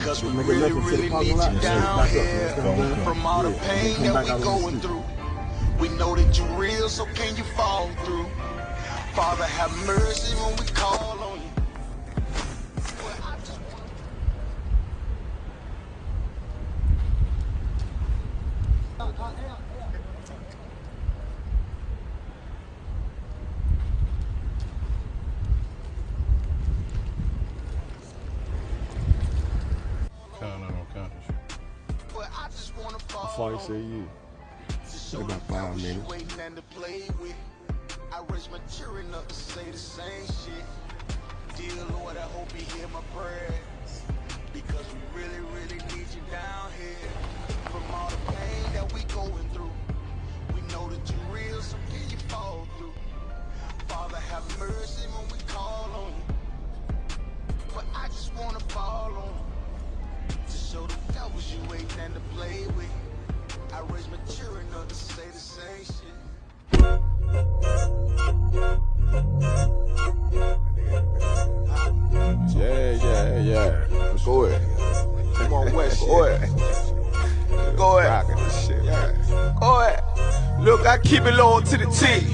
Cause we really need you down here. From all the pain that we going through, we know that you real, so can you fall through? Father, have mercy when we call on you. How far you say you? About 5 minutes. I raise my children up to say the same shit. Dear Lord, I hope you hear my prayers, because we really need you down here. From all the pain that we going through, we know that you real, so can you fall through? Father, have mercy when we call on you. But I just wanna fall on you, to show the devils you ain't nothing to play with. I raise my children up to say the same shit. Yeah. Go ahead. Come on, West. Go ahead. Go ahead. Go ahead. Look, I keep it low to the T.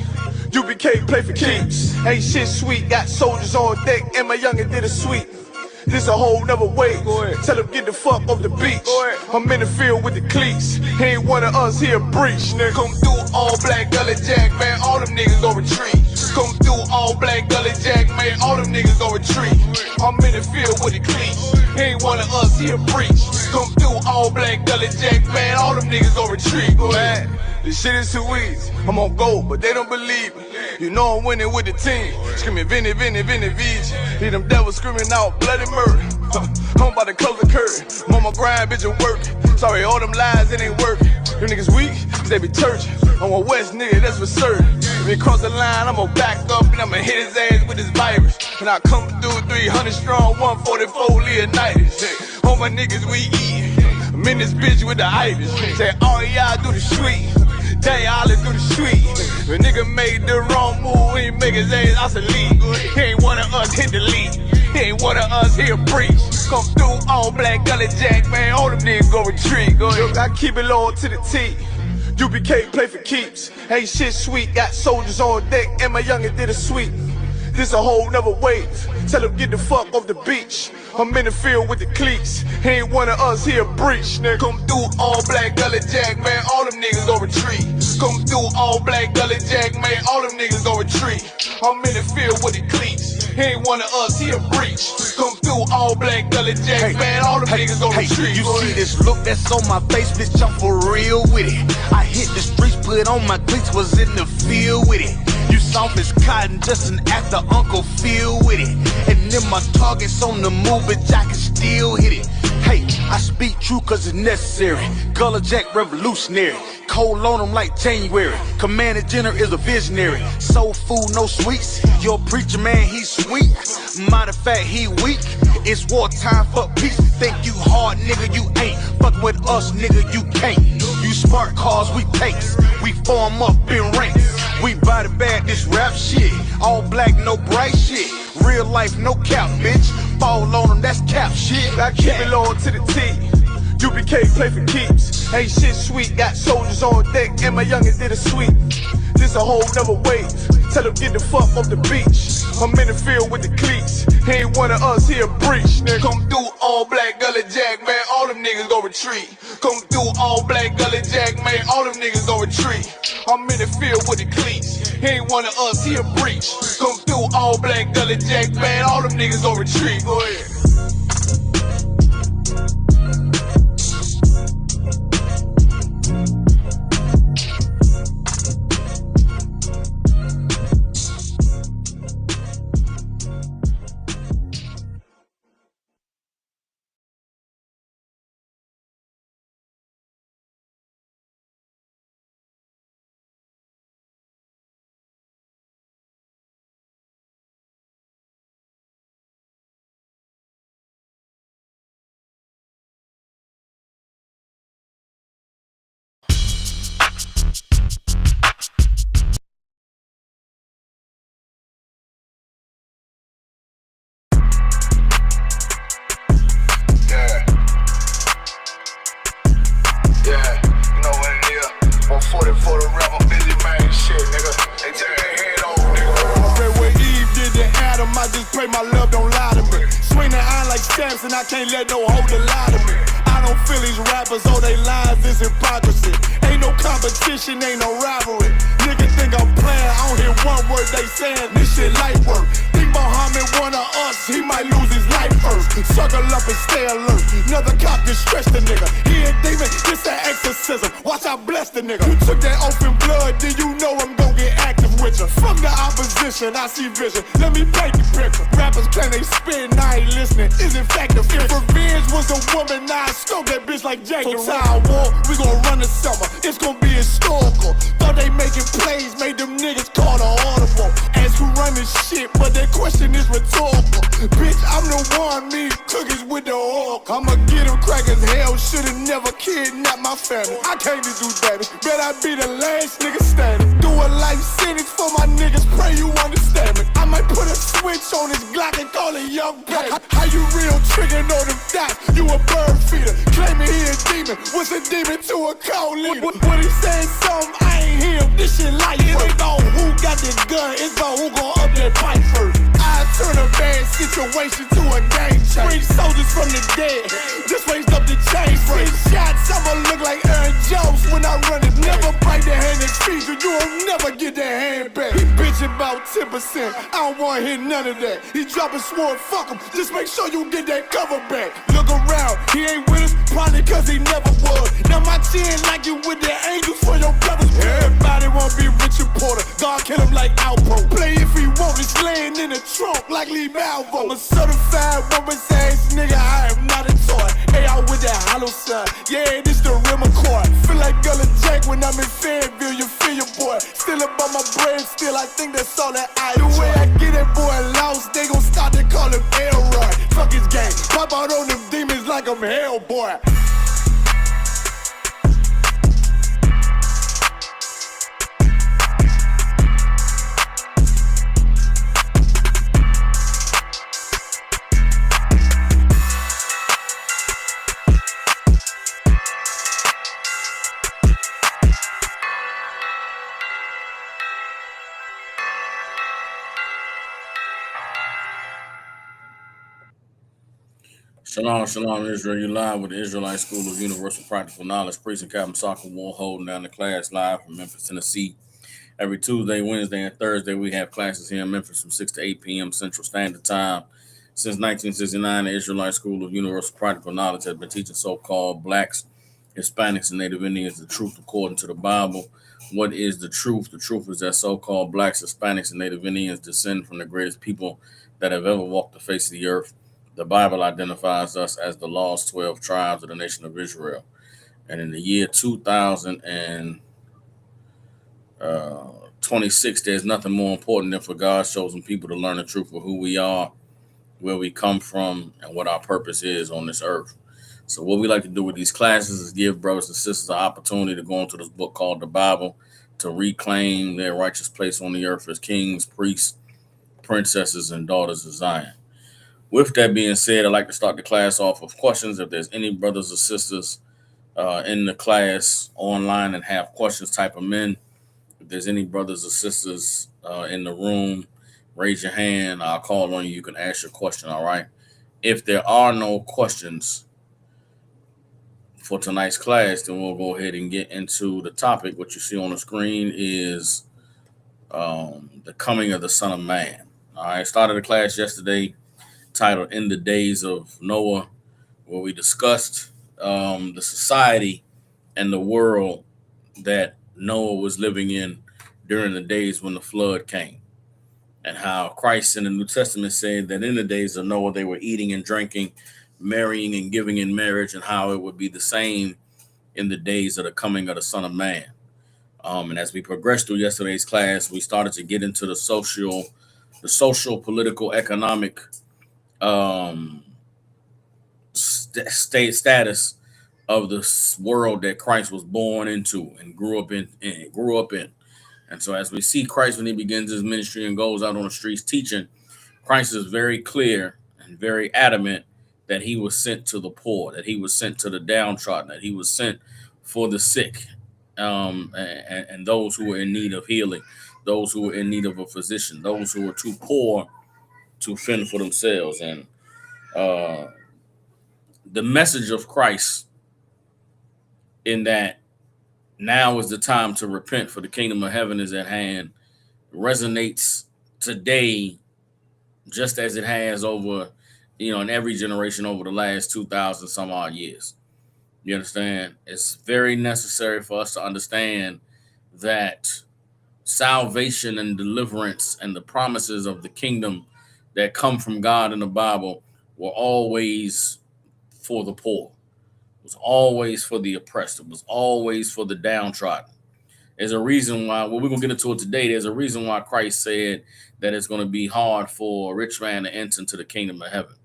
UBK play for keeps. Ain't shit sweet. Got soldiers on deck, and my youngin' did a sweep. This a whole nother way. Tell them get the fuck off the beach. I'm in the field with the cleats. He ain't one of us, he a breach. Nigga, come through all black gully jack, man. All them niggas gon' retreat. Come through all black gully jack, man. All them niggas gon' retreat. I'm in the field with the cleats. He ain't one of us, he a breach. Come through all black gully jack, man. All them niggas gon' retreat. Go ahead. This shit is too easy. I'm on go, but they don't believe me. You know I'm winning with the team. Screaming Vinny, VG. Hear them devils screaming out bloody murder. I'm about to close the curtain. Mama grind, bitch, and work. Sorry, all them lies, it ain't working. Them niggas weak, they be churchin'. I'm a West nigga, that's for certain. If he cross the line, I'ma back up and I'ma hit his ass with his virus. And I come through 300 strong, 144 Leonidas. All my niggas, we eatin'. I'm in this bitch with the itis. Say, all y'all do the sweet. Tell y'all to do the sweet. If a nigga made the wrong move, he make his ass obsolete. He ain't one of us, hit the lead. He ain't one of us, he a breach. Come through all black gully jack, man. All them niggas go retreat. Go ahead. Look, I keep it low to the T. UBK play for keeps. Ain't shit sweet. Got soldiers on deck, and my youngin' did a sweep. This a whole nother wave. Tell them get the fuck off the beach. I'm in the field with the cleats. He ain't one of us, he a breach. Nigga, come through all black gully jack, man. All them niggas gon' retreat. Come through all black gully jack, man. All them niggas gon' retreat. I'm in the field with the cleats. He ain't one of us, he a breach. Come through all black gully jack, man. All them niggas gon' retreat. You see this look that's on my face, bitch, I'm for real with it. I hit the streets, put on my cleats, was in the field with it. You soft as cotton, just an actor, Uncle Phil with it. And then my target's on the move, but I can still hit it. Hey, I speak true cause it's necessary. Gullah Jack revolutionary. Cold on them like January. Commander General is a visionary. Soul food, no sweets. Your preacher man, he's sweet. Matter of fact, he weak. It's wartime for peace. Think you hard, nigga, you ain't. Fuck with us, nigga, you can't. You smart cars, we takes. We form up in ranks. We body bag this rap shit. All black, no bright shit. Real life, no cap, bitch. Fall on them, that's cap shit. I keep it low to the T. UBK play for keeps. Ain't shit sweet. Got soldiers on deck, and my youngin' did a sweep. This a whole nother wave. Tell them get the fuck off the beach. I'm in the field with the cleats. He ain't one of us, he a breach. Nigga, come through all black gully jack, man. All them niggas gon' retreat. Come through all black gully jack, man. All them niggas gon' retreat. I'm in the field with the cleats. He ain't one of us, he a breach. Come through all black gully jack, man. All them niggas gon' retreat. Go ahead. I can't let no holder lie to me. I don't feel these rappers, all they lies is hypocrisy. Ain't no competition, ain't no rivalry. Niggas think I'm playing, I don't hear one word they saying. This shit light work. Think Muhammad one of us, he might lose his life first. Suckle up and stay alert. Another cop can stretch the nigga. He a demon, this an exorcism. Watch I bless the nigga. You took that oath in blood, then you know I'm gon' get active with you. From the opposition, I see vision. Let me paint the picture. Rappers claim they spit and I ain't listening. Is in fact the If revenge was a woman, now I scope that bitch like Jake. So Tower War, we gon' run the summer. It's gon' be historical. Thought they making plays, made them niggas call the audible. Ask who run this shit, but that question is rhetorical. Bitch, I'm the one, me cookies with the oil. I'ma get them crackers, hell, should've never kidnapped my family. I can't just do that. Bet I be the last nigga standing. Do a life sentence for my niggas, pray you understand me. I might put a switch on this Glock and call it Young Pack. How you real triggering on them dots? You a bird feeder, claiming he a demon. What's a demon to a cold leader? When he saying something, I ain't hear him. This shit light. It ain't about who got the gun, it's about who gon' up that pipe first. I turn a bad situation to a game changer. Bring soldiers from the dead, just raised up the chain. Free shots, I'ma look like Aaron Jones when I run it. Never bite the hand and feed you, you won't never get that hand back. He bitchin' about 10%, I don't wanna hear none of that. He dropping sword, fuck him, just make sure you get that cover back. Look around, he ain't with us, probably cause he never was. Now my chin like you with the angels for your brothers. Everybody wanna be Richard Porter, God kill him like Alpo. Play if he want, it's laying in the trunk like Lee Malvo. I'm a certified woman's ass nigga, I am not a toy. Hey, I with that hollow sign, yeah, this the rim accord. Feel like Gullah Jack when I'm in Fayetteville, you feel your boy. Still about my brain, still I think that's all that I do. The way I get that boy lost, they gon' start to call him Elroy. Fuck his gang, pop out on them demons like I'm Hellboy. Shalom, shalom, Israel. You live with the Israelite School of Universal Practical Knowledge. Priest and Captain Soccer War holding down the class live from Memphis, Tennessee. Every Tuesday, Wednesday, and Thursday, we have classes here in Memphis from 6 to 8 p.m. Central Standard Time. Since 1969, the Israelite School of Universal Practical Knowledge has been teaching so-called blacks, Hispanics, and Native Indians the truth according to the Bible. What is the truth? The truth is that so-called blacks, Hispanics, and Native Indians descend from the greatest people that have ever walked the face of the earth. The Bible identifies us as the lost 12 tribes of the nation of Israel. And in the year 2026, there's nothing more important than for God's chosen people to learn the truth of who we are, where we come from, and what our purpose is on this earth. So what we like to do with these classes is give brothers and sisters an opportunity to go into this book called the Bible to reclaim their righteous place on the earth as kings, priests, princesses, and daughters of Zion. With that being said, I'd like to start the class off with questions. If there's any brothers or sisters in the class online and have questions, type them in. If there's any brothers or sisters in the room, raise your hand. I'll call on you. You can ask your question, all right? If there are no questions for tonight's class, then we'll go ahead and get into the topic. What you see on the screen is the coming of the Son of Man. All right, started a class yesterday titled In the Days of Noah, where we discussed the society and the world that Noah was living in during the days when the flood came, and how Christ in the New Testament said that in the days of Noah, they were eating and drinking, marrying and giving in marriage, and how it would be the same in the days of the coming of the Son of Man. And as we progressed through yesterday's class, we started to get into the social, political, economic status of the world that Christ was born into and grew up in. And so as we see Christ when he begins his ministry and goes out on the streets teaching, Christ is very clear and very adamant that he was sent to the poor, that he was sent to the downtrodden, that he was sent for the sick, and those who were in need of healing, those who were in need of a physician, those who were too poor to fend for themselves. And the message of Christ, in that now is the time to repent, for the kingdom of heaven is at hand, resonates today just as it has over, in every generation over the last 2,000 some odd years. You understand? It's very necessary for us to understand that salvation and deliverance and the promises of the kingdom that come from God in the Bible were always for the poor. It was always for the oppressed. It was always for the downtrodden. There's a reason why, well, we're going to get into it today. There's a reason why Christ said that it's going to be hard for a rich man to enter into the kingdom of heaven.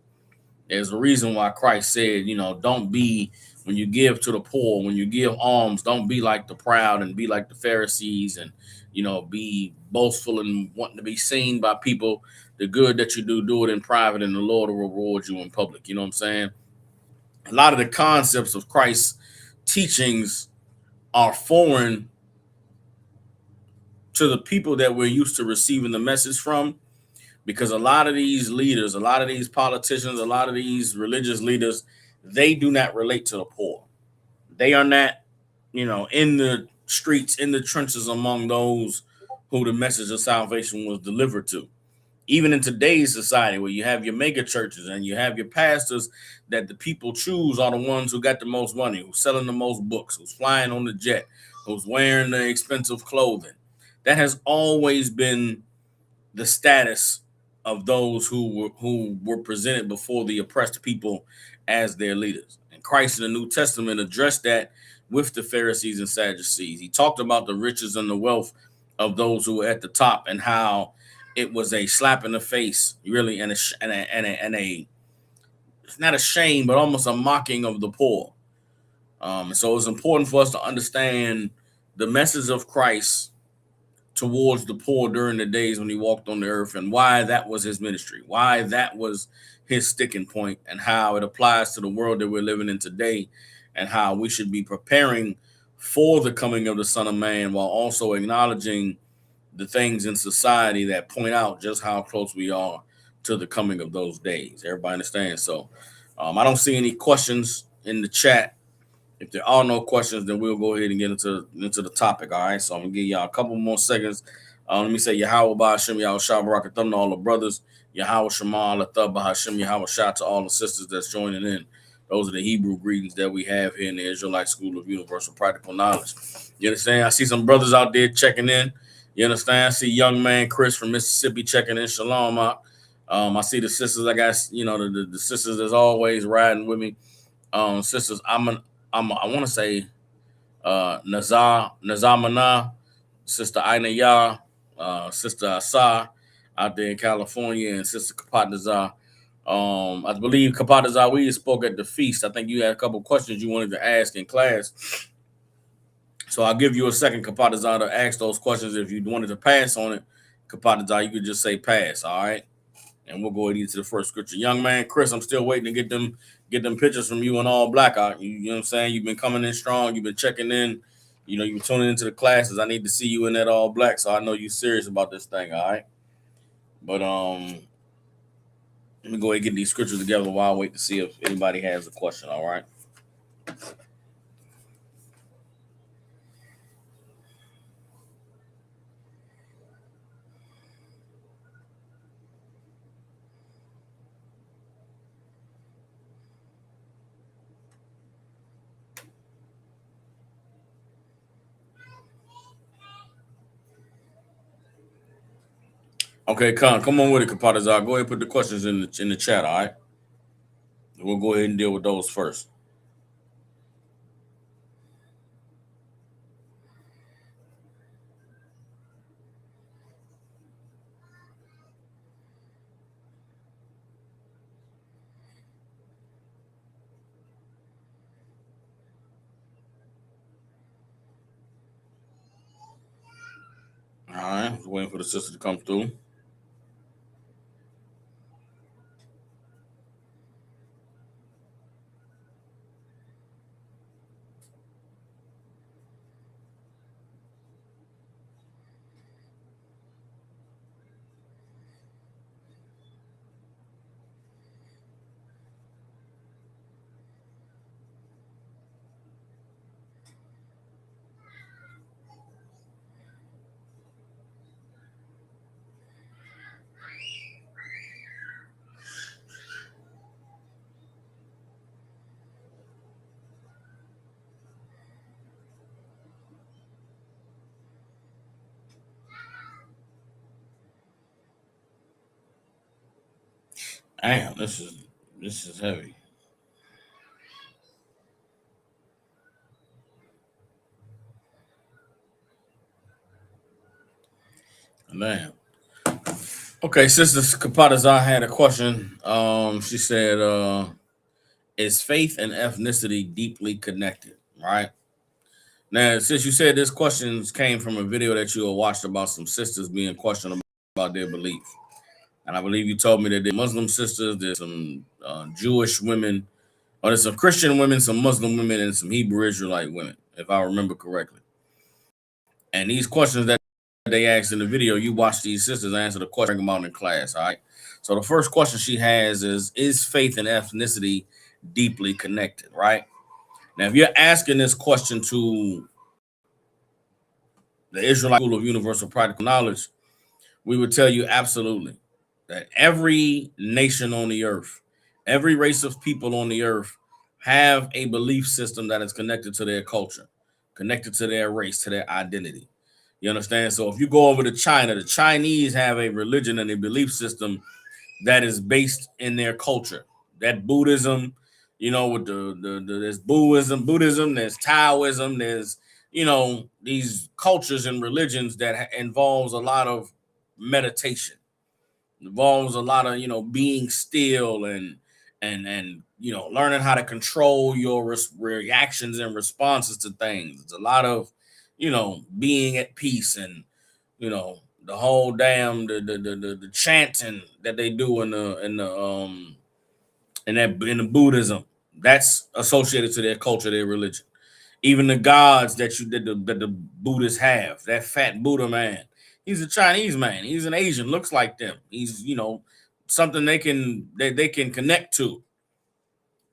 There's a reason why Christ said, don't be, when you give to the poor, when you give alms, don't be like the proud and be like the Pharisees and, be boastful and wanting to be seen by people. The good that you do it in private, and the Lord will reward you in public. You know what I'm saying? A lot of the concepts of Christ's teachings are foreign to the people that we're used to receiving the message from, because a lot of these leaders, a lot of these politicians, a lot of these religious leaders, they do not relate to the poor. They are not, in the streets, in the trenches among those who the message of salvation was delivered to. Even in today's society, where you have your mega churches and you have your pastors that the people choose are the ones who got the most money, who's selling the most books, who's flying on the jet, who's wearing the expensive clothing. That has always been the status of those who were presented before the oppressed people as their leaders. And Christ in the New Testament addressed that with the Pharisees and Sadducees. He talked about the riches and the wealth of those who were at the top, and how it was a slap in the face, really, and a it's not a shame, but almost a mocking of the poor. So it's important for us to understand the message of Christ towards the poor during the days when he walked on the earth, and why that was his ministry, why that was his sticking point, and how it applies to the world that we're living in today, and how we should be preparing for the coming of the Son of Man, while also acknowledging the things in society that point out just how close we are to the coming of those days. Everybody understands? So I don't see any questions in the chat. If there are no questions, then we'll go ahead and get into the topic. All right. So I'm gonna give y'all a couple more seconds. Let me say Yahweh Ba'Hashem, Yahweh Shabbarak, to all the brothers. Yahweh Shema, Lathab Ba'Hashem, Yahweh Shah, to all the sisters that's joining in. Those are the Hebrew greetings that we have here in the Israelite School of Universal Practical Knowledge. You understand? I see some brothers out there checking in. You understand? I see young man Chris from Mississippi checking in. Shalom out. I see the sisters. I got, the sisters as always riding with me. Sisters, I want to say Nazamana, Sister Aina Yah, Sister Asa out there in California, and Sister Kapat Nazar. I believe Kapat Nazar, we spoke at the feast. I think you had a couple questions you wanted to ask in class. So I'll give you a second, Kapat Nazar, to ask those questions. If you wanted to pass on it, Kapat Nazar, you could just say pass, all right? And we'll go into the first scripture. Young man Chris, I'm still waiting to get them pictures from you in all black. You know what I'm saying? You've been coming in strong. You've been checking in. You've been tuning into the classes. I need to see you in that all black, so I know you're serious about this thing, all right? But let me go ahead and get these scriptures together while I wait to see if anybody has a question, all right? Okay, come on with it, Kapatazar. Go ahead and put the questions in the chat, all right? We'll go ahead and deal with those first. All right, just waiting for the sister to come through. Damn, this is heavy. Damn. Okay, Sister Kapatazar had a question. She said, is faith and ethnicity deeply connected? Right. Now, since you said this questions came from a video that you watched about some sisters being questioned about their belief, and I believe you told me that there's Muslim sisters, there's some Jewish women, or there's some Christian women, some Muslim women, and some Hebrew Israelite women, if I remember correctly. And these questions that they asked in the video, you watch these sisters answer the question about in class. All right. So the first question she has is faith and ethnicity deeply connected? Right. Now, if you're asking this question to the Israelite School of Universal Practical Knowledge, we would tell you absolutely that every nation on the earth, every race of people on the earth have a belief system that is connected to their culture, connected to their race, to their identity. You understand? So if you go over to China, the Chinese have a religion and a belief system that is based in their culture. That Buddhism, with there's Buddhism, there's Taoism, there's these cultures and religions that involves a lot of meditation, involves a lot of being still and learning how to control your reactions and responses to things. It's a lot of being at peace and the whole damn the chanting that they do in the Buddhism, that's associated to their culture, their religion. Even the gods that the Buddhists have, that fat Buddha man, he's a Chinese man. He's an Asian, looks like them. He's something they can connect to.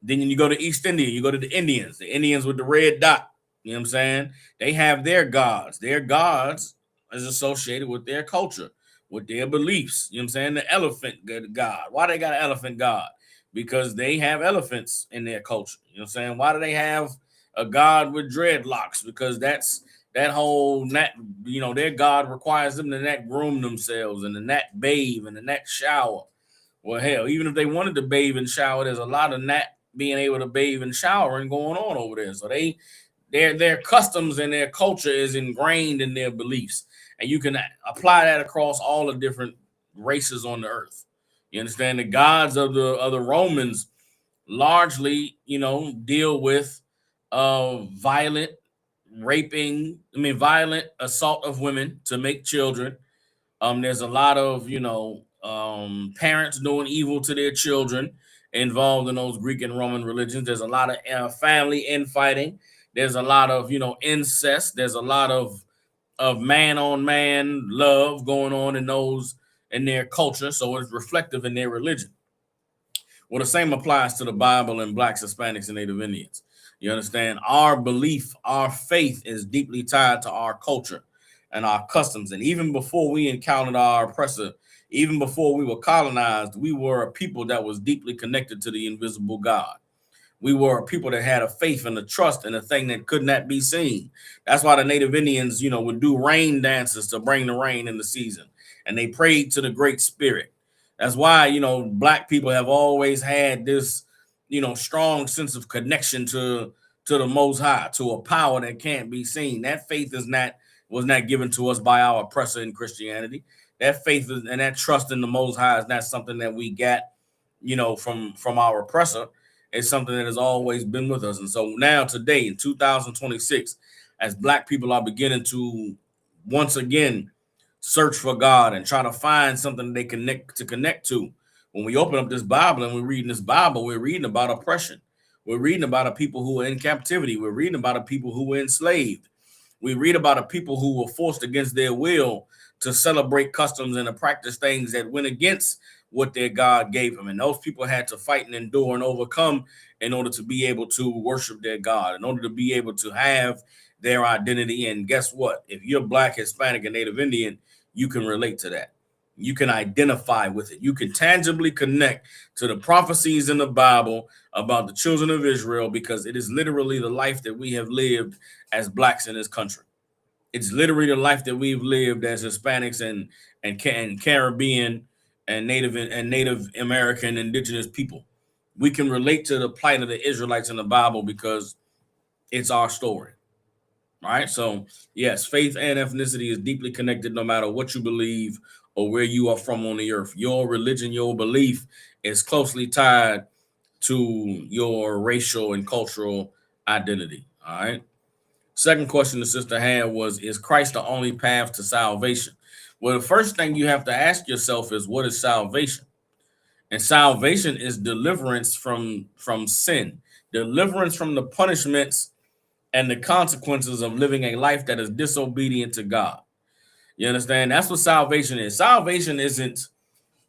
Then you go to East India, you go to the Indians with the red dot. You know what I'm saying? They have their gods. Their gods is associated with their culture, with their beliefs. You know what I'm saying? The elephant god. Why they got an elephant god? Because they have elephants in their culture. You know what I'm saying? Why do they have a god with dreadlocks? Because that's that whole nat, their god requires them to not groom themselves and to not bathe and to not shower. Well, hell, even if they wanted to bathe and shower, there's a lot of not being able to bathe and shower and going on over there. So their customs and their culture is ingrained in their beliefs, and you can apply that across all the different races on the earth. You understand? The gods of the Romans largely, deal with violent violent assault of women to make children. There's a lot of parents doing evil to their children involved in those Greek and Roman religions. There's a lot of family infighting. There's a lot of incest. There's a lot of man on man love going on in their culture. So it's reflective in their religion. Well, the same applies to the Bible and Blacks, Hispanics, and Native Indians. You understand? Our belief, our faith is deeply tied to our culture and our customs. And even before we encountered our oppressor, even before we were colonized, we were a people that was deeply connected to the invisible God. We were a people that had a faith and a trust in a thing that could not be seen. That's why the Native Indians, would do rain dances to bring the rain in the season. And they prayed to the Great Spirit. That's why, Black people have always had this, strong sense of connection to the Most High, to a power that can't be seen. That faith was not given to us by our oppressor in Christianity. That faith and that trust in the Most High is not something that we got, from our oppressor. It's something that has always been with us. And so now today in 2026, as Black people are beginning to once again search for God and try to find something they connect to. When we open up this Bible and we're reading this Bible, we're reading about oppression. We're reading about a people who are in captivity. We're reading about a people who were enslaved. We read about a people who were forced against their will to celebrate customs and to practice things that went against what their God gave them. And those people had to fight and endure and overcome in order to be able to worship their God, in order to be able to have their identity. And guess what? If you're Black, Hispanic, and Native Indian, you can relate to that. You can identify with it. You can tangibly connect to the prophecies in the Bible about the children of Israel, because it is literally the life that we have lived as Blacks in this country. It's literally the life that we've lived as Hispanics and Caribbean and Native American indigenous people. We can relate to the plight of the Israelites in the Bible because it's our story. All right. So, yes, faith and ethnicity is deeply connected no matter what you believe or where you are from on the earth. Your religion, your belief is closely tied to your racial and cultural identity. All right. Second question the sister had was, is Christ the only path to salvation? Well, the first thing you have to ask yourself is, what is salvation? And salvation is deliverance from sin, deliverance from the punishments and the consequences of living a life that is disobedient to God. You understand? That's what salvation is. Salvation isn't,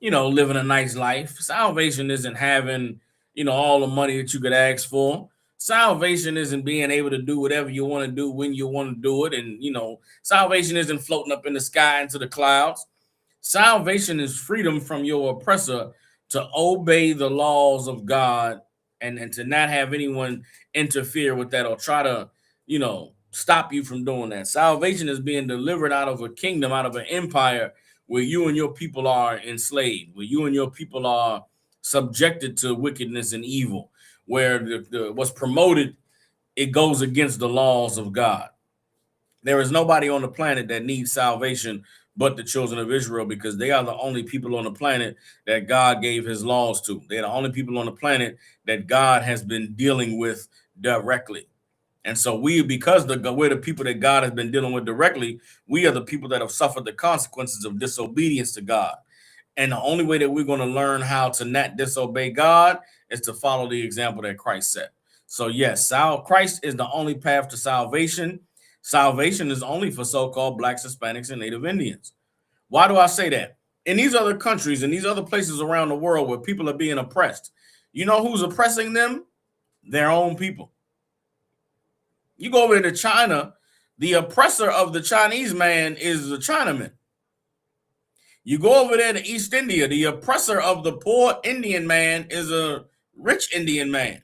living a nice life. Salvation isn't having, all the money that you could ask for. Salvation isn't being able to do whatever you want to do when you want to do it. And, salvation isn't floating up in the sky into the clouds. Salvation is freedom from your oppressor to obey the laws of God and to not have anyone interfere with that or try to, stop you from doing that. Salvation is being delivered out of a kingdom, out of an empire where you and your people are enslaved, where you and your people are subjected to wickedness and evil, where what's promoted, it goes against the laws of God. There is nobody on the planet that needs salvation but the children of Israel, because they are the only people on the planet that God gave his laws to. They're the only people on the planet that God has been dealing with directly. And so because we're the people that God has been dealing with directly, we are the people that have suffered the consequences of disobedience to God. And the only way that we're going to learn how to not disobey God is to follow the example that Christ set. So yes, Christ is the only path to salvation. Salvation is only for so-called Blacks, Hispanics, and Native Indians. Why do I say that? In these other countries, in these other places around the world where people are being oppressed, you know who's oppressing them? Their own people. You go over into China, the oppressor of the Chinese man is the Chinaman. You go over there to East India, the oppressor of the poor Indian man is a rich Indian man.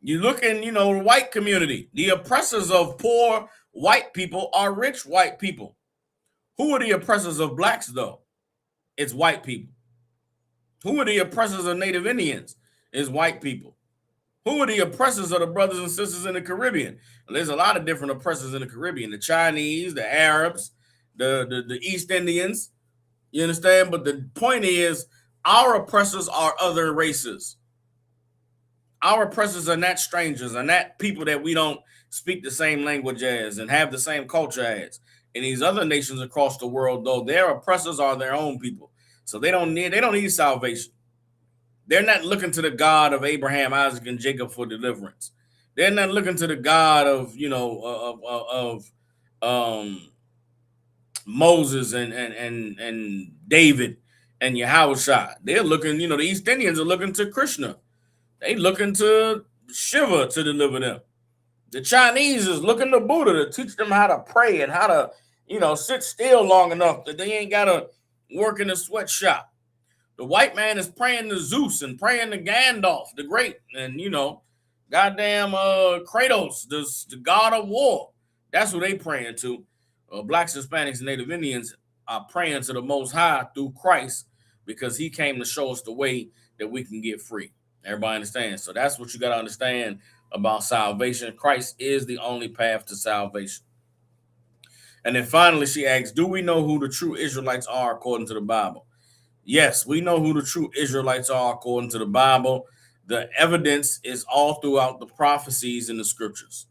You look in, the white community, the oppressors of poor white people are rich white people. Who are the oppressors of blacks, though? It's white people. Who are the oppressors of Native Indians? It's white people. Who are the oppressors of the brothers and sisters in the Caribbean? Well, there's a lot of different oppressors in the Caribbean. The Chinese, the Arabs, the East Indians. You understand? But the point is, our oppressors are other races. Our oppressors are not strangers, are not people that we don't speak the same language as and have the same culture as. In these other nations across the world, though, their oppressors are their own people. So they don't need salvation. They're not looking to the God of Abraham, Isaac, and Jacob for deliverance. They're not looking to the God of Moses and David and Yahushua. They're looking, the East Indians are looking to Krishna. They looking to Shiva to deliver them. The Chinese is looking to Buddha to teach them how to pray and how to, sit still long enough that they ain't got to work in a sweatshop. The white man is praying to Zeus and praying to Gandalf the Great and, goddamn Kratos, the god of war. That's what they praying to. Blacks, Hispanics, and Native Indians are praying to the Most High through Christ because he came to show us the way that we can get free. Everybody understands? So that's what you got to understand about salvation. Christ is the only path to salvation. And then finally, she asks, do we know who the true Israelites are according to the Bible? Yes, we know who the true Israelites are according to the Bible. The evidence is all throughout the prophecies in the scriptures.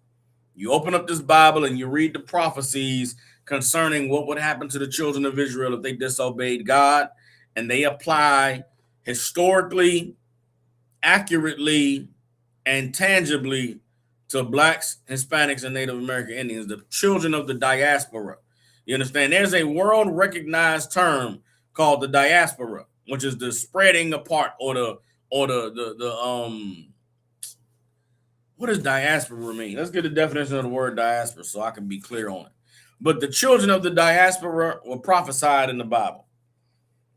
You open up this Bible and you read the prophecies concerning what would happen to the children of Israel if they disobeyed God, and they apply historically, accurately, and tangibly to Blacks, Hispanics, and Native American Indians, the children of the diaspora. You understand? There's a world-recognized term called the diaspora, which is the spreading apart or the what does diaspora mean? Let's get the definition of the word diaspora so I can be clear on it. But the children of the diaspora were prophesied in the Bible.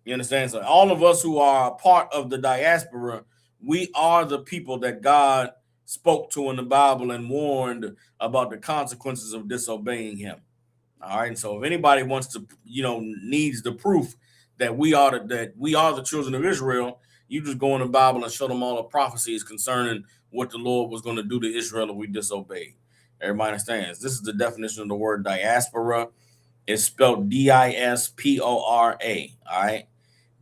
You understand? So all of us who are part of the diaspora, we are the people that God spoke to in the Bible and warned about the consequences of disobeying him. All right. And so if anybody wants to, needs the proof that we are the children of Israel. You just go in the Bible and show them all the prophecies concerning what the Lord was going to do to Israel if we disobeyed. Everybody understands. This is the definition of the word diaspora. It's spelled dispora. All right.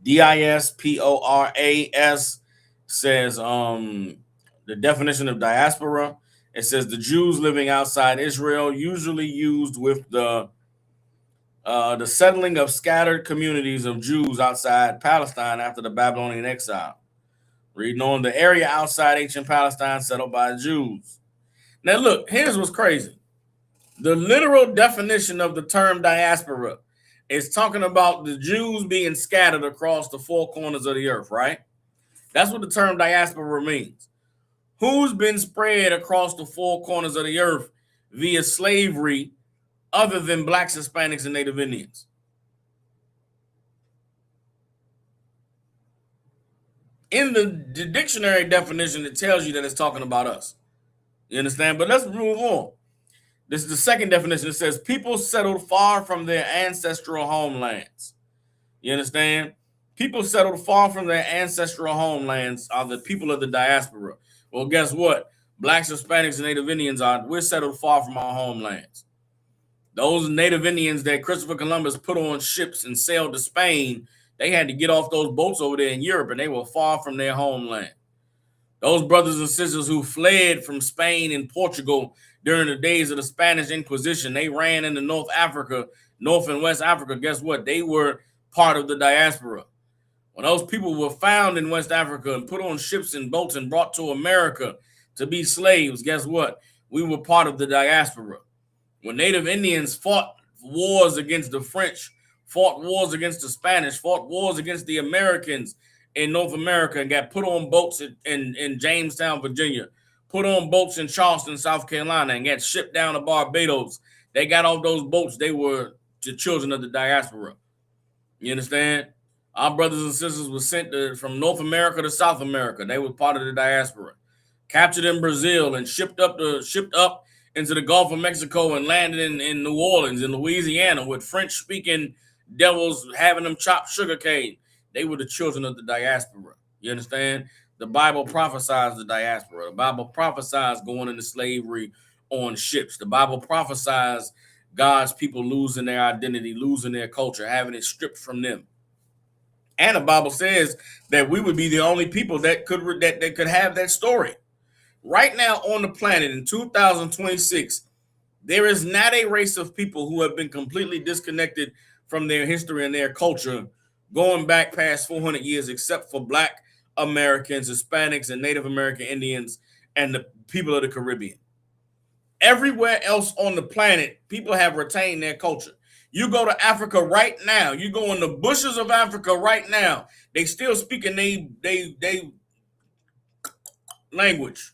Disporas says the definition of diaspora. It says the Jews living outside Israel, usually used with the settling of scattered communities of Jews outside Palestine after the Babylonian exile. Reading on the area outside ancient Palestine settled by Jews. Now look, here's what's crazy. The literal definition of the term diaspora is talking about the Jews being scattered across the four corners of the earth, right? That's what the term diaspora means. Who's been spread across the four corners of the earth via slavery other than blacks, Hispanics, and Native Indians? In the dictionary definition, it tells you that it's talking about us. You understand? But let's move on. This is the second definition. It says people settled far from their ancestral homelands. You understand? People settled far from their ancestral homelands are the people of the diaspora. Well, guess what? Blacks, Hispanics, and Native Indians we're settled far from our homelands. Those Native Indians that Christopher Columbus put on ships and sailed to Spain, they had to get off those boats over there in Europe, and they were far from their homeland. Those brothers and sisters who fled from Spain and Portugal during the days of the Spanish Inquisition, they ran into North Africa, North and West Africa. Guess what? They were part of the diaspora. When those people were found in West Africa and put on ships and boats and brought to America to be slaves, guess what? We were part of the diaspora. When Native Indians fought wars against the French, fought wars against the Spanish, fought wars against the Americans in North America and got put on boats in Jamestown, Virginia, put on boats in Charleston, South Carolina, and got shipped down to Barbados. They got off those boats. They were the children of the diaspora. You understand? Our brothers and sisters were sent from North America to South America. They were part of the diaspora. Captured in Brazil and shipped up into the Gulf of Mexico and landed in New Orleans, in Louisiana, with French-speaking devils having them chop sugarcane. They were the children of the diaspora. You understand? The Bible prophesies the diaspora. The Bible prophesies going into slavery on ships. The Bible prophesies God's people losing their identity, losing their culture, having it stripped from them. And the Bible says that we would be the only people that could have that story. Right now on the planet in 2026, there is not a race of people who have been completely disconnected from their history and their culture going back past 400 years, except for Black Americans, Hispanics, and Native American Indians, and the people of the Caribbean. Everywhere else on the planet, people have retained their culture. You go to Africa right now, you go in the bushes of Africa right now, they still speaking they language.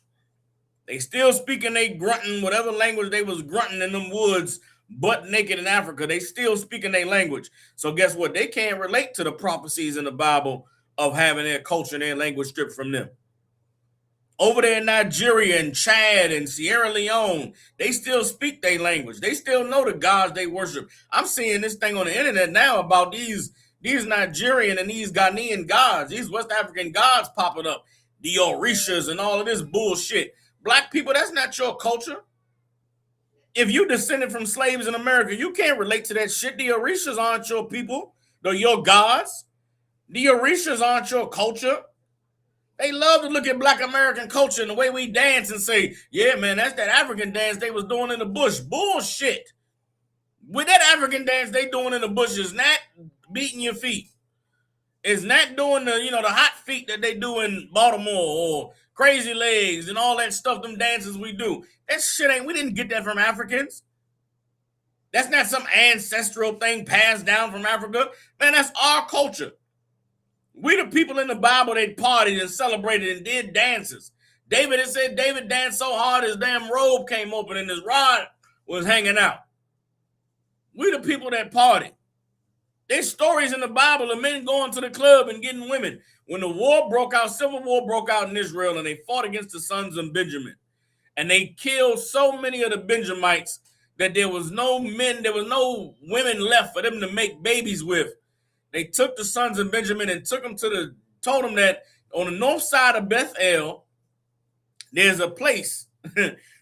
They still speaking they grunting, whatever language they was grunting in them woods, butt naked in Africa. They still speaking their language. So guess what? They can't relate to the prophecies in the Bible of having their culture and their language stripped from them. Over there in Nigeria and Chad and Sierra Leone, they still speak their language. They still know the gods they worship. I'm seeing this thing on the internet now about these Nigerian and these Ghanaian gods, these West African gods popping up, the Orishas and all of this bullshit. Black people, that's not your culture. If you descended from slaves in America, you can't relate to that shit. The Orishas aren't your people. They're your gods. The Orishas aren't your culture. They love to look at Black American culture and the way we dance and say, yeah, man, that's that African dance they was doing in the bush. Bullshit. With that African dance they doing in the bush is not beating your feet. It's not doing the hot feet that they do in Baltimore or crazy legs and all that stuff, them dances we do. That shit we didn't get that from Africans. That's not some ancestral thing passed down from Africa. Man, that's our culture. We the people in the Bible that partied and celebrated and did dances. David danced so hard his damn robe came open and his rod was hanging out. We the people that party. There's stories in the Bible of men going to the club and getting women. When the war broke out, civil war broke out in Israel, and they fought against the sons of Benjamin. And they killed so many of the Benjamites that there was no men, there was no women left for them to make babies with. they took the sons of Benjamin and told them that on the north side of Bethel, there's a place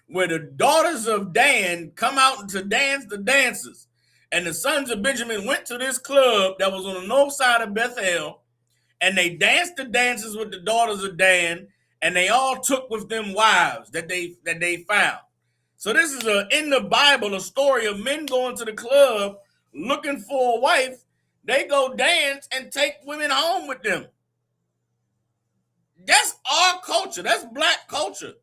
where the daughters of Dan come out to dance the dances. And the sons of Benjamin went to this club that was on the north side of Bethel, and they danced the dances with the daughters of Dan, and they all took with them wives that they found. So this is in the Bible, a story of men going to the club looking for a wife. They go dance and take women home with them. That's our culture. That's black culture.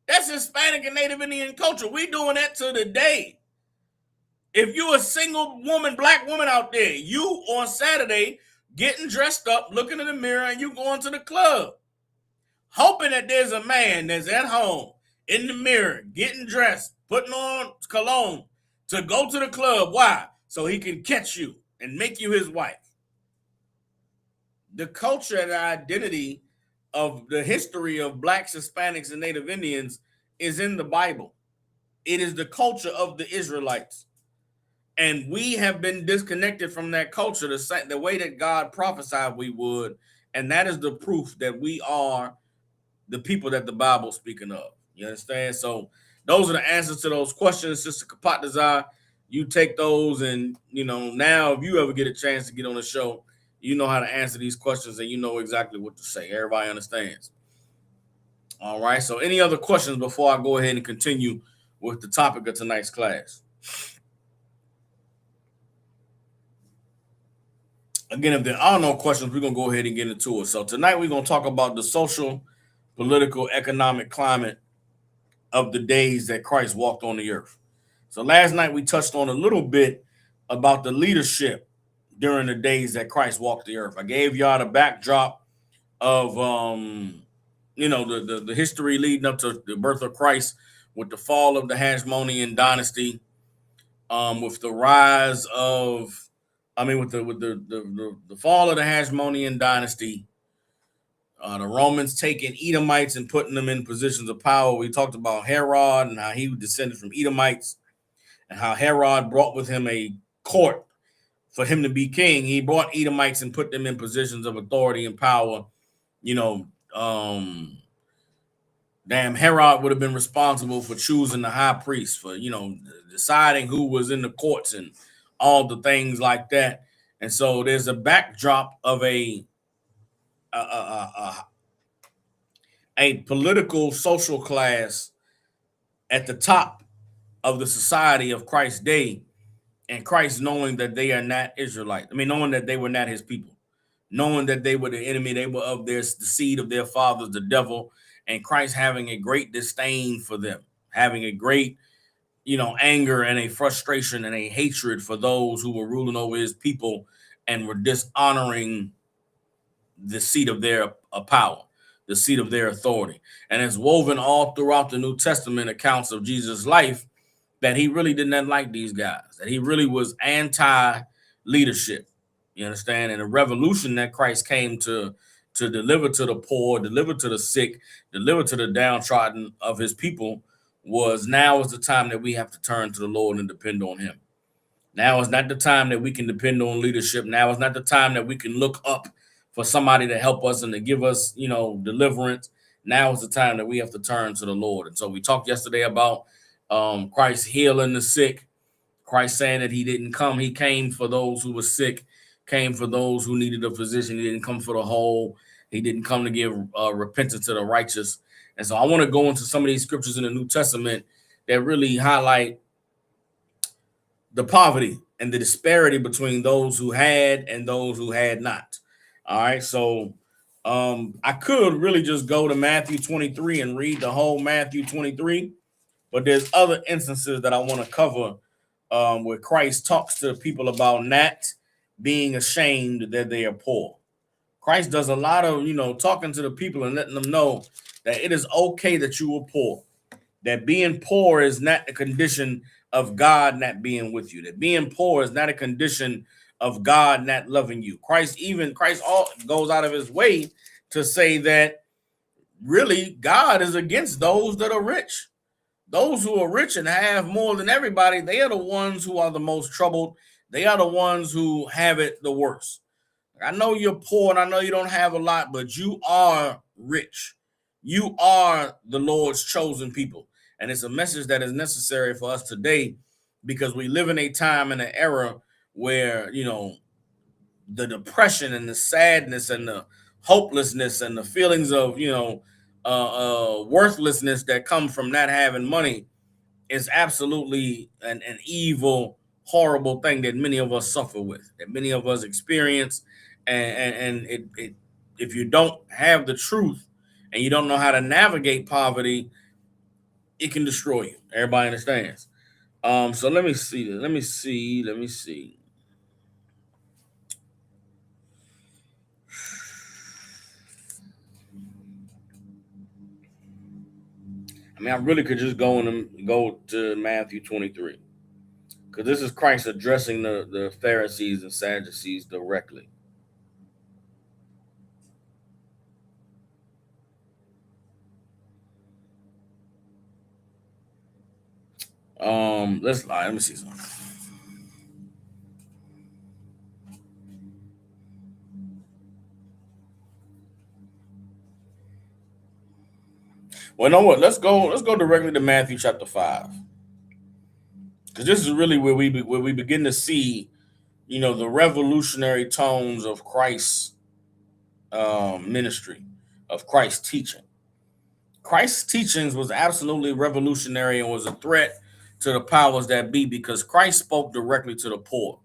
That's Hispanic and Native Indian culture. We doing that to the day. If you a single woman, black woman out there, you on Saturday getting dressed up, looking in the mirror, and you going to the club, hoping that there's a man that's at home in the mirror, getting dressed, putting on cologne to go to the club. Why? So he can catch you and make you his wife. The culture and the identity of the history of blacks, Hispanics, and Native Indians is in the Bible. It is the culture of the Israelites. And we have been disconnected from that culture the way that God prophesied we would. And that is the proof that we are the people that the Bible's speaking of. You understand? So those are the answers to those questions. Sister Kapat Desire, you take those, and now if you ever get a chance to get on the show, you know how to answer these questions and you know exactly what to say. Everybody understands. All right. So any other questions before I go ahead and continue with the topic of tonight's class? Again, if there are no questions, we're going to go ahead and get into it. So tonight we're going to talk about the social, political, economic climate of the days that Christ walked on the earth. So last night we touched on a little bit about the leadership during the days that Christ walked the earth. I gave y'all the backdrop of the history leading up to the birth of Christ, with the fall of the Hasmonean dynasty, with the rise of with the fall of the Hasmonean dynasty, the Romans taking Edomites and putting them in positions of power. We talked about Herod and how he descended from Edomites, and how Herod brought with him a court for him to be king. He brought Edomites and put them in positions of authority and power. Herod would have been responsible for choosing the high priest, for deciding who was in the courts and all the things like that. And so there's a backdrop of a political social class at the top of the society of Christ's day, and Christ knowing that they are not Israelites. Knowing that they were not his people, knowing that they were the enemy, they were of the seed of their fathers, the devil, and Christ having a great disdain for them, having a great anger and a frustration and a hatred for those who were ruling over his people and were dishonoring the seat of their power, the seat of their authority. And it's woven all throughout the New Testament accounts of Jesus' life that he really did not like these guys, that he really was anti-leadership. You understand? And the revolution that Christ came to deliver to the poor, deliver to the sick, deliver to the downtrodden of his people now is the time that we have to turn to the Lord and depend on him. Now is not the time that we can depend on leadership. Now is not the time that we can look up for somebody to help us and to give us, deliverance. Now is the time that we have to turn to the Lord. And so we talked yesterday about Christ healing the sick, Christ saying that he didn't come. He came for those who were sick, came for those who needed a physician. He didn't come for the whole. He didn't come to give repentance to the righteous. And so I want to go into some of these scriptures in the New Testament that really highlight the poverty and the disparity between those who had and those who had not. All right. So I could really just go to Matthew 23 and read the whole Matthew 23, but there's other instances that I want to cover where Christ talks to people about not being ashamed that they are poor. Christ does a lot of, talking to the people and letting them know that it is okay that you were poor, that being poor is not a condition of God not being with you, that being poor is not a condition of God not loving you. Christ all goes out of his way to say that really God is against those that are rich. Those who are rich and have more than everybody, they are the ones who are the most troubled. They are the ones who have it the worst. I know you're poor and I know you don't have a lot, but you are rich. You are the Lord's chosen people. And it's a message that is necessary for us today because we live in a time and an era where, the depression and the sadness and the hopelessness and the feelings of, worthlessness that come from not having money is absolutely an evil, horrible thing that many of us suffer with, that many of us experience. And if you don't have the truth and you don't know how to navigate poverty, it can destroy you. Everybody understands. So let me see. Let me see. I mean, I really could just go to Matthew 23 because this is Christ addressing the Pharisees and Sadducees directly. Let me see something. Well, you know what? Let's go directly to Matthew chapter 5. Because this is really where we begin to see, the revolutionary tones of Christ's ministry, of Christ's teaching. Christ's teachings was absolutely revolutionary and was a threat to the powers that be because Christ spoke directly to the poor,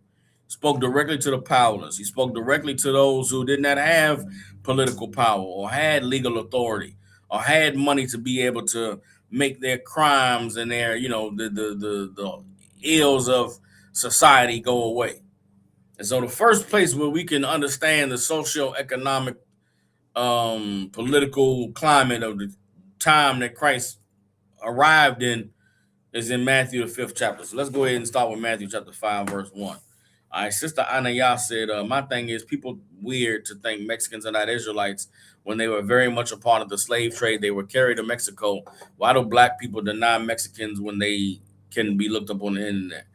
spoke directly to the powerless. He spoke directly to those who did not have political power or had legal authority or had money to be able to make their crimes and their, the ills of society go away. And so the first place where we can understand the socio-economic political climate of the time that Christ arrived in is in Matthew the 5th chapter. So let's go ahead and start with Matthew chapter 5, verse 1. All right, Sister Anaya said, my thing is people weird to think Mexicans are not Israelites when they were very much a part of the slave trade. They were carried to Mexico. Why do black people deny Mexicans when they can be looked up on the internet?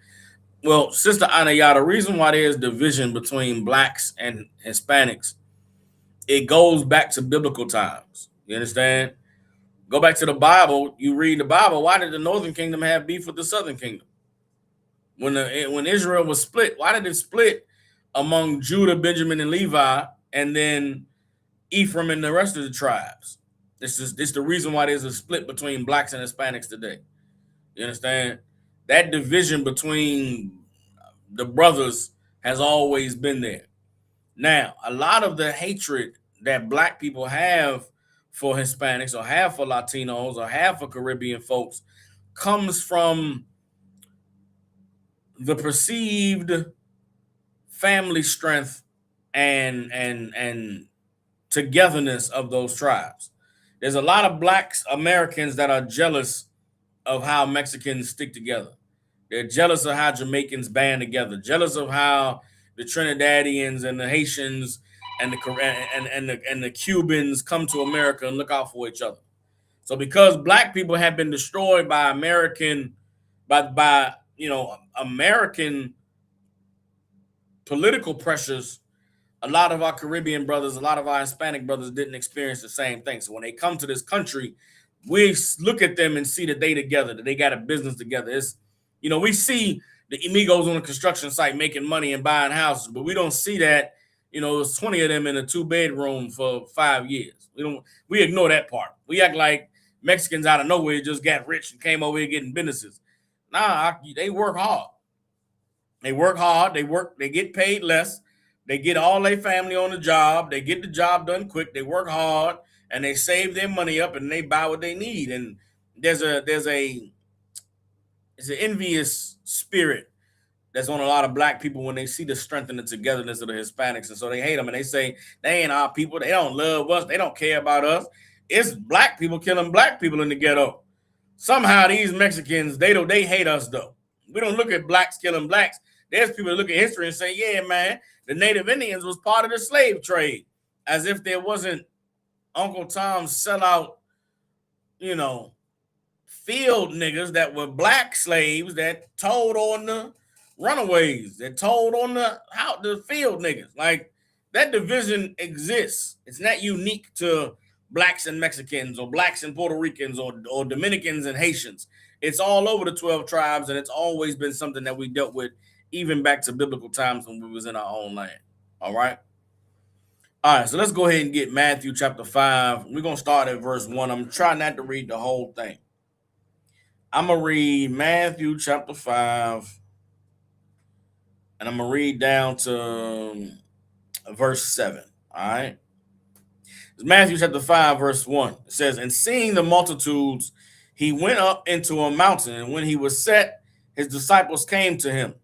Well, Sister Anaya, the reason why there's division between blacks and Hispanics, it goes back to biblical times. You understand? Go back to the Bible. You read the Bible. Why did the Northern Kingdom have beef with the Southern Kingdom? When Israel was split, why did it split among Judah, Benjamin, and Levi, and then Ephraim and the rest of the tribes? This is the reason why there's a split between blacks and Hispanics today. You understand? That division between the brothers has always been there. Now, a lot of the hatred that black people have for Hispanics or have for Latinos or have for Caribbean folks comes from the perceived family strength and togetherness of those tribes. There's a lot of black Americans that are jealous of how Mexicans stick together. They're jealous of how Jamaicans band together, jealous of how the Trinidadians and the Haitians and the Cubans come to America and look out for each other. So because black people have been destroyed by American political pressures, a lot of our Caribbean brothers, a lot of our Hispanic brothers didn't experience the same thing. So when they come to this country, we look at them and see that they together, that they got a business together. It's, we see the amigos on a construction site making money and buying houses, but we don't see that, there's 20 of them in a 2-bedroom for 5 years. We ignore that part. We act like Mexicans out of nowhere just got rich and came over here getting businesses. Nah, they work hard. They get paid less. They get all their family on the job. They get the job done quick. They work hard and they save their money up and they buy what they need. And there's an envious spirit that's on a lot of black people when they see the strength and the togetherness of the Hispanics. And so they hate them and they say, they ain't our people. They don't love us. They don't care about us. It's black people killing black people in the ghetto. Somehow these Mexicans, they hate us though. We don't look at blacks killing blacks. There's people that look at history and say, yeah, man, the Native Indians was part of the slave trade. As if there wasn't Uncle Tom's sellout, field niggas that were black slaves that told on the runaways, that told on the field niggas. Like, That division exists. It's not unique to blacks and Mexicans or blacks and Puerto Ricans or Dominicans and Haitians. It's all over the 12 tribes, and it's always been something that we dealt with even back to biblical times when we was in our own land. All right? All right, so let's go ahead and get Matthew chapter 5. We're going to start at verse 1. I'm trying not to read the whole thing. I'm going to read Matthew chapter 5, and I'm going to read down to verse 7. All right? It's Matthew chapter 5, verse 1. It says, "And seeing the multitudes, he went up into a mountain, and when he was set, his disciples came to him.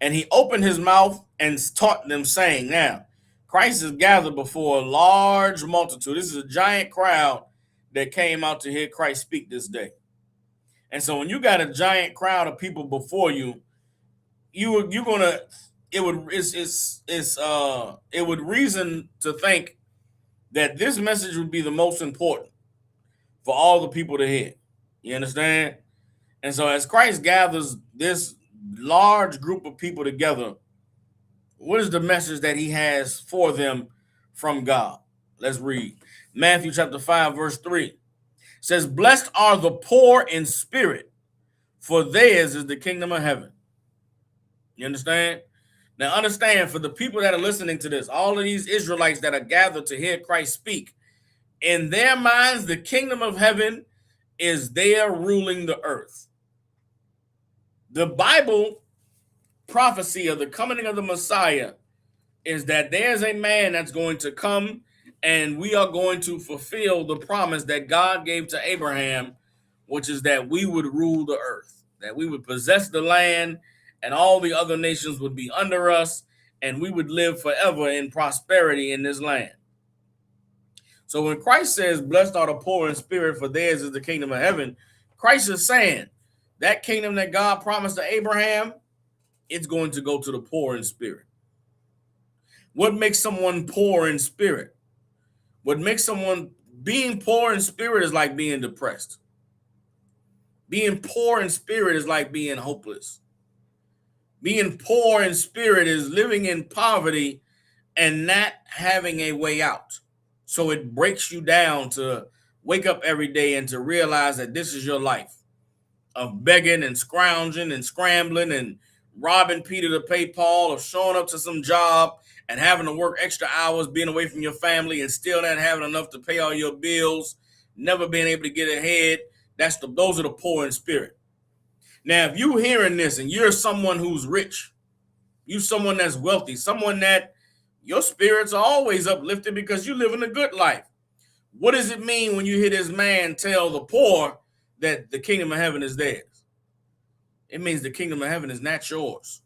And he opened his mouth and taught them, saying," now, Christ is gathered before a large multitude. This is a giant crowd that came out to hear Christ speak this day. And so when you got a giant crowd of people before you, you're gonna it would reason to think that this message would be the most important for all the people to hear. You understand? And so as Christ gathers this large group of people together, what is the message that he has for them from God? Let's read. Matthew chapter 5, verse 3. It says, "Blessed are the poor in spirit, for theirs is the kingdom of heaven." You understand? Now understand, for the people that are listening to this, all of these Israelites that are gathered to hear Christ speak, in their minds, the kingdom of heaven is there ruling the earth. The Bible prophecy of the coming of the Messiah is that there's a man that's going to come, and we are going to fulfill the promise that God gave to Abraham, which is that we would rule the earth, that we would possess the land, and all the other nations would be under us, and we would live forever in prosperity in this land. So when Christ says, "Blessed are the poor in spirit, for theirs is the kingdom of heaven," Christ is saying that kingdom that God promised to Abraham, it's going to go to the poor in spirit. What makes someone poor in spirit? What makes someone being poor in spirit is like being depressed. Being poor in spirit is like being hopeless. Being poor in spirit is living in poverty and not having a way out. So it breaks you down to wake up every day and to realize that this is your life of begging and scrounging and scrambling and robbing Peter to pay Paul, of showing up to some job and having to work extra hours, being away from your family and still not having enough to pay all your bills, never being able to get ahead. Those are the poor in spirit. Now, if you're hearing this and you're someone who's rich, you're someone that's wealthy, someone that your spirits are always uplifted because you live in a good life. What does it mean when you hear this man tell the poor that the kingdom of heaven is theirs? It means the kingdom of heaven is not yours.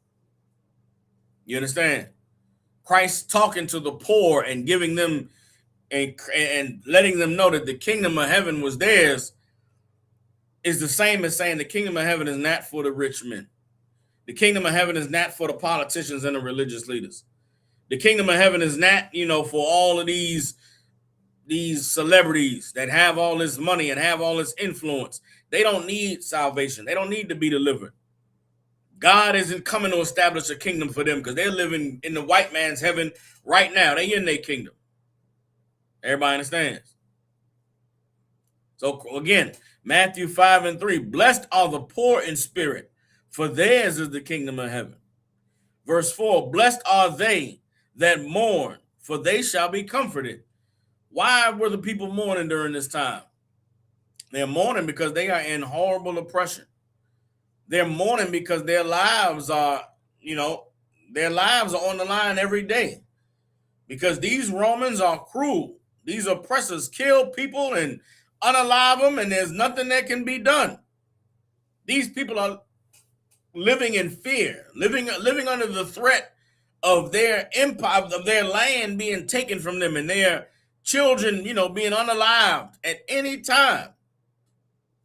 You understand? Christ talking to the poor and giving them and letting them know that the kingdom of heaven was theirs is the same as saying the kingdom of heaven is not for the rich men. The kingdom of heaven is not for the politicians and the religious leaders. The kingdom of heaven is not, for all of these celebrities that have all this money and have all this influence. They don't need salvation. They don't need to be delivered. God isn't coming to establish a kingdom for them because they're living in the white man's heaven right now. They in their kingdom. Everybody understands? So again, Matthew 5 and 3, "Blessed are the poor in spirit, for theirs is the kingdom of heaven." Verse 4, "Blessed are they that mourn, for they shall be comforted." Why were the people mourning during this time? They're mourning because they are in horrible oppression. They're mourning because their lives are, their lives are on the line every day. Because these Romans are cruel. These oppressors kill people and unalive them, and there's nothing that can be done. These people are living in fear, living under the threat of their empire, of their land being taken from them, and their children, being unalived at any time.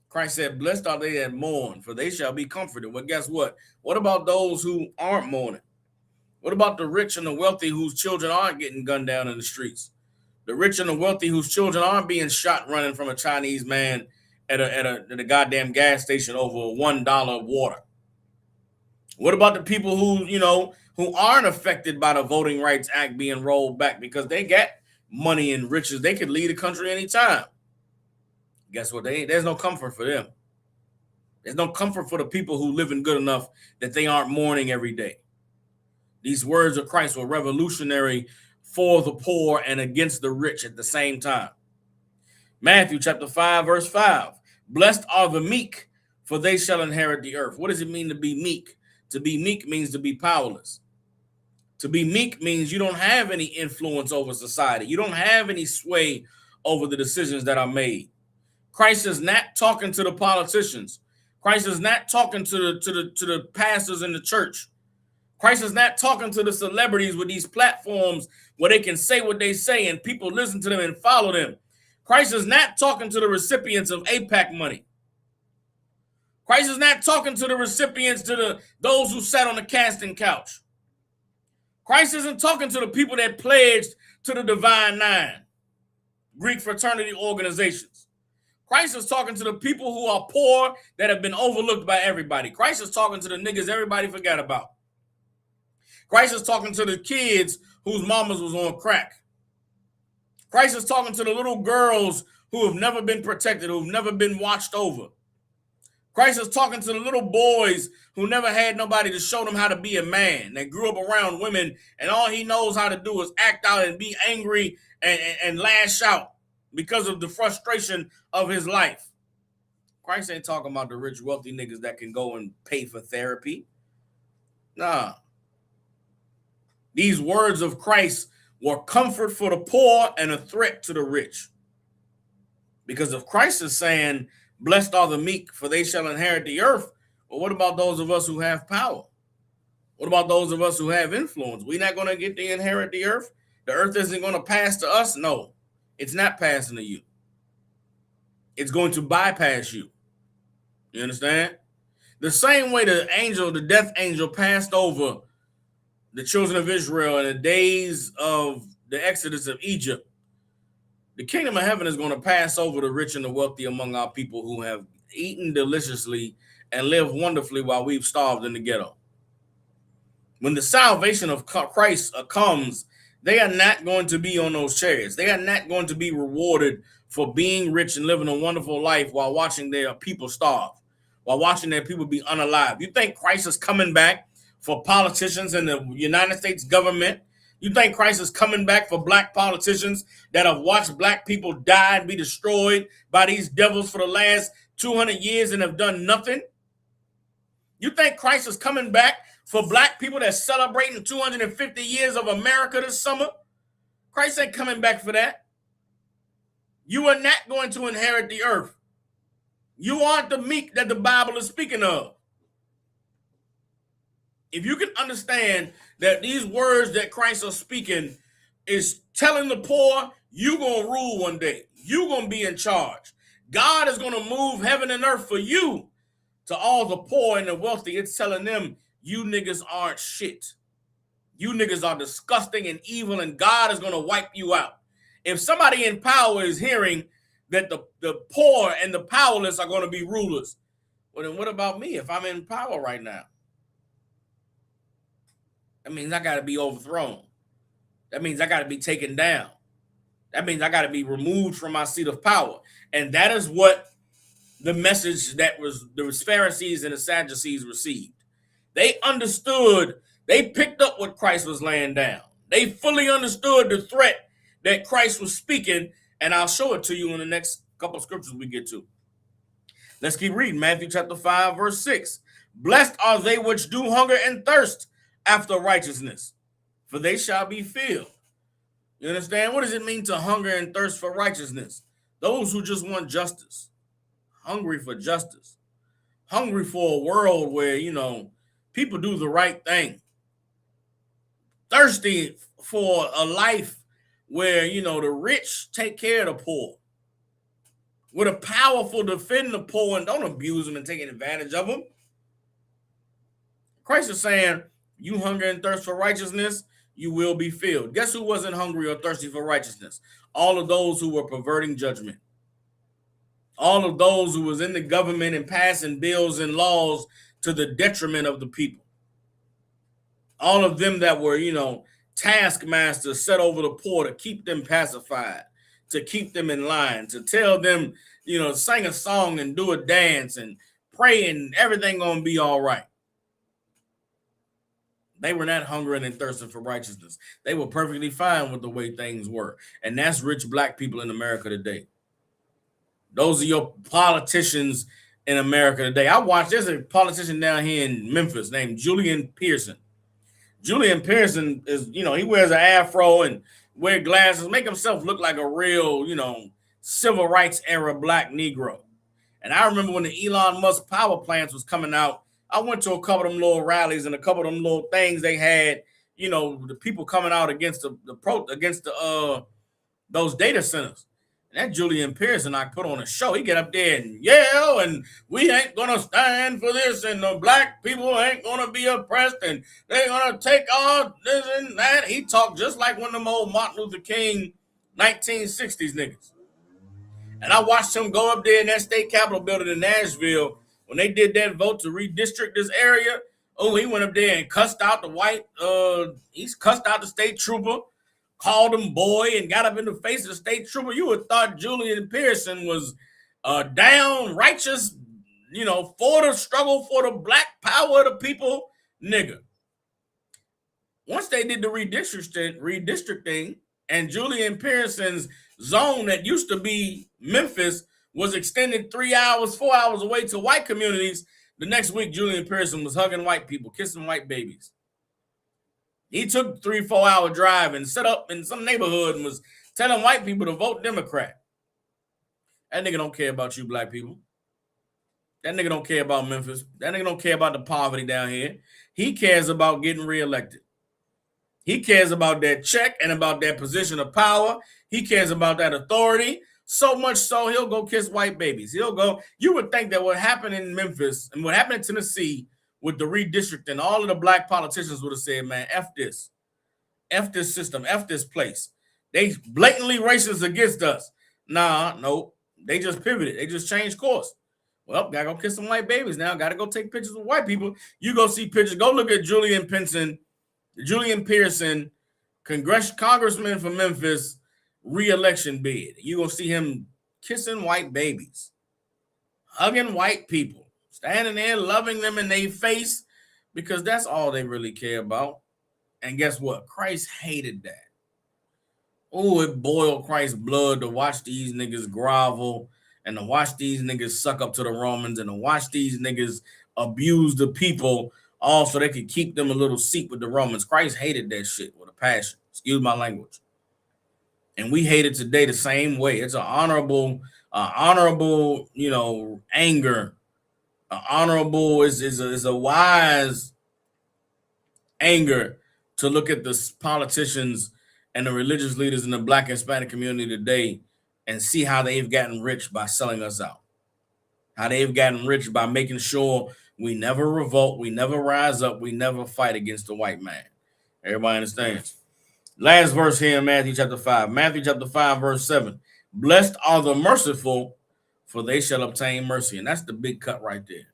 Christ said, "Blessed are they that mourn, for they shall be comforted." Well, guess what? What about those who aren't mourning? What about the rich and the wealthy whose children aren't getting gunned down in the streets? The rich and the wealthy whose children aren't being shot running from a Chinese man at a goddamn gas station over $1 of water. What about the people who aren't affected by the Voting Rights Act being rolled back because they got money and riches? They could leave the country anytime. Guess what? There's no comfort for them. There's no comfort for the people who living good enough that they aren't mourning every day. These words of Christ were revolutionary for the poor and against the rich at the same time. Matthew chapter 5, verse 5. Blessed are the meek, for they shall inherit the earth. What does it mean to be meek? To be meek means to be powerless. To be meek means you don't have any influence over society. You don't have any sway over the decisions that are made. Christ is not talking to the politicians. Christ is not talking to the pastors in the church. Christ is not talking to the celebrities with these platforms where they can say what they say and people listen to them and follow them. Christ is not talking to the recipients of AIPAC money. Christ is not talking to the recipients, to those who sat on the casting couch. Christ isn't talking to the people that pledged to the Divine Nine, Greek fraternity organizations. Christ is talking to the people who are poor that have been overlooked by everybody. Christ is talking to the niggas everybody forgot about. Christ is talking to the kids whose mamas was on crack. Christ is talking to the little girls who have never been protected, who've never been watched over. Christ is talking to the little boys who never had nobody to show them how to be a man, that grew up around women, and all he knows how to do is act out and be angry and lash out because of the frustration of his life. Christ ain't talking about the rich, wealthy niggas that can go and pay for therapy. Nah. These words of Christ were comfort for the poor and a threat to the rich. Because if Christ is saying, blessed are the meek, for they shall inherit the earth, well, what about those of us who have power? What about those of us who have influence? We're not going to get to inherit the earth? The earth isn't going to pass to us? No, it's not passing to you. It's going to bypass you. You understand? The same way the death angel passed over the children of Israel in the days of the exodus of Egypt, the kingdom of heaven is going to pass over the rich and the wealthy among our people who have eaten deliciously and lived wonderfully while we've starved in the ghetto. When the salvation of Christ comes, they are not going to be on those chariots. They are not going to be rewarded for being rich and living a wonderful life while watching their people starve, while watching their people be unalive. You think Christ is coming back for politicians in the United States government? You think Christ is coming back for black politicians that have watched black people die and be destroyed by these devils for the last 200 years and have done nothing? You think Christ is coming back for black people that's celebrating 250 years of America this summer? Christ ain't coming back for that. You are not going to inherit the earth. You aren't the meek that the Bible is speaking of. If you can understand that these words that Christ is speaking is telling the poor, you're going to rule one day. You're going to be in charge. God is going to move heaven and earth for you. To all the poor and the wealthy, it's telling them, you niggas aren't shit. You niggas are disgusting and evil, and God is going to wipe you out. If somebody in power is hearing that the poor and the powerless are going to be rulers, well, then what about me if I'm in power right now? That means I got to be overthrown. That means I got to be taken down. That means I got to be removed from my seat of power. And that is what the message that was the Pharisees and the Sadducees received. They understood, they picked up what Christ was laying down. They fully understood the threat that Christ was speaking, and I'll show it to you in the next couple of scriptures we get to. Let's keep reading. Matthew chapter 5, verse 6. Blessed are they which do hunger and thirst after righteousness, for they shall be filled. You understand? What does it mean to hunger and thirst for righteousness? Those who just want justice, hungry for justice, hungry for a world where, people do the right thing, thirsty for a life where, the rich take care of the poor, where the powerful defend the poor and don't abuse them and take advantage of them. Christ is saying, you hunger and thirst for righteousness, you will be filled. Guess who wasn't hungry or thirsty for righteousness? All of those who were perverting judgment. All of those who was in the government and passing bills and laws to the detriment of the people. all of them that were, taskmasters set over the poor to keep them pacified, to keep them in line, to tell them, sing a song and do a dance and pray and everything gonna be all right. They were not hungering and thirsting for righteousness. They were perfectly fine with the way things were. And that's rich black people in America today. Those are your politicians in America today. There's a politician down here in Memphis named Julian Pearson. Julian Pearson is, he wears an afro and wear glasses, make himself look like a real, civil rights era black Negro. And I remember when the Elon Musk power plants was coming out, I went to a couple of them little rallies and a couple of them little things they had, the people coming out against those data centers. And that Julian Pearson, I put on a show. He get up there and yell, and we ain't gonna stand for this, and the black people ain't gonna be oppressed, and they're gonna take all this and that. He talked just like one of them old Martin Luther King 1960s niggas. And I watched him go up there in that state capitol building in Nashville when they did that vote to redistrict this area. Oh, he went up there and cussed out he's cussed out the state trooper, called him boy, and got up in the face of the state trooper. You would have thought Julian Pearson was down righteous, for the struggle for the black power of the people, nigga. Once they did the redistricting, and Julian Pearson's zone that used to be Memphis was extended 3 hours, 4 hours away to white communities, the next week Julian Pearson was hugging white people, kissing white babies. He took 3-4 hour drive and set up in some neighborhood and was telling white people to vote Democrat. That nigga don't care about you black people. That nigga don't care about Memphis. That nigga don't care about the poverty down here. He cares about getting reelected. He cares about that check and about that position of power. He cares about that authority. So much so, he'll go kiss white babies. You would think that what happened in Memphis and what happened in Tennessee with the redistricting, all of the black politicians would have said, man, F this system, F this place. They blatantly racist against us. Nope. They just pivoted. They just changed course. Well, gotta go kiss some white babies now. Gotta go take pictures with white people. You go see pictures. Go look at Julian Pearson, congressman from Memphis, re-election bid. You're going to see him kissing white babies, hugging white people, standing there, loving them in their face, because that's all they really care about. And guess what? Christ hated that. Oh, it boiled Christ's blood to watch these niggas grovel and to watch these niggas suck up to the Romans and to watch these niggas abuse the people all so they could keep them a little seat with the Romans. Christ hated that shit with a passion. Excuse my language. And we hate it today the same way. It's an honorable, anger. Honorable is a wise anger to look at the politicians and the religious leaders in the black and Hispanic community today and see how they've gotten rich by selling us out. How they've gotten rich by making sure we never revolt, we never rise up, we never fight against the white man. Everybody understands? Last verse here in Matthew chapter 5. Matthew chapter 5, verse 7. Blessed are the merciful, for they shall obtain mercy. And that's the big cut right there.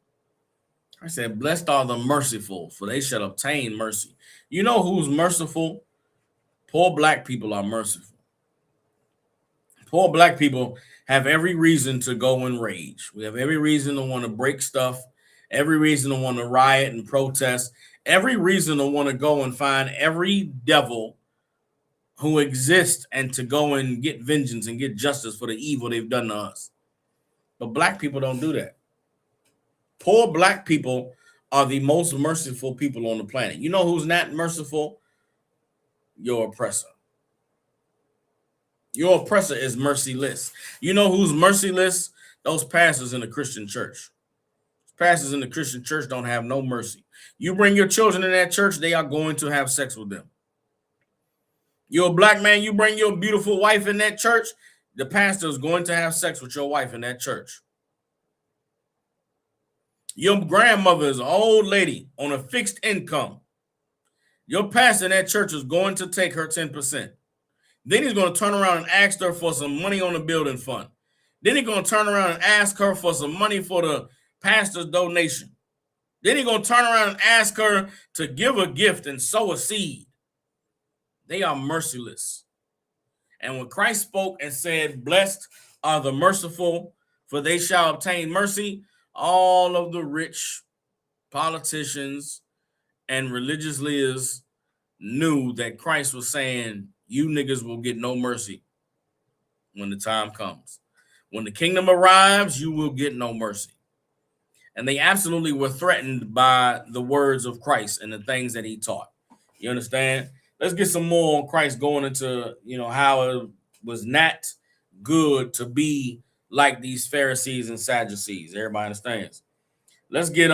I said, blessed are the merciful, for they shall obtain mercy. You know who's merciful? Poor black people are merciful. Poor black people have every reason to go and rage. We have every reason to want to break stuff, every reason to want to riot and protest, every reason to want to go and find every devil who exists and to go and get vengeance and get justice for the evil they've done to us. But black people don't do that. Poor black people are the most merciful people on the planet. You know who's not merciful? Your oppressor. Your oppressor is merciless. You know who's merciless? Those pastors in the Christian church. Pastors in the Christian church don't have no mercy. You bring your children in that church, they are going to have sex with them. You're a black man, you bring your beautiful wife in that church, the pastor is going to have sex with your wife in that church. Your grandmother is an old lady on a fixed income. Your pastor in that church is going to take her 10%. Then he's going to turn around and ask her for some money on the building fund. Then he's going to turn around and ask her for some money for the pastor's donation. Then he's going to turn around and ask her to give a gift and sow a seed. They are merciless. And when Christ spoke and said, blessed are the merciful, for they shall obtain mercy, all of the rich politicians and religious leaders knew that Christ was saying, you niggas will get no mercy when the time comes. When the kingdom arrives, you will get no mercy. And they absolutely were threatened by the words of Christ and the things that he taught. You understand? Let's get some more on Christ going into, how it was not good to be like these Pharisees and Sadducees. Everybody understands. Let's get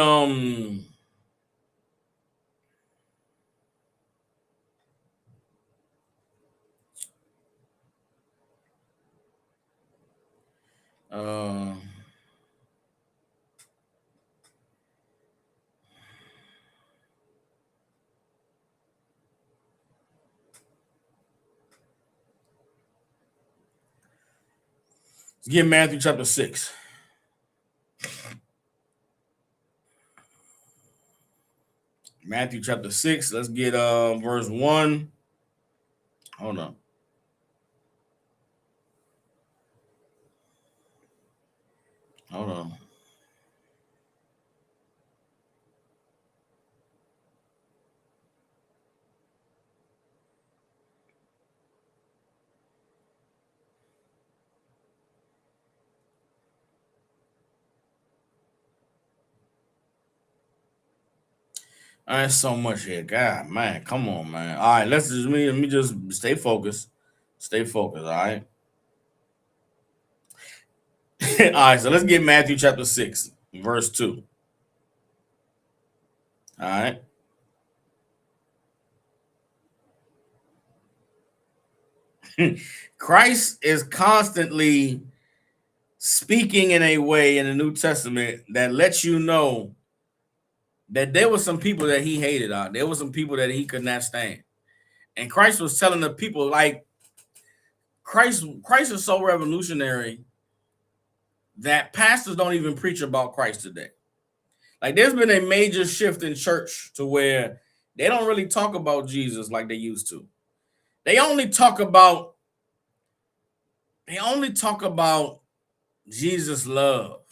let's get Matthew chapter 6. Matthew chapter 6. Let's get verse 1. Hold on. Hold on. There's so much here. God, man, come on, man. All right, let me just stay focused. Stay focused, all right? All right, so let's get Matthew chapter 6, verse 2. All right. Christ is constantly speaking in a way in the New Testament that lets you know that there were some people that he hated out. There were some people that he could not stand. And Christ was telling the people, like, Christ is so revolutionary that pastors don't even preach about Christ today. Like, there's been a major shift in church to where they don't really talk about Jesus like they used to. They only talk about Jesus' love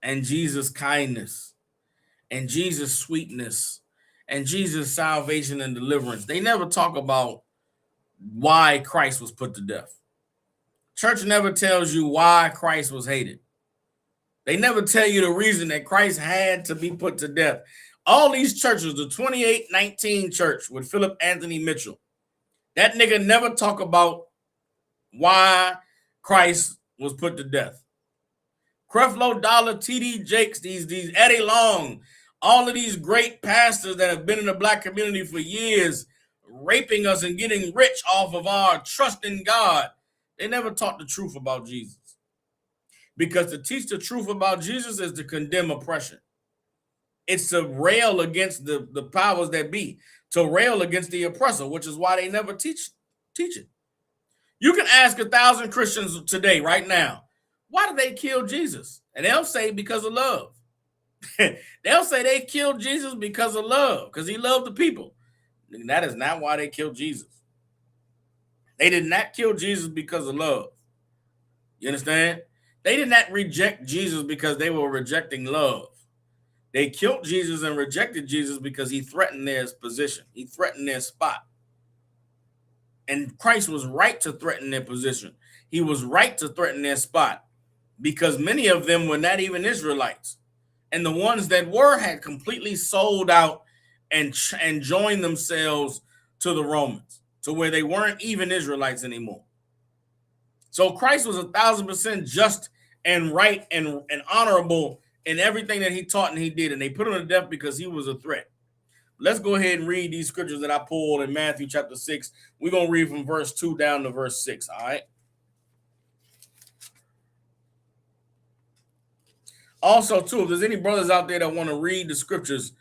and Jesus' kindness and Jesus' sweetness and Jesus' salvation and deliverance. They never talk about why Christ was put to death. Church never tells you why Christ was hated. They never tell you the reason that Christ had to be put to death. All these churches, the 2819 church with Philip Anthony Mitchell, that nigga never talk about why Christ was put to death. Creflo Dollar, T.D. Jakes, these Eddie Long, all of these great pastors that have been in the black community for years, raping us and getting rich off of our trust in God, they never taught the truth about Jesus. Because to teach the truth about Jesus is to condemn oppression. It's to rail against the powers that be, to rail against the oppressor, which is why they never teach it. You can ask 1,000 Christians today, right now, why did they kill Jesus? And they'll say because of love. They'll say they killed Jesus because of love, because he loved the people. And that is not why they killed Jesus. They did not kill Jesus because of love. You understand? They did not reject Jesus because they were rejecting love. They killed Jesus and rejected Jesus because he threatened their position. He threatened their spot. And Christ was right to threaten their position. He was right to threaten their spot because many of them were not even Israelites. And the ones that were had completely sold out and joined themselves to the Romans, to where they weren't even Israelites anymore. So Christ was 1,000% just and right and honorable in everything that he taught and he did. And they put him to death because he was a threat. Let's go ahead and read these scriptures that I pulled in Matthew chapter 6. We're going to read from verse 2 down to verse 6, all right? Also, too, if there's any brothers out there that want to read the scriptures,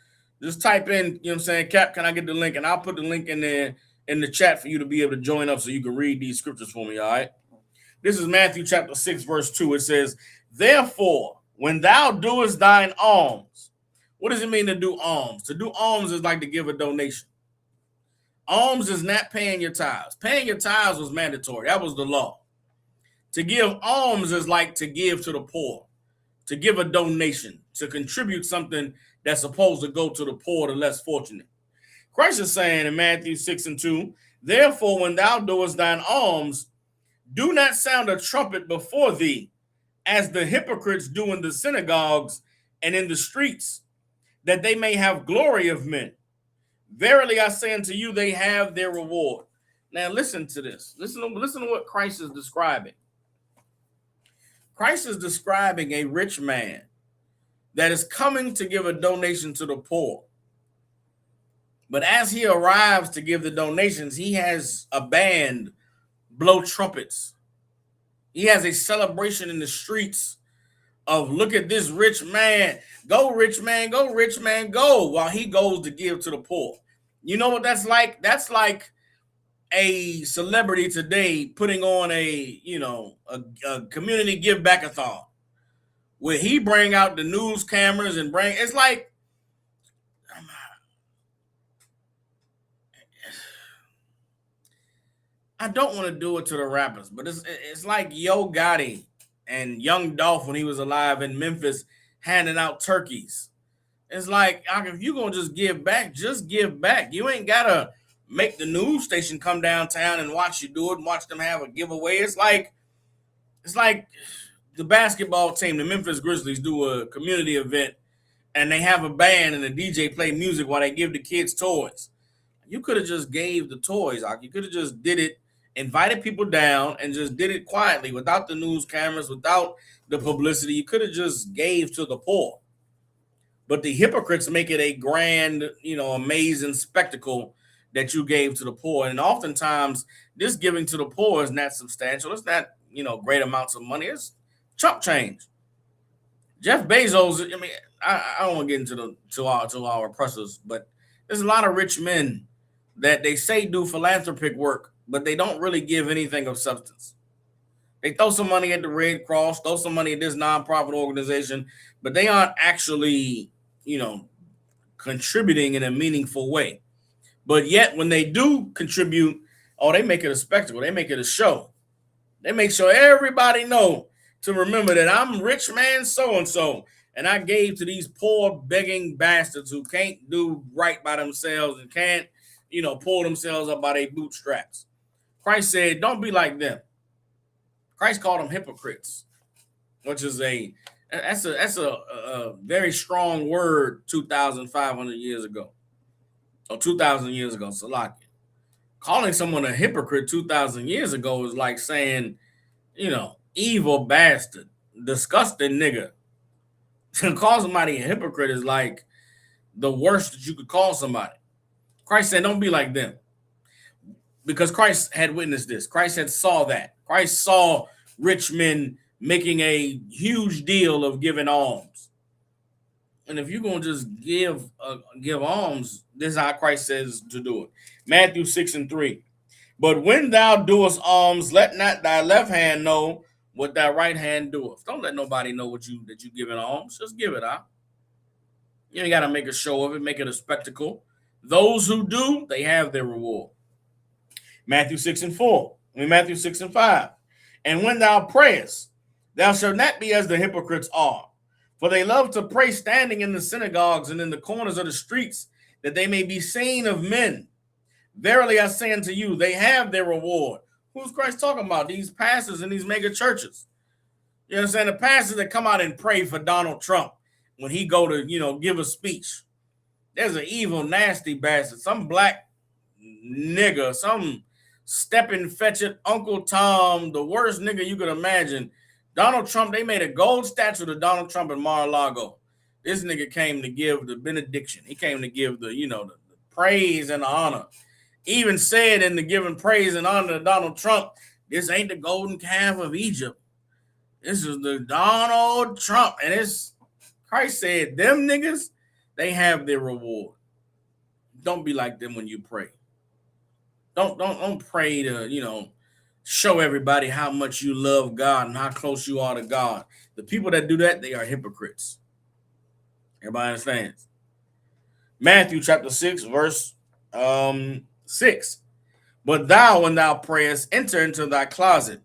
just type in, you know what I'm saying, Cap, can I get the link? And I'll put the link in there in the chat for you to be able to join up so you can read these scriptures for me, all right? This is Matthew chapter 6, verse 2. It says, therefore, when thou doest thine alms, What does it mean to do alms? To do alms is like to give a donation. Alms is not paying your tithes. Paying your tithes was mandatory. That was the law. To give alms is like to give to the poor, to give a donation, to contribute something that's supposed to go to the poor, the less fortunate. Christ is saying in Matthew 6:2, therefore, when thou doest thine alms, do not sound a trumpet before thee, as the hypocrites do in the synagogues and in the streets, that they may have glory of men. Verily I say unto you, they have their reward. Now listen to this. Listen to what Christ is describing. Christ is describing a rich man that is coming to give a donation to the poor. But as he arrives to give the donations, he has a band blow trumpets. He has a celebration in the streets of look at this rich man, go rich man, go rich man, go, while he goes to give to the poor. You know what that's like? That's like a celebrity today putting on a community give back-a-thon where he bring out the news cameras and it's like I don't want to do it to the rappers, but it's like Yo Gotti and Young Dolph when he was alive in Memphis handing out turkeys. It's like, if you're going to just give back. You ain't got to make the news station come downtown and watch you do it and watch them have a giveaway. It's like the basketball team, the Memphis Grizzlies, do a community event and they have a band and a DJ play music while they give the kids toys. You could have just gave the toys. You could have just did it, invited people down and just did it quietly without the news cameras, without the publicity. You could have just gave to the poor. But the hypocrites make it a grand, amazing spectacle that you gave to the poor. And oftentimes this giving to the poor is not substantial. It's not, great amounts of money. It's chump change. Jeff Bezos, I don't want to get into to our oppressors, but there's a lot of rich men that they say do philanthropic work, but they don't really give anything of substance. They throw some money at the Red Cross, throw some money at this nonprofit organization, but they aren't actually, contributing in a meaningful way. But yet when they do contribute, they make it a spectacle. They make it a show. They make sure everybody know to remember that I'm rich man so-and-so, and I gave to these poor begging bastards who can't do right by themselves and can't, pull themselves up by their bootstraps. Christ said, don't be like them. Christ called them hypocrites, which is that's a very strong word 2,500 years ago, or 2,000 years ago. Salaki. Calling someone a hypocrite 2,000 years ago is like saying, evil bastard, disgusting nigga. To call somebody a hypocrite is like the worst that you could call somebody. Christ said, don't be like them. Because Christ had witnessed this. Christ had saw that. Christ saw rich men making a huge deal of giving alms. And if you're going to just give alms, this is how Christ says to do it. Matthew 6:3. But when thou doest alms, let not thy left hand know what thy right hand doeth. Don't let nobody know that you giving alms. Just give it out. You ain't got to make a show of it, make it a spectacle. Those who do, they have their reward. Matthew 6:5. And when thou prayest, thou shalt not be as the hypocrites are, for they love to pray standing in the synagogues and in the corners of the streets, that they may be seen of men. Verily I say unto you, they have their reward. Who's Christ talking about? These pastors in these mega churches. You know what I'm saying? The pastors that come out and pray for Donald Trump when he go to, give a speech. There's an evil, nasty bastard, some black nigga, some stepping fetching Uncle Tom, the worst nigga you could imagine. Donald Trump, they made a gold statue to Donald Trump in Mar-a-Lago. This nigga came to give the benediction. He came to give the praise and the honor. Even said in the giving praise and honor to Donald Trump, this ain't the golden calf of Egypt. This is the Donald Trump. And Christ said, them niggas, they have their reward. Don't be like them when you pray. Don't pray to, show everybody how much you love God and how close you are to God. The people that do that, they are hypocrites. Everybody understands? Matthew chapter 6, verse 6. But thou, when thou prayest, enter into thy closet,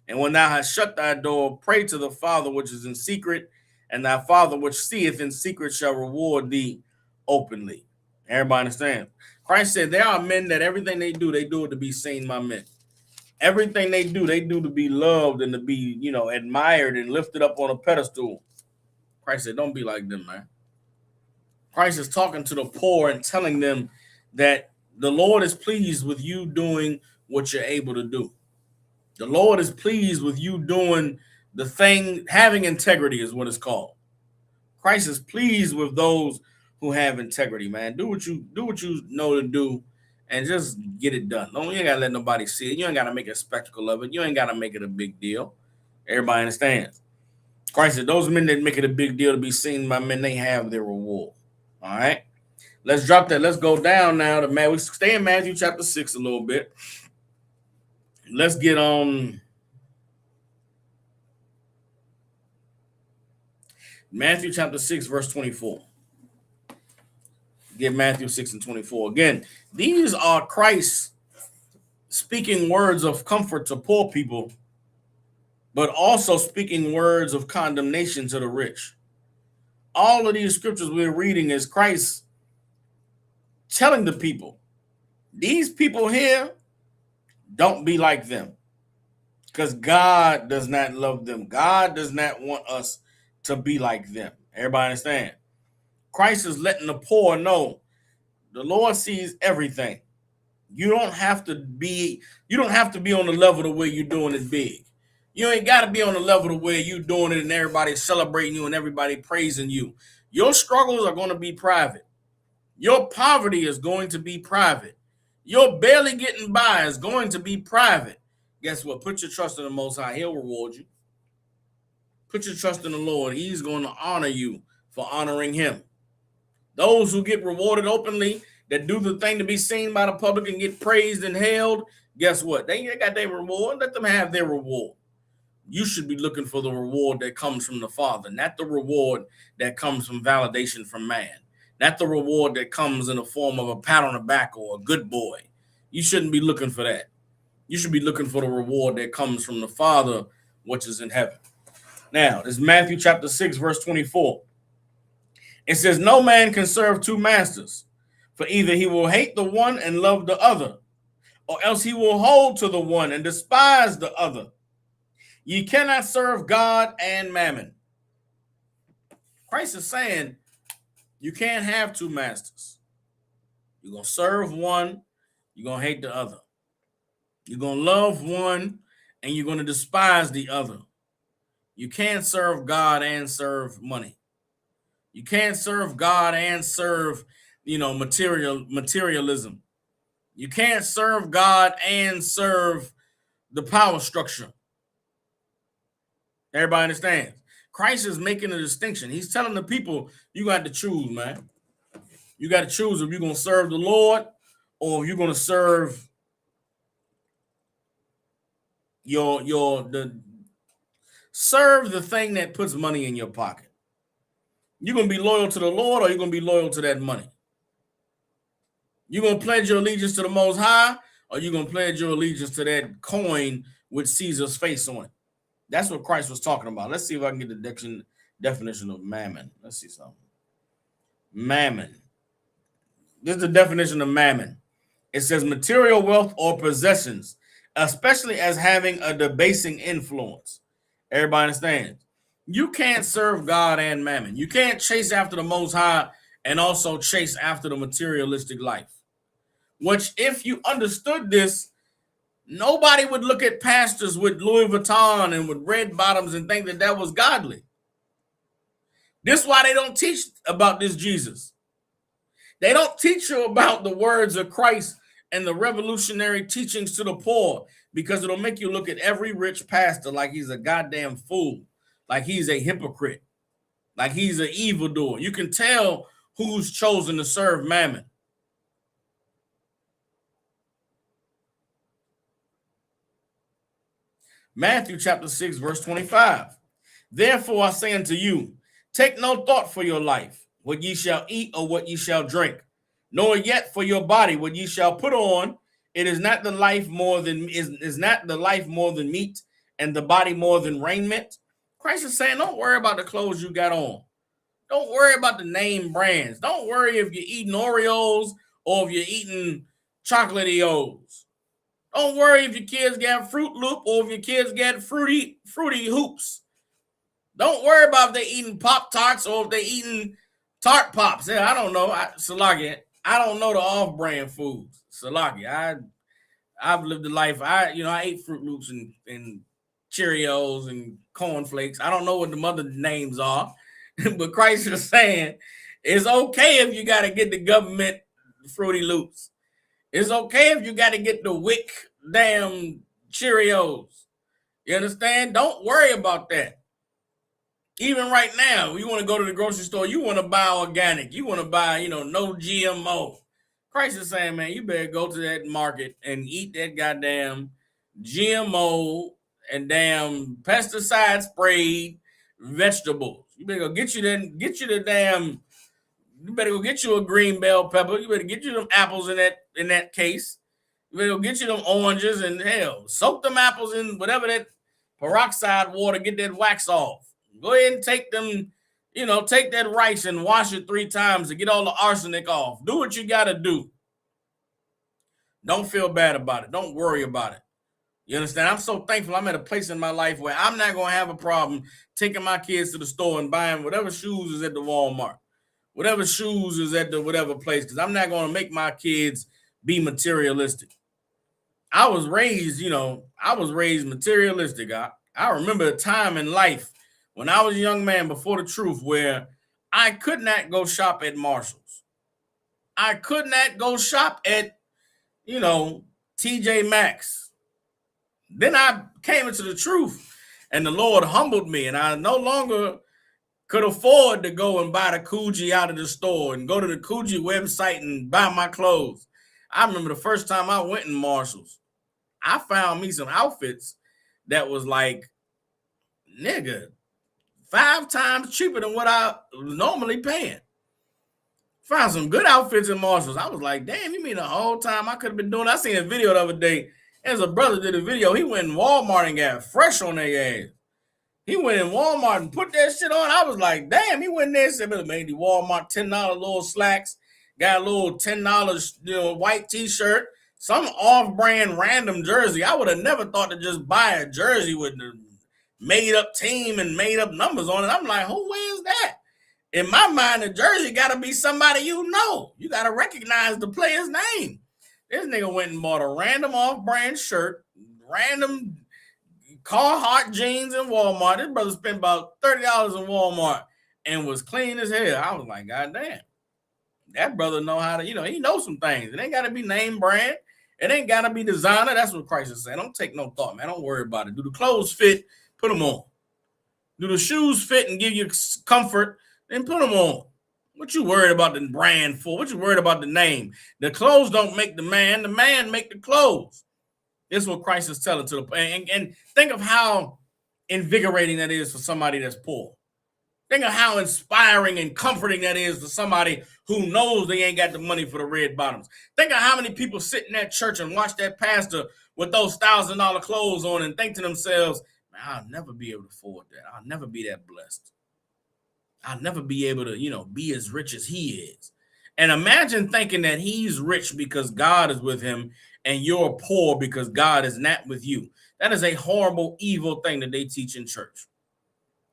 and when thou hast shut thy door, pray to the Father which is in secret, and thy Father which seeth in secret shall reward thee openly. Everybody understand? Christ said there are men that everything they do it to be seen by men. Everything they do to be loved and to be, admired and lifted up on a pedestal. Christ said, don't be like them, man. Christ is talking to the poor and telling them that the Lord is pleased with you doing what you're able to do. The Lord is pleased with you doing the thing, having integrity is what it's called. Christ is pleased with those who have integrity, man. Do what you know to do and just get it done. You ain't gotta let nobody see it. You ain't gotta make a spectacle of it. You ain't gotta make it a big deal. Everybody understands. Christ said, those men that make it a big deal to be seen by men, they have their reward. All right. Let's drop that. Let's go down now to Matthew. We stay in Matthew chapter 6 a little bit. Let's get on Matthew chapter 6, verse 24. Get Matthew 6 and 24. Again, these are Christ speaking words of comfort to poor people, but also speaking words of condemnation to the rich. All of these scriptures we're reading is Christ telling the people, these people here, don't be like them, because God does not love them. God does not want us to be like them. Everybody understand? Christ is letting the poor know the Lord sees everything. You don't have to be on the level to where you're doing it big. You ain't got to be on the level to where you're doing it and everybody's celebrating you and everybody praising you. Your struggles are going to be private. Your poverty is going to be private. Your barely getting by is going to be private. Guess what? Put your trust in the Most High. He'll reward you. Put your trust in the Lord. He's going to honor you for honoring him. Those who get rewarded openly, that do the thing to be seen by the public and get praised and held, guess what? They got their reward. Let them have their reward. You should be looking for the reward that comes from the Father, not the reward that comes from validation from man, not the reward that comes in the form of a pat on the back or a good boy. You shouldn't be looking for that. You should be looking for the reward that comes from the Father, which is in heaven. Now, this is Matthew chapter 6, verse 24. It says, no man can serve two masters, for either he will hate the one and love the other, or else he will hold to the one and despise the other. Ye cannot serve God and mammon. Christ is saying you can't have two masters. You're going to serve one, you're going to hate the other. You're going to love one, and you're going to despise the other. You can't serve God and serve money. You can't serve God and serve, materialism. You can't serve God and serve the power structure. Everybody understands? Christ is making a distinction. He's telling the people, you got to choose, man. You got to choose if you're going to serve the Lord or if you're going to serve serve the thing that puts money in your pocket. You're going to be loyal to the Lord or you're going to be loyal to that money. You're going to pledge your allegiance to the Most High or you're going to pledge your allegiance to that coin with Caesar's face on it. That's what Christ was talking about. Let's see if I can get the definition of mammon. Let's see something. Mammon. This is the definition of mammon. It says material wealth or possessions, especially as having a debasing influence. Everybody understands? You can't serve God and mammon. You can't chase after the Most High and also chase after the materialistic life. Which, if you understood this, nobody would look at pastors with Louis Vuitton and with red bottoms and think that that was godly. This is why they don't teach about this Jesus. They don't teach you about the words of Christ and the revolutionary teachings to the poor, because it'll make you look at every rich pastor like he's a goddamn fool, like he's a hypocrite, like he's an evildoer. You can tell who's chosen to serve mammon. Matthew chapter 6, verse 25. Therefore I say unto you, take no thought for your life, what ye shall eat or what ye shall drink, nor yet for your body what ye shall put on. It is not the life more than is not the life more than meat, and the body more than raiment. Christ is saying, don't worry about the clothes you got on. Don't worry about the name brands. Don't worry if you're eating Oreos or if you're eating Chocolate-Eos. Don't worry if your kids got Fruit Loop or if your kids got Fruity Hoops. Don't worry about if they're eating Pop-Tarts or if they're eating Tart Pops. Yeah, I don't know. Salaki, I don't know the off-brand foods. Salaki, I've lived a life. I ate Fruit Loops and Cheerios and cornflakes. I don't know what the other names are, but Christ is saying it's okay if you got to get the government Fruity Loops. It's okay if you got to get the Wick damn Cheerios. You understand? Don't worry about that. Even right now, you want to go to the grocery store, you want to buy organic, you want to buy, no GMO. Christ is saying, man, you better go to that market and eat that goddamn GMO and damn pesticide sprayed vegetables. You better go get you a green bell pepper. You better get you them apples in that case. You better go get you them oranges and hell, soak them apples in whatever that peroxide water, get that wax off. Go ahead and take them, take that rice and wash it 3 times to get all the arsenic off. Do what you got to do. Don't feel bad about it. Don't worry about it. You understand? I'm so thankful I'm at a place in my life where I'm not going to have a problem taking my kids to the store and buying whatever shoes is at the Walmart, whatever shoes is at the whatever place, because I'm not going to make my kids be materialistic. I was raised materialistic. I remember a time in life when I was a young man before the truth where I could not go shop at Marshall's. I could not go shop at, TJ Maxx. Then I came into the truth and the Lord humbled me and I no longer could afford to go and buy the Coogee out of the store and go to the Coogee website and buy my clothes. I remember the first time I went in Marshall's, I found me some outfits that was like, nigga, 5 times cheaper than what I was normally paying. Found some good outfits in Marshalls. I was like, damn, you mean the whole time I could have been doing? I seen a video the other day. There's a brother did a video. He went in Walmart and got fresh on their ass. He went in Walmart and put that shit on. I was like, damn, he went in there and said, made the Walmart $10 little slacks, got a little $10 white t-shirt, some off-brand random jersey. I would have never thought to just buy a jersey with the made-up team and made-up numbers on it. I'm like, who wears that? In my mind, the jersey got to be somebody you know. You got to recognize the player's name. This nigga went and bought a random off-brand shirt, random Carhartt jeans in Walmart. This brother spent about $30 in Walmart and was clean as hell. I was like, God damn. That brother know how to, he knows some things. It ain't got to be name brand. It ain't got to be designer. That's what Christ is saying. Don't take no thought, man. Don't worry about it. Do the clothes fit? Put them on. Do the shoes fit and give you comfort? Then put them on. What you worried about the brand for? What you worried about the name? The clothes don't make the man make the clothes. This is what Christ is telling to the and think of how invigorating that is for somebody that's poor. Think of how inspiring and comforting that is for somebody who knows they ain't got the money for the red bottoms. Think of how many people sit in that church and watch that pastor with those $1,000 clothes on and think to themselves, man, I'll never be able to afford that. I'll never be that blessed. I'll never be able to, be as rich as he is. And imagine thinking that he's rich because God is with him and you're poor because God is not with you. That is a horrible, evil thing that they teach in church.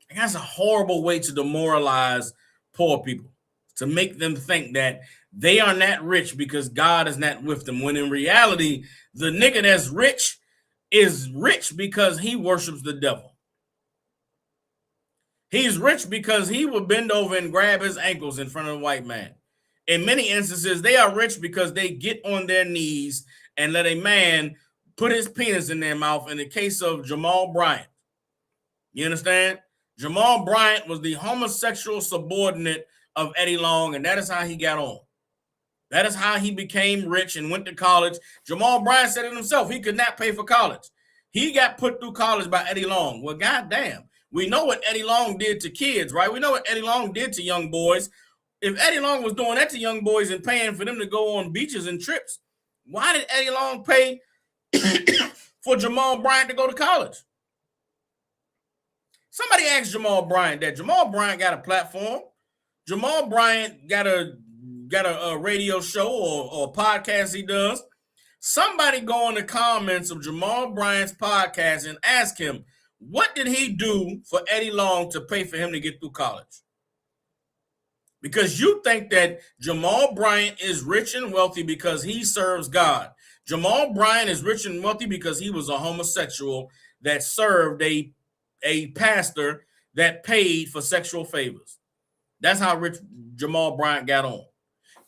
And that's a horrible way to demoralize poor people, to make them think that they are not rich because God is not with them, when in reality, the nigga that's rich is rich because he worships the devil. He's rich because he will bend over and grab his ankles in front of a white man. In many instances, they are rich because they get on their knees and let a man put his penis in their mouth. In the case of Jamal Bryant, you understand? Jamal Bryant was the homosexual subordinate of Eddie Long, and that is how he got on. That is how he became rich and went to college. Jamal Bryant said it himself. He could not pay for college. He got put through college by Eddie Long. Well, goddamn. We know what Eddie Long did to kids, right? We know what Eddie Long did to young boys. If Eddie Long was doing that to young boys and paying for them to go on beaches and trips, why did Eddie Long pay for Jamal Bryant to go to college? Somebody asked Jamal Bryant that. Jamal Bryant got a platform. Jamal Bryant got a radio show or a podcast he does. Somebody go in the comments of Jamal Bryant's podcast and ask him, what did he do for Eddie Long to pay for him to get through college? Because you think that Jamal Bryant is rich and wealthy because he serves God. Jamal Bryant is rich and wealthy because he was a homosexual that served a pastor that paid for sexual favors. That's how rich Jamal Bryant got on.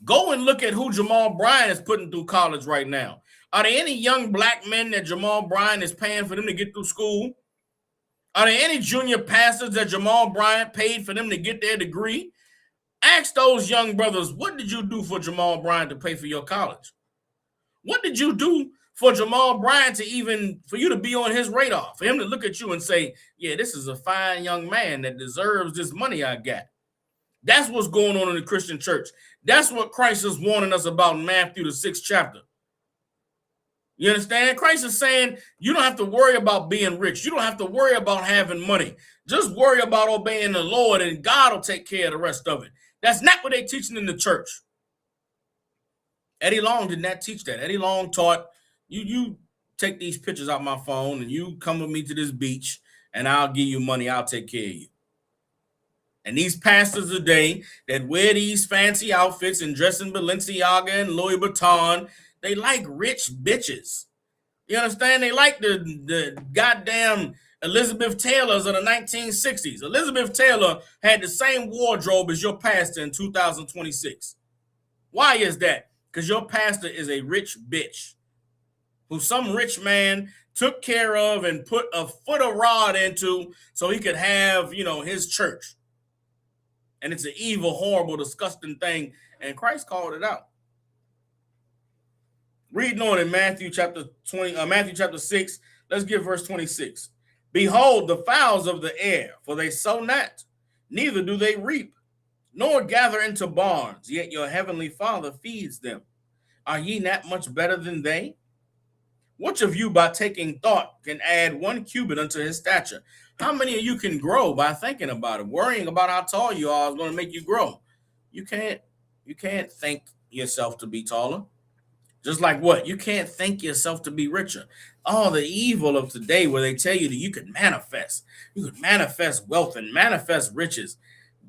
Go and look at who Jamal Bryant is putting through college right now. Are there any young black men that Jamal Bryant is paying for them to get through school? Are there any junior pastors that Jamal Bryant paid for them to get their degree? Ask those young brothers, what did you do for Jamal Bryant to pay for your college? What did you do for Jamal Bryant for you to be on his radar, for him to look at you and say, yeah, this is a fine young man that deserves this money I got? That's what's going on in the Christian church. That's what Christ is warning us about in Matthew, the 6th chapter. You understand? Christ is saying you don't have to worry about being rich. You don't have to worry about having money. Just worry about obeying the Lord, and God will take care of the rest of it. That's not what they're teaching in the church. Eddie Long did not teach that. Eddie Long taught, you take these pictures out my phone and you come with me to this beach and I'll give you money. I'll take care of you. And these pastors today that wear these fancy outfits and dress in Balenciaga and Louis Vuitton, they like rich bitches. You understand? They like the goddamn Elizabeth Taylors of the 1960s. Elizabeth Taylor had the same wardrobe as your pastor in 2026. Why is that? Because your pastor is a rich bitch who some rich man took care of and put a foot of rod into so he could have, his church. And it's an evil, horrible, disgusting thing. And Christ called it out. Reading on in Matthew chapter 6, let's get verse 26. Behold, the fowls of the air, for they sow not, neither do they reap, nor gather into barns, yet your heavenly Father feeds them. Are ye not much better than they? Which of you by taking thought can add 1 cubit unto his stature? How many of you can grow by thinking about it? Worrying about how tall you are is going to make you grow. You can't think yourself to be taller. Just like what? You can't think yourself to be richer. All the evil of today where they tell you that you could manifest. You could manifest wealth and manifest riches.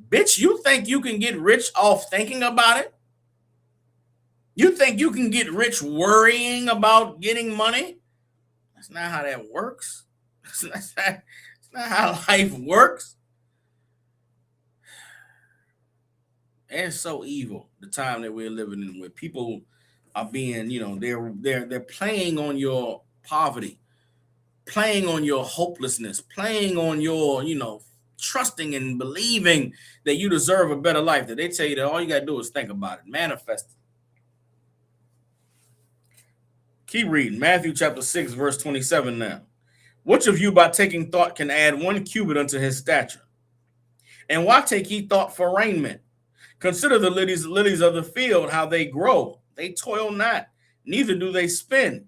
Bitch, you think you can get rich off thinking about it? You think you can get rich worrying about getting money? That's not how that works. That's not how life works. And it's so evil, the time that we're living in, where people are being, they're playing on your poverty, playing on your hopelessness, playing on your, trusting and believing that you deserve a better life. That they tell you that all you got to do is think about it, manifest it. Keep reading. Matthew chapter 6, verse 27 now. Which of you by taking thought can add 1 cubit unto his stature? And why take ye thought for raiment? Consider the lilies of the field, how they grow. They toil not, neither do they spin.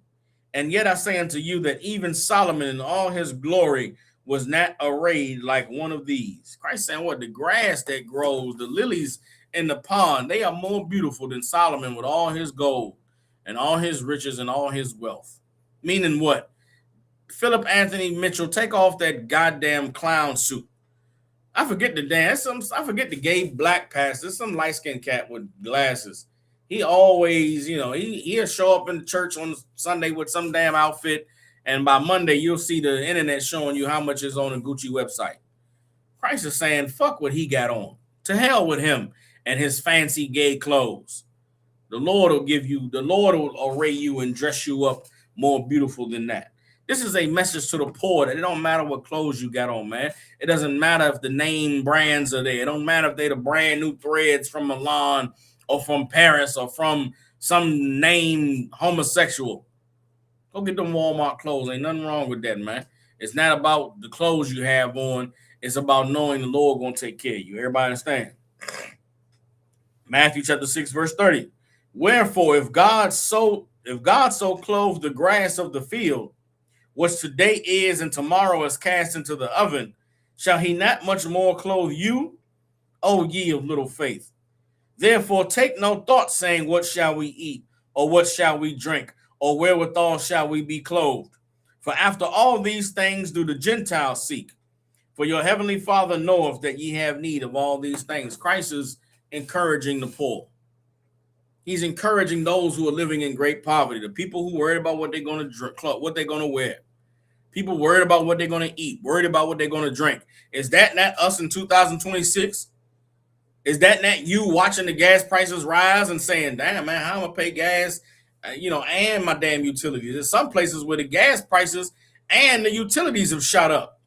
And yet I say unto you that even Solomon in all his glory was not arrayed like one of these. Christ saying what? The grass that grows, the lilies in the pond, they are more beautiful than Solomon with all his gold and all his riches and all his wealth. Meaning what? Philip Anthony Mitchell, take off that goddamn clown suit. I forget the dance. I forget the gay black pastor, some light-skinned cat with glasses. He always, he'll show up in the church on Sunday with some damn outfit, and by Monday you'll see the internet showing you how much is on a Gucci website. Christ is saying, fuck what he got on. To hell with him and his fancy gay clothes. The Lord will array you and dress you up more beautiful than that. This is a message to the poor that it don't matter what clothes you got on, man. It doesn't matter if the name brands are there. It don't matter if they're the brand new threads from Milan or from Paris or from some name homosexual. Go get them Walmart clothes. Ain't nothing wrong with that, man. It's not about the clothes you have on. It's about knowing the Lord going to take care of you. Everybody understand? Matthew chapter 6, verse 30. Wherefore, if God so clothe the grass of the field, which today is and tomorrow is cast into the oven, shall he not much more clothe you, O ye of little faith? Therefore take no thought, saying, what shall we eat, or what shall we drink, or wherewithal shall we be clothed? For after all these things do the Gentiles seek. For your heavenly Father knoweth that ye have need of all these things. Christ is encouraging the poor. He's encouraging those who are living in great poverty, the people who worried about what they're going to drink, what they're going to wear. People worried about what they're going to eat, worried about what they're going to drink. Is that not us in 2026? Is that not you watching the gas prices rise and saying, damn, man, how am I going to pay gas, and my damn utilities? There's some places where the gas prices and the utilities have shot up.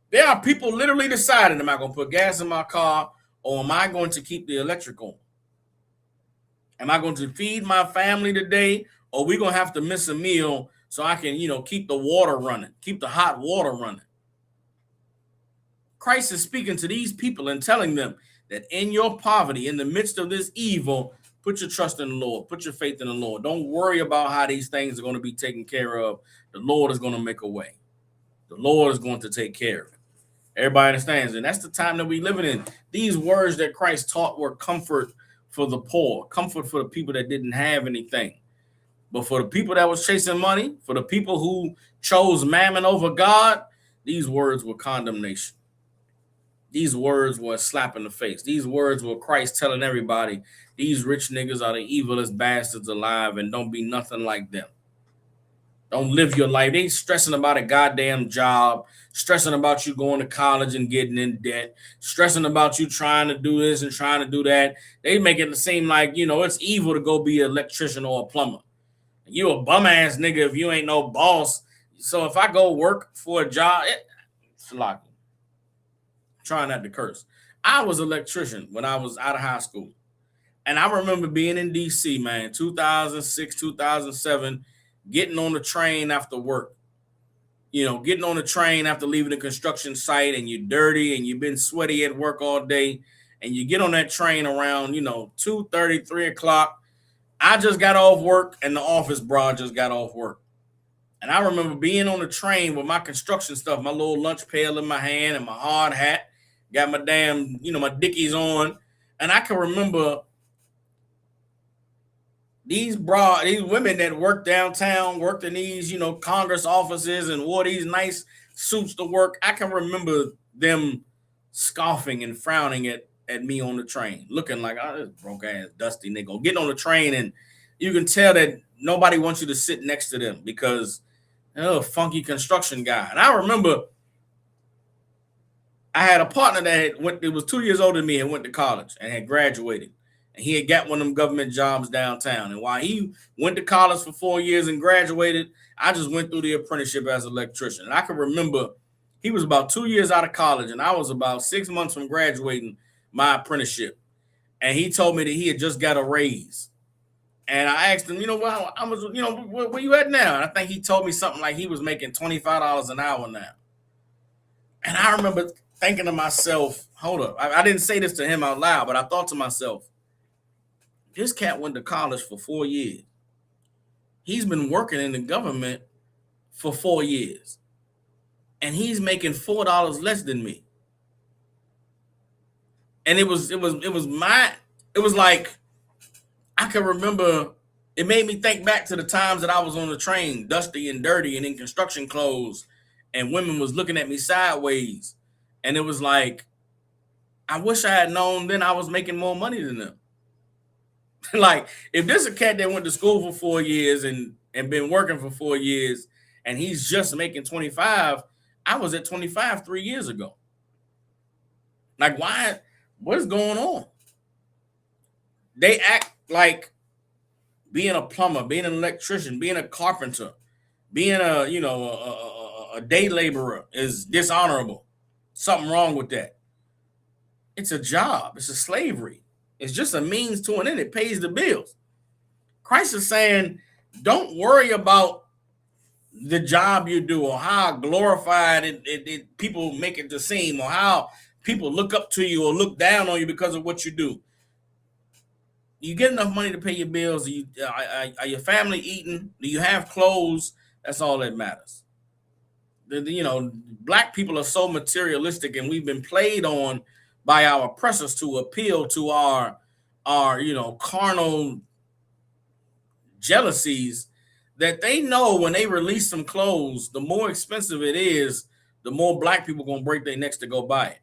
There are people literally deciding, am I going to put gas in my car, or am I going to keep the electric on? Am I going to feed my family today, or are we going to have to miss a meal so I can, keep the water running, keep the hot water running? Christ is speaking to these people and telling them that in your poverty, in the midst of this evil, put your trust in the Lord, put your faith in the Lord. Don't worry about how these things are going to be taken care of. The Lord is going to make a way. The Lord is going to take care of it. Everybody understands, and that's the time that we're living in. These words that Christ taught were comfort for the poor, comfort for the people that didn't have anything. But for the people that was chasing money, for the people who chose mammon over God, these words were condemnation. These words were a slap in the face. These words were Christ telling everybody, these rich niggas are the evilest bastards alive, and don't be nothing like them. Don't live your life. They ain't stressing about a goddamn job, stressing about you going to college and getting in debt, stressing about you trying to do this and trying to do that. They make it seem like, it's evil to go be an electrician or a plumber. You a bum ass nigga if you ain't no boss. So if I go work for a job, it's like, trying not to curse. I was an electrician when I was out of high school. And I remember being in D.C., man, 2006, 2007, getting on the train after work. Getting on the train after leaving the construction site, and you're dirty and you've been sweaty at work all day. And you get on that train around, 2:30, 3 o'clock. I just got off work and the office bra just got off work. And I remember being on the train with my construction stuff, my little lunch pail in my hand and my hard hat, got my damn, my Dickies on. And I can remember these women that worked downtown, worked in these, Congress offices and wore these nice suits to work. I can remember them scoffing and frowning at me on the train, looking like, oh, this broke ass dusty nigga. Getting on the train, and you can tell that nobody wants you to sit next to them because they're a funky construction guy. And I remember I had a partner that was 2 years older than me and went to college and had graduated. And he had got one of them government jobs downtown. And while he went to college for 4 years and graduated, I just went through the apprenticeship as an electrician. And I can remember he was about 2 years out of college, and I was about 6 months from graduating my apprenticeship. And he told me that he had just got a raise. And I asked him, well, I was, where you at now? And I think he told me something like he was making $25 an hour now. And I remember thinking to myself, hold up. I didn't say this to him out loud, but I thought to myself, this cat went to college for 4 years. He's been working in the government for 4 years. And he's making $4 less than me. And it was like, I can remember, it made me think back to the times that I was on the train, dusty and dirty and in construction clothes, and women was looking at me sideways. And it was like, I wish I had known then I was making more money than them. Like, if there's a cat that went to school for 4 years and been working for 4 years, and he's just making 25, I was at 25 3 years ago. Like, why? What is going on? They act like being a plumber, being an electrician, being a carpenter, being a day laborer is dishonorable. Something wrong with that. It's a job. It's a slavery. It's just a means to an end. It pays the bills. Christ is saying, don't worry about the job you do or how glorified it people make it to seem, or how people look up to you or look down on you because of what you do. you get enough money to pay your bills? Are your family eating? Do you have clothes? That's all that matters. Black people are so materialistic, and we've been played on by our oppressors to appeal to our carnal jealousies, that they know when they release some clothes, the more expensive it is, the more black people gonna break their necks to go buy it.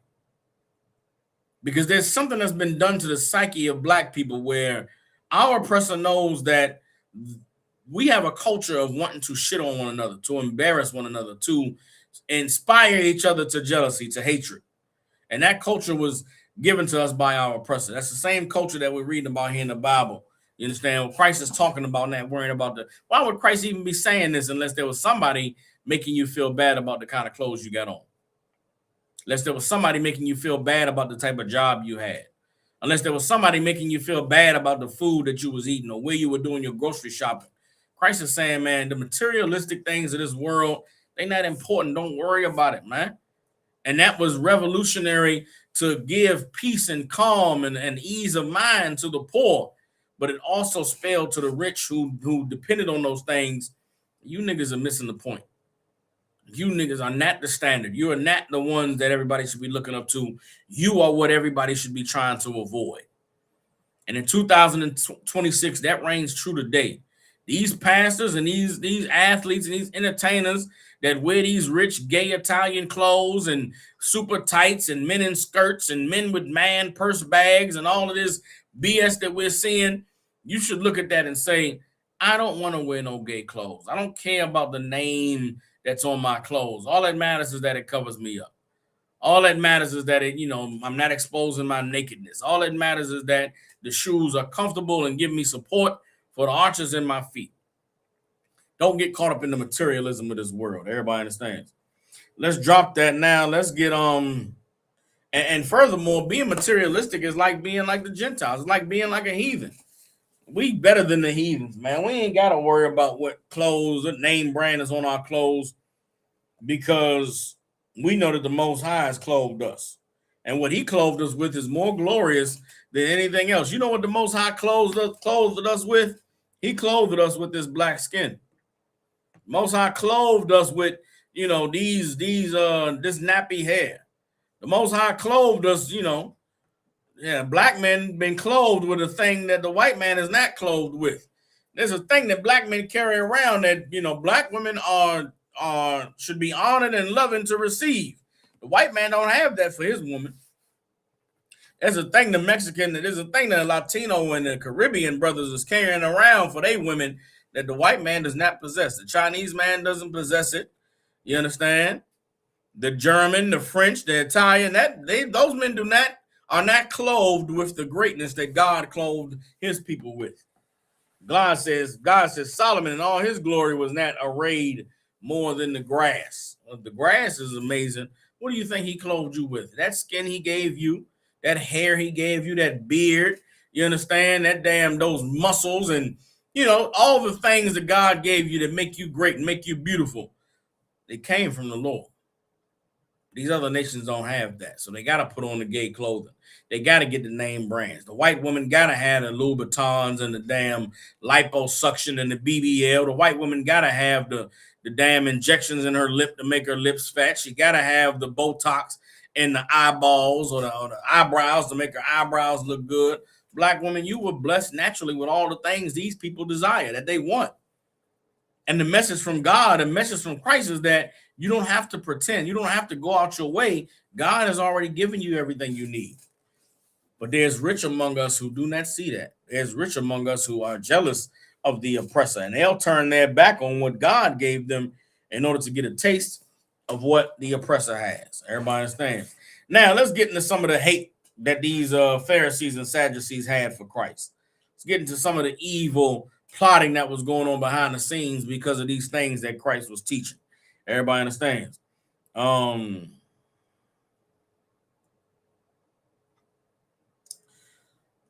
Because there's something that's been done to the psyche of black people where our oppressor knows that we have a culture of wanting to shit on one another, to embarrass one another, to inspire each other to jealousy, to hatred. And that culture was given to us by our oppressor. That's the same culture that we're reading about here in the Bible. You understand? What Christ is talking about, not worrying about why would Christ even be saying this unless there was somebody making you feel bad about the kind of clothes you got on? Unless there was somebody making you feel bad about the type of job you had. Unless there was somebody making you feel bad about the food that you was eating or where you were doing your grocery shopping. Christ is saying, man, the materialistic things of this world, they're not important. Don't worry about it, man. And that was revolutionary to give peace and calm and ease of mind to the poor. But it also spelled to the rich who depended on those things. You niggas are missing the point. You niggas are not the standard. You are not the ones that everybody should be looking up to. You are what everybody should be trying to avoid. And in 2026, that reigns true today. These pastors and these athletes and these entertainers that wear these rich gay Italian clothes and super tights and men in skirts and men with man purse bags and all of this BS that we're seeing, you should look at that and say, I don't want to wear no gay clothes. I don't care about the name that's on my clothes. All that matters is that it covers me up. All that matters is that I'm not exposing my nakedness. All that matters is that the shoes are comfortable and give me support for the arches in my feet. Don't get caught up in the materialism of this world. Everybody understands. Let's drop that now. Let's get and furthermore, being materialistic is like being like the Gentiles. It's like being like a heathen. We better than the heathens, man. We ain't got to worry about what clothes, what name brand is on our clothes, because we know that the Most High has clothed us. And what he clothed us with is more glorious than anything else. You know what the Most High clothed us with? He clothed us with this black skin. Most High clothed us with, this nappy hair. The Most High clothed us, black men been clothed with a thing that the white man is not clothed with. There's a thing that black men carry around that, black women should be honored and loving to receive. The white man don't have that for his woman. There's a thing the Mexican, there's a thing that Latino and the Caribbean brothers is carrying around for their women that the white man does not possess. The Chinese man doesn't possess it. You understand? The German, the French, the Italian, those men are not clothed with the greatness that God clothed his people with. God says Solomon in all his glory was not arrayed more than the grass. Well, the grass is amazing. What do you think he clothed you with? That skin he gave you, that hair he gave you, that beard, you understand? Those muscles and, all the things that God gave you that make you great and make you beautiful, they came from the Lord. These other nations don't have that. So they got to put on the gay clothing. They got to get the name brands. The white woman got to have the Louboutins and the damn liposuction and the BBL. The white woman got to have the damn injections in her lip to make her lips fat. She got to have the Botox in the eyeballs or the eyebrows to make her eyebrows look good. Black woman, you were blessed naturally with all the things these people desire, that they want. And the message from God, the message from Christ is that you don't have to pretend. You don't have to go out your way. God has already given you everything you need. But there's rich among us who do not see that. There's rich among us who are jealous of the oppressor, and they'll turn their back on what God gave them in order to get a taste of what the oppressor has. Everybody understands? Now, let's get into some of the hate that these Pharisees and Sadducees had for Christ. Let's get into some of the evil plotting that was going on behind the scenes because of these things that Christ was teaching. Everybody understands.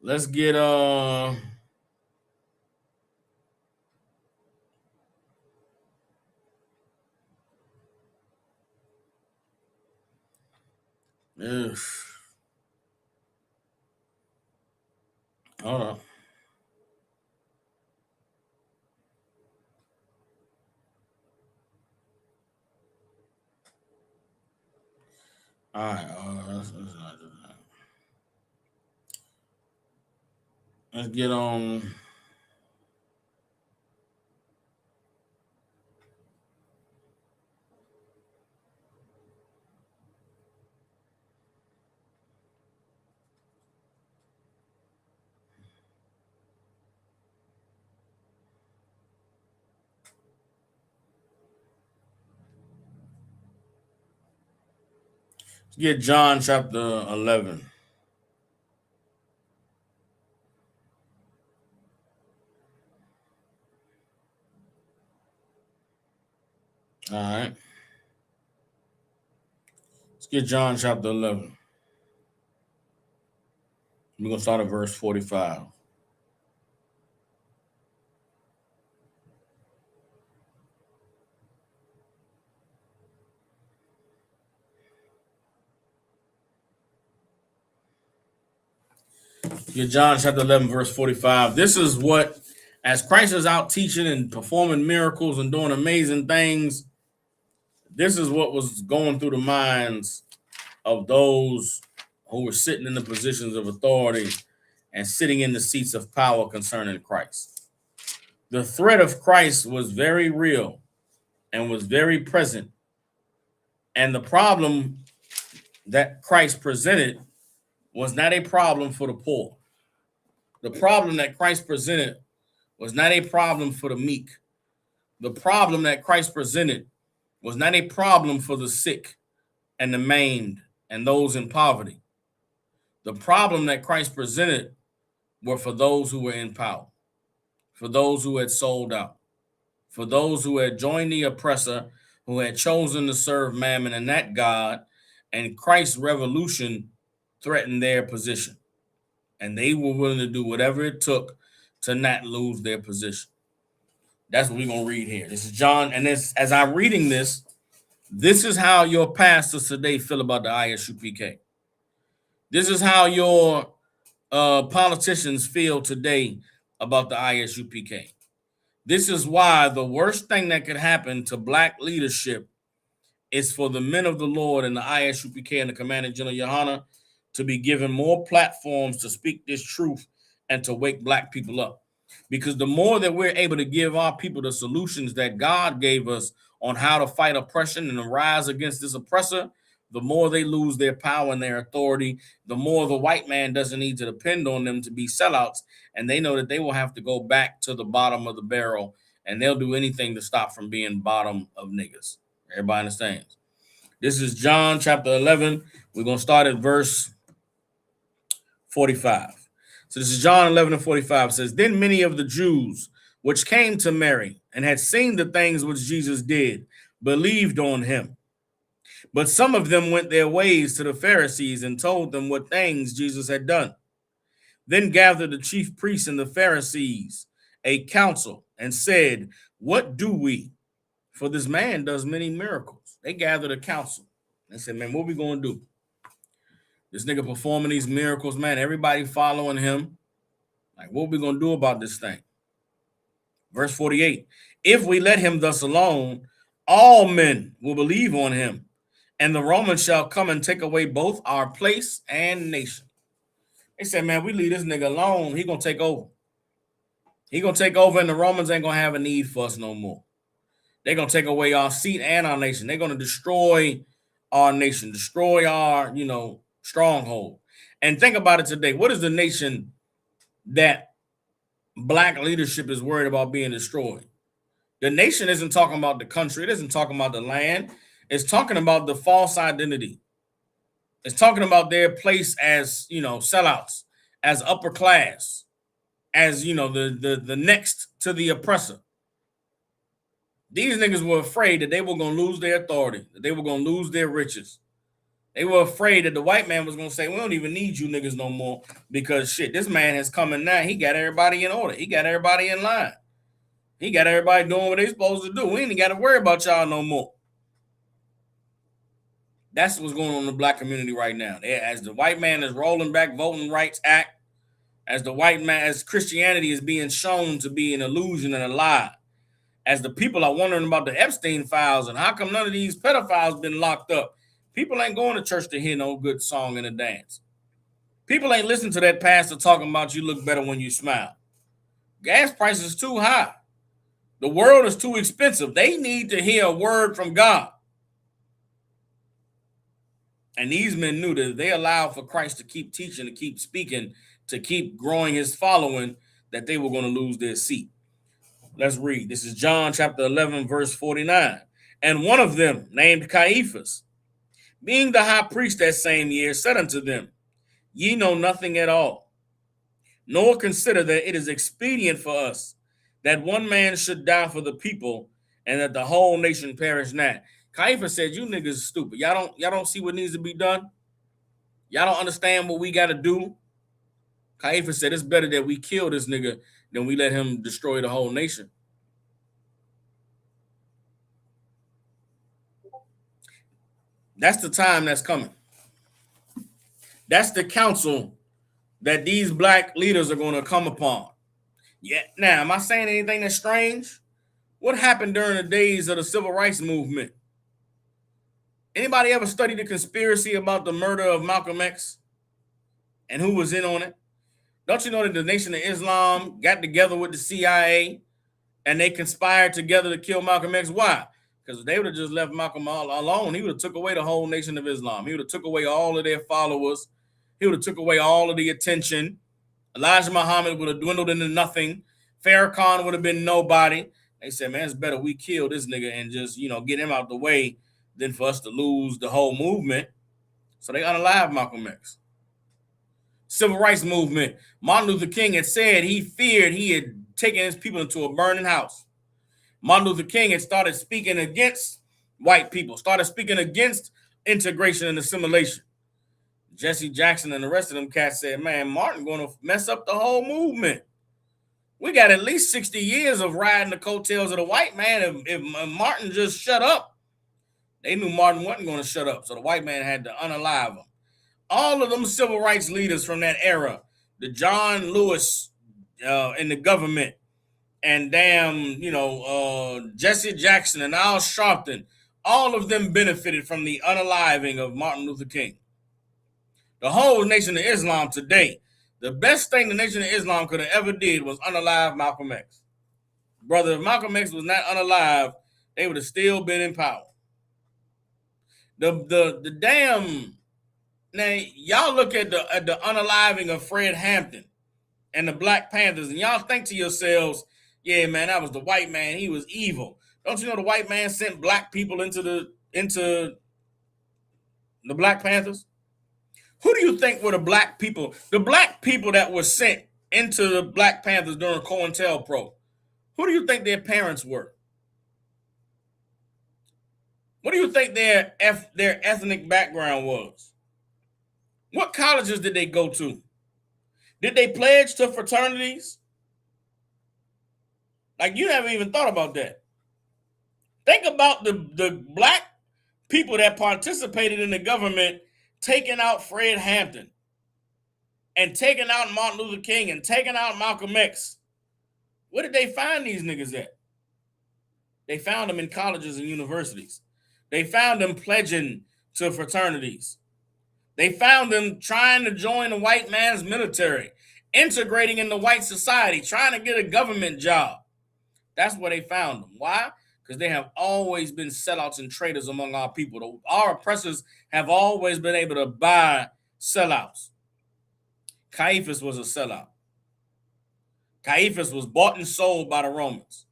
Let's get hold on. All right. Let's get on. Let's get John chapter 11. All right. Let's get John chapter 11. We're going to start at verse 45. Get John chapter 11, verse 45. This is what, as Christ is out teaching and performing miracles and doing amazing things, this is what was going through the minds of those who were sitting in the positions of authority and sitting in the seats of power concerning Christ. The threat of Christ was very real and was very present. And the problem that Christ presented was not a problem for the poor. The problem that Christ presented was not a problem for the meek. The problem that Christ presented was not a problem for the sick and the maimed and those in poverty. The problem that Christ presented were for those who were in power, for those who had sold out, for those who had joined the oppressor, who had chosen to serve Mammon and that God, and Christ's revolution threatened their position. And they were willing to do whatever it took to not lose their position. That's what we're going to read here. This is John, and this, as I'm reading this is how your pastors today feel about the ISUPK. This is how your politicians feel today about the ISUPK. This is why the worst thing that could happen to black leadership is for the men of the Lord and the ISUPK and the Commander General Yohana to be given more platforms to speak this truth and to wake black people up. Because the more that we're able to give our people the solutions that God gave us on how to fight oppression and to rise against this oppressor, the more they lose their power and their authority, the more the white man doesn't need to depend on them to be sellouts. And they know that they will have to go back to the bottom of the barrel, and they'll do anything to stop from being bottom of niggas. Everybody understands? This is John chapter 11. We're going to start at verse 45. So this is John 11 and 45. It says, then many of the Jews which came to Mary and had seen the things which Jesus did believed on him. But some of them went their ways to the Pharisees and told them what things Jesus had done. Then gathered the chief priests and the Pharisees a council and said, what do we? For this man does many miracles. They gathered a council. They said, man, what we going to do? This nigga performing these miracles, man, everybody following him. Like, what we going to do about this thing? Verse 48, if we let him thus alone, all men will believe on him, and the Romans shall come and take away both our place and nation. They said, man, we leave this nigga alone, he going to take over. He going to take over, and the Romans ain't going to have a need for us no more. They're going to take away our seat and our nation. They're going to destroy our nation, destroy our, stronghold. And think about it today. What is the nation that black leadership is worried about being destroyed? The nation isn't talking about the country. It isn't talking about the land. It's talking about the false identity. It's talking about their place as, sellouts, as upper class, as, the next to the oppressor. These niggas were afraid that they were going to lose their authority, that they were going to lose their riches. They were afraid that the white man was going to say, we don't even need you niggas no more because shit, this man has come in now. He got everybody in order. He got everybody in line. He got everybody doing what they supposed to do. We ain't got to worry about y'all no more. That's what's going on in the black community right now. As the white man is rolling back Voting Rights Act, as Christianity is being shown to be an illusion and a lie, as the people are wondering about the Epstein files and how come none of these pedophiles been locked up, People ain't going to church to hear no good song and a dance. People ain't listening to that pastor talking about you look better when you smile. Gas prices is too high. The world is too expensive. They need to hear a word from God. And these men knew that if they allowed for Christ to keep teaching, to keep speaking, to keep growing his following, that they were going to lose their seat. Let's read. This is John chapter 11, verse 49. And one of them, named Caiaphas, being the high priest that same year, said unto them, Ye know nothing at all, nor consider that it is expedient for us that one man should die for the people, and that the whole nation perish not. Caiaphas said, you niggas is stupid. Y'all don't see what needs to be done? Y'all don't understand what we got to do? Caiaphas said, it's better that we kill this nigga than we let him destroy the whole nation. That's the time that's coming. That's the council that these black leaders are going to come upon. Yeah. Now, am I saying anything that's strange? What happened during the days of the civil rights movement? Anybody ever studied the conspiracy about the murder of Malcolm X and who was in on it? Don't you know that the Nation of Islam got together with the CIA and they conspired together to kill Malcolm X? Why? Because if they would have just left Malcolm alone, he would have took away the whole Nation of Islam. He would have took away all of their followers. He would have took away all of the attention. Elijah Muhammad would have dwindled into nothing. Farrakhan would have been nobody. They said, man, it's better we kill this nigga and just, get him out the way than for us to lose the whole movement. So they unalived Malcolm X. Civil rights movement. Martin Luther King had said he feared he had taken his people into a burning house. Martin Luther King had started speaking against white people, started speaking against integration and assimilation. Jesse Jackson and the rest of them cats said, man, Martin going to mess up the whole movement. We got at least 60 years of riding the coattails of the white man. If Martin just shut up, they knew Martin wasn't going to shut up. So the white man had to unalive him. All of them civil rights leaders from that era, the John Lewis in the government, and Jesse Jackson and Al Sharpton, all of them benefited from the unaliving of Martin Luther King. The whole Nation of Islam today, the best thing the Nation of Islam could have ever did was unalive Malcolm X. Brother, if Malcolm X was not unalive, they would have still been in power. The damn, now y'all look at the unaliving of Fred Hampton and the Black Panthers, and y'all think to yourselves, yeah, man, that was the white man. He was evil. Don't you know the white man sent black people into the Black Panthers? Who do you think were the black people? The black people that were sent into the Black Panthers during COINTELPRO. Who do you think their parents were? What do you think their ethnic background was? What colleges did they go to? Did they pledge to fraternities? Like, you haven't even thought about that. Think about the black people that participated in the government taking out Fred Hampton and taking out Martin Luther King and taking out Malcolm X. Where did they find these niggas at? They found them in colleges and universities. They found them pledging to fraternities. They found them trying to join the white man's military, integrating into white society, trying to get a government job. That's where they found them. Why? Because they have always been sellouts and traitors among our people. Our oppressors have always been able to buy sellouts. Caiaphas was a sellout. Caiaphas was bought and sold by the Romans.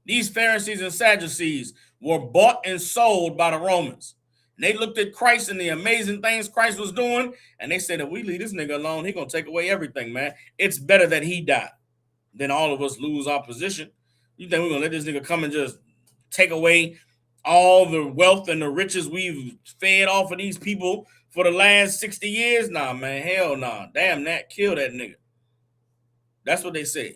These Pharisees and Sadducees were bought and sold by the Romans. And they looked at Christ and the amazing things Christ was doing, and they said, if we leave this nigga alone, he's going to take away everything, man. It's better that he die than all of us lose our position. You think we're going to let this nigga come and just take away all the wealth and the riches we've fed off of these people for the last 60 years? Nah, man, hell nah. Damn that, kill that nigga. That's what they said.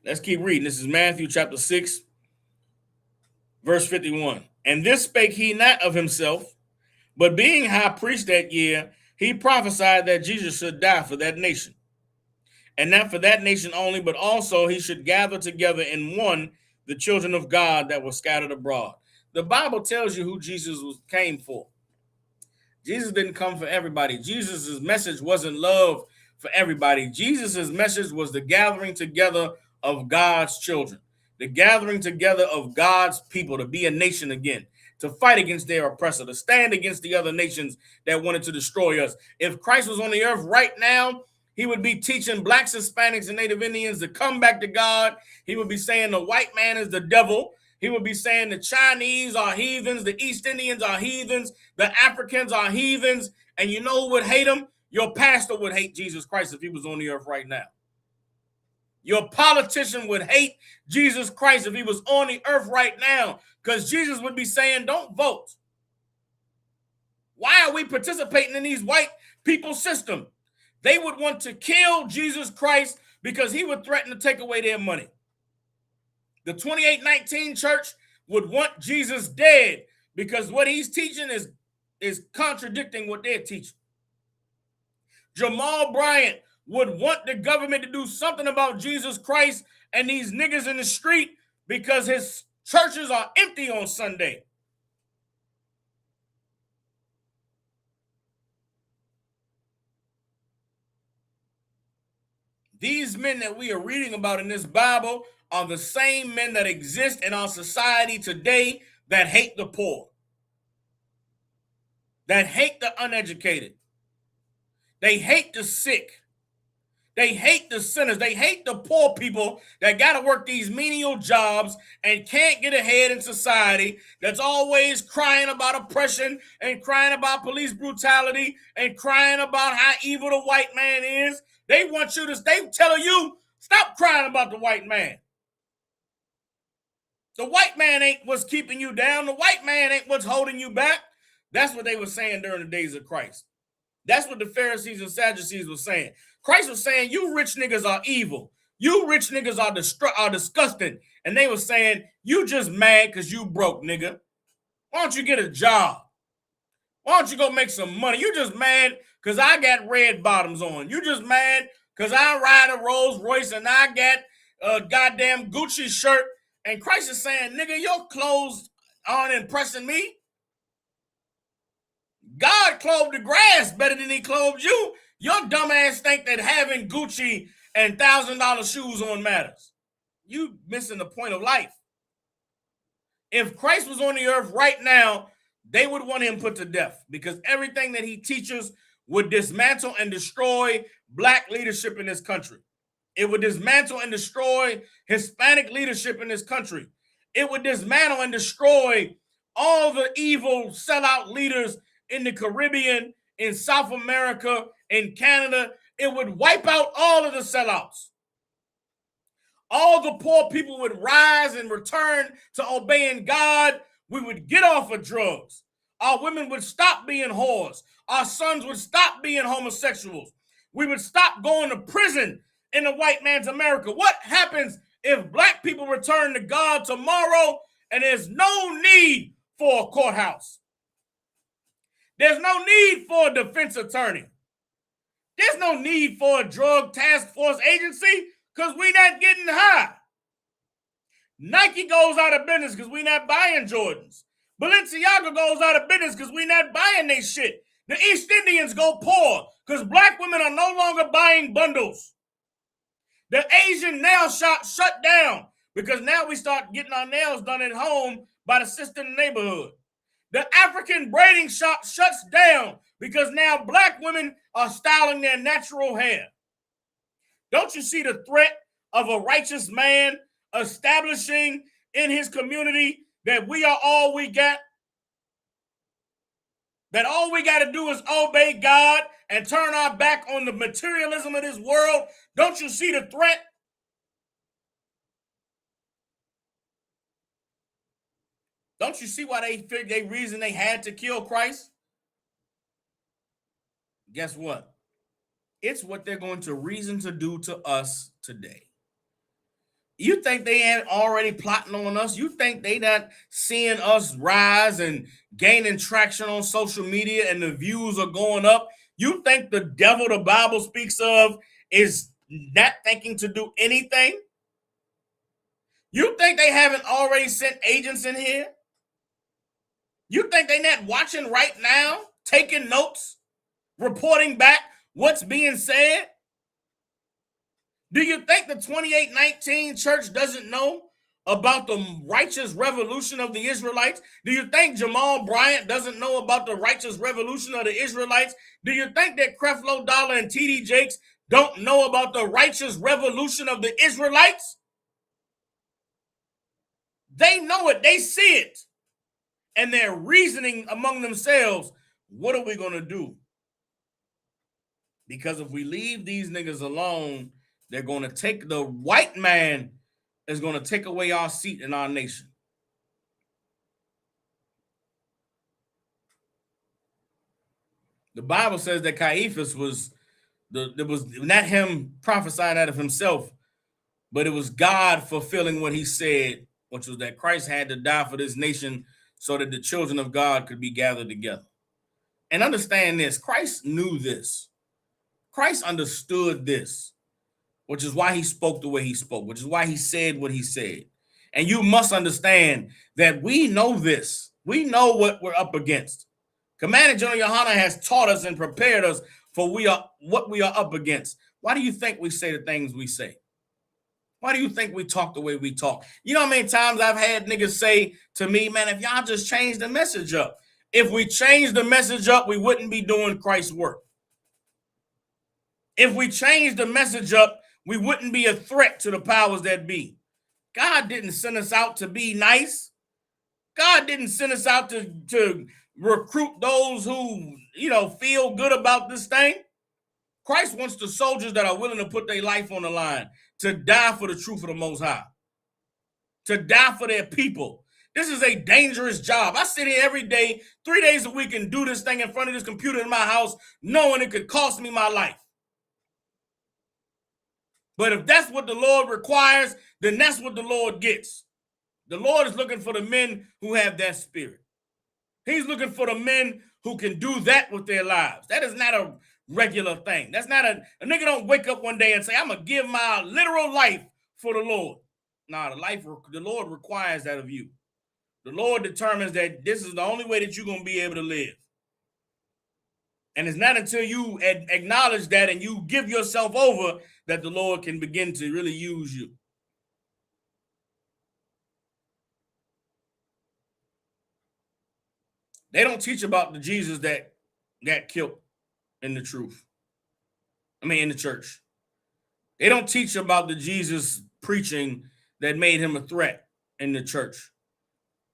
Let's keep reading. This is Matthew chapter 6, verse 51. And this spake he not of himself, but being high priest that year, he prophesied that Jesus should die for that nation. and not for that nation only, but also he should gather together in one the children of God that were scattered abroad. The Bible tells you who Jesus came for. Jesus didn't come for everybody. Jesus' message wasn't love for everybody. Jesus' message was the gathering together of God's children, the gathering together of God's people to be a nation again, to fight against their oppressor, to stand against the other nations that wanted to destroy us. If Christ was on the earth right now, he would be teaching blacks, Hispanics, and Native Indians to come back to God. He would be saying the white man is the devil. He would be saying the Chinese are heathens, the East Indians are heathens, the Africans are heathens. And you know who would hate him? Your pastor would hate Jesus Christ if he was on the earth right now. Your politician would hate Jesus Christ if he was on the earth right now, because Jesus would be saying, don't vote. Why are we participating in these white people system? They would want to kill Jesus Christ because he would threaten to take away their money. The 2819 church would want Jesus dead because what he's teaching is contradicting what they're teaching. Jamal Bryant would want the government to do something about Jesus Christ and these niggas in the street because his churches are empty on Sunday. These men that we are reading about in this Bible are the same men that exist in our society today that hate the poor, that hate the uneducated. They hate the sick. They hate the sinners. They hate the poor people that got to work these menial jobs and can't get ahead in society, that's always crying about oppression and crying about police brutality and crying about how evil the white man is. They want you to stay telling you, stop crying about the white man. The white man ain't what's keeping you down. The white man ain't what's holding you back. That's what they were saying during the days of Christ. That's what the Pharisees and Sadducees were saying. Christ was saying, you rich niggas are evil. You rich niggas are disgusting. And they were saying, you just mad because you broke, nigga. Why don't you get a job? Why don't you go make some money? You just mad because I got red bottoms on. You just mad because I ride a Rolls Royce and I got a goddamn Gucci shirt. And Christ is saying, nigga, your clothes aren't impressing me. God clothed the grass better than he clothed you. Your dumb ass think that having Gucci and $1,000 shoes on matters. You missing the point of life. If Christ was on the earth right now, they would want him put to death because everything that he teaches would dismantle and destroy black leadership in this country. It would dismantle and destroy Hispanic leadership in this country. It would dismantle and destroy all the evil sellout leaders in the Caribbean, in South America, in Canada. It would wipe out all of the sellouts. All the poor people would rise and return to obeying God. We would get off of drugs. Our women would stop being whores. Our sons would stop being homosexuals. We would stop going to prison in the white man's America. What happens if black people return to God tomorrow and there's no need for a courthouse? There's no need for a defense attorney. There's no need for a drug task force agency because we're not getting high. Nike goes out of business because we're not buying Jordans. Balenciaga goes out of business because we're not buying their shit. The East Indians go poor because black women are no longer buying bundles. The Asian nail shop shut down because now we start getting our nails done at home by the sister in the neighborhood. The African braiding shop shuts down because now black women are styling their natural hair. Don't you see the threat of a righteous man establishing in his community that we are all we got? That all we got to do is obey God and turn our back on the materialism of this world? Don't you see the threat? Don't you see why they reason they had to kill Christ? Guess what? It's what they're going to reason to do to us today. You think they ain't already plotting on us? You think they not seeing us rise and gaining traction on social media and the views are going up? You think the devil the Bible speaks of is not thinking to do anything? You think they haven't already sent agents in here? You think they're not watching right now, taking notes, reporting back what's being said? Do you think the 2819 church doesn't know about the righteous revolution of the Israelites? Do you think Jamal Bryant doesn't know about the righteous revolution of the Israelites? Do you think that Creflo Dollar and TD Jakes don't know about the righteous revolution of the Israelites? They know it. They see it. And they're reasoning among themselves, what are we going to do? Because if we leave these niggas alone, they're going to take, the white man is going to take away our seat in our nation. The Bible says that Caiaphas was, it was not him prophesying out of himself, but it was God fulfilling what he said, which was that Christ had to die for this nation so that the children of God could be gathered together. And understand this, Christ knew this. Christ understood this, which is why he spoke the way he spoke, which is why he said what he said. And you must understand that we know this. We know what we're up against. Commander General Yohana has taught us and prepared us for what we are up against. Why do you think we say the things we say? Why do you think we talk the way we talk? You know how many times I've had niggas say to me, man, if y'all just change the message up. If we change the message up, we wouldn't be doing Christ's work. If we change the message up, we wouldn't be a threat to the powers that be. God didn't send us out to be nice. God didn't send us out to recruit those who, feel good about this thing. Christ wants the soldiers that are willing to put their life on the line, to die for the truth of the Most High, to die for their people. This is a dangerous job. I sit here every day, 3 days a week, and do this thing in front of this computer in my house, knowing it could cost me my life. But if that's what the Lord requires, then that's what the Lord gets. The Lord is looking for the men who have that spirit. He's looking for the men who can do that with their lives. That is not a regular thing. That's not a nigga don't wake up one day and say, I'm going to give my literal life for the Lord. Nah, the Lord requires that of you. The Lord determines that this is the only way that you're going to be able to live. And it's not until you acknowledge that and you give yourself over that the Lord can begin to really use you. They don't teach about the Jesus that got killed in the truth. In the church. They don't teach about the Jesus preaching that made him a threat in the church.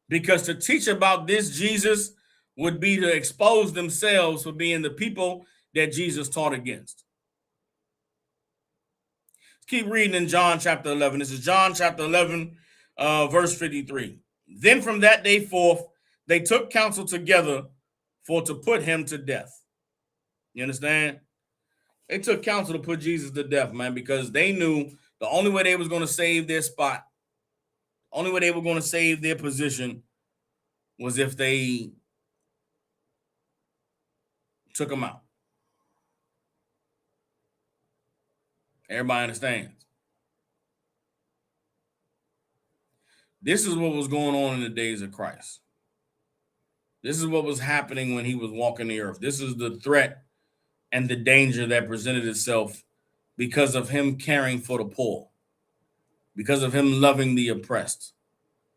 Because to teach about this Jesus would be to expose themselves for being the people that Jesus taught against. Let's keep reading in John chapter 11. This is John chapter 11, verse 53. Then from that day forth, they took counsel together for to put him to death. You understand? They took counsel to put Jesus to death, man, because they knew the only way they was going to save their spot, the only way they were going to save their position was if they took him out. Everybody understands. This is what was going on in the days of Christ. This is what was happening when he was walking the earth. This is the threat and the danger that presented itself because of him caring for the poor, because of him loving the oppressed,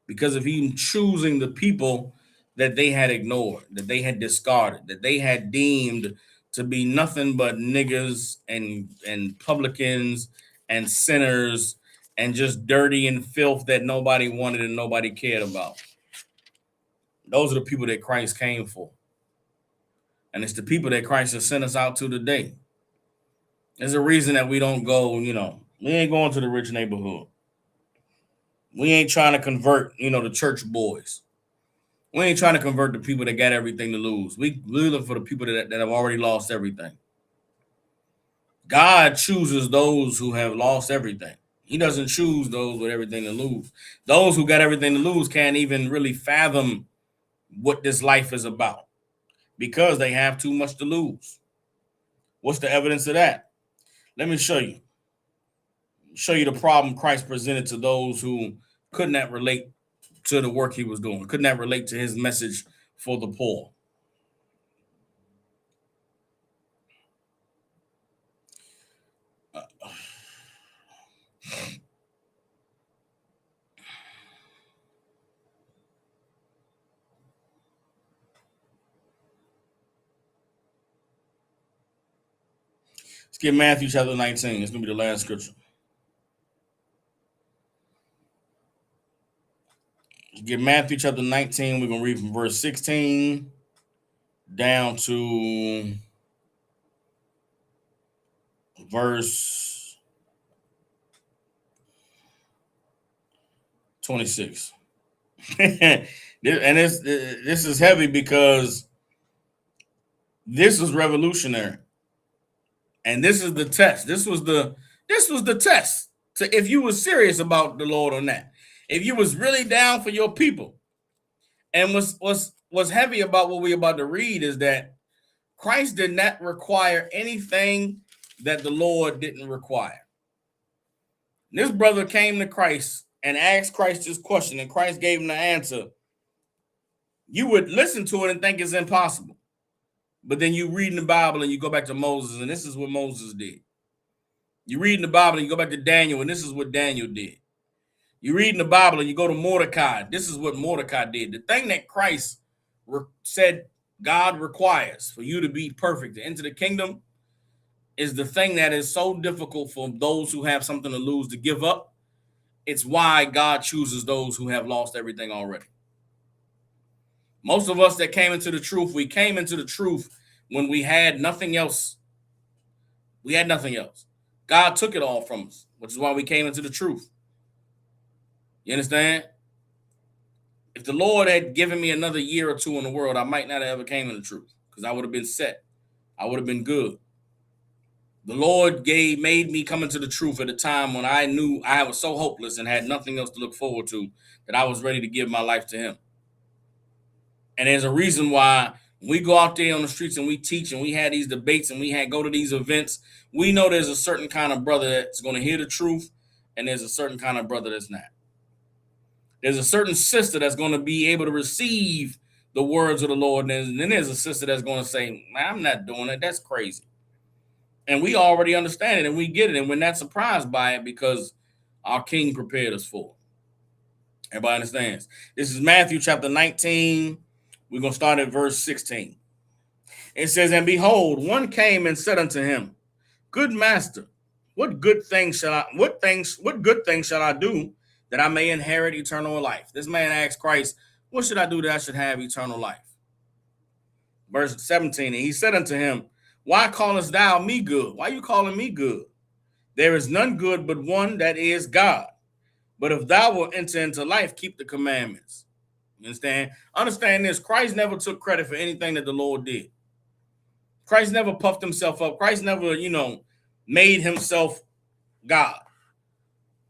because of him choosing the people that they had ignored, that they had discarded, that they had deemed to be nothing but niggas and publicans and sinners and just dirty and filth that nobody wanted and nobody cared about. Those are the people that Christ came for. And it's the people that Christ has sent us out to today. There's a reason that we don't go, we ain't going to the rich neighborhood. We ain't trying to convert, the church boys. We ain't trying to convert the people that got everything to lose. We look for the people that have already lost everything. God chooses those who have lost everything. He doesn't choose those with everything to lose. Those who got everything to lose can't even really fathom what this life is about because they have too much to lose. What's the evidence of that? Let me show you. show you the problem Christ presented to those who could not relate to the work he was doing, could not relate to his message for the poor. Let's get Matthew chapter 19. It's going to be the last scripture. Get Matthew chapter 19. We're going to read from verse 16 down to verse 26. And this is heavy because this was revolutionary. And this is the test. This was the test to if you were serious about the Lord or not. If you was really down for your people. And what's heavy about what we're about to read is that Christ did not require anything that the Lord didn't require. This brother came to Christ and asked Christ this question, and Christ gave him the answer. You would listen to it and think it's impossible. But then you read in the Bible and you go back to Moses, and this is what Moses did. You read in the Bible and you go back to Daniel, and this is what Daniel did. You read in the Bible and you go to Mordecai. This is what Mordecai did. The thing that Christ said God requires for you to be perfect, to enter the kingdom, is the thing that is so difficult for those who have something to lose to give up. It's why God chooses those who have lost everything already. Most of us that came into the truth, we came into the truth when we had nothing else. We had nothing else. God took it all from us, which is why we came into the truth. You understand? If the Lord had given me another year or two in the world, I might not have ever came in the truth because I would have been set. I would have been good. The Lord made me come into the truth at a time when I knew I was so hopeless and had nothing else to look forward to that I was ready to give my life to him. And there's a reason why we go out there on the streets and we teach and we had these debates and we go to these events. We know there's a certain kind of brother that's going to hear the truth, and there's a certain kind of brother that's not. There's a certain sister that's going to be able to receive the words of the Lord, and then there's a sister that's going to say, I'm not doing it. That's crazy. And we already understand it and we get it, and we're not surprised by it because our King prepared us for it. Everybody understands. This is Matthew chapter 19. We're going to start at verse 16. It says, and behold, one came and said unto him, Good master, what good thing shall I do that I may inherit eternal life? This man asked Christ, what should I do that I should have eternal life? Verse 17, and he said unto him, Why callest thou me good? Why are you calling me good? There is none good but one, that is God. But if thou wilt enter into life, keep the commandments. You understand? Understand this. Christ never took credit for anything that the Lord did. Christ never puffed himself up. Christ never, made himself God.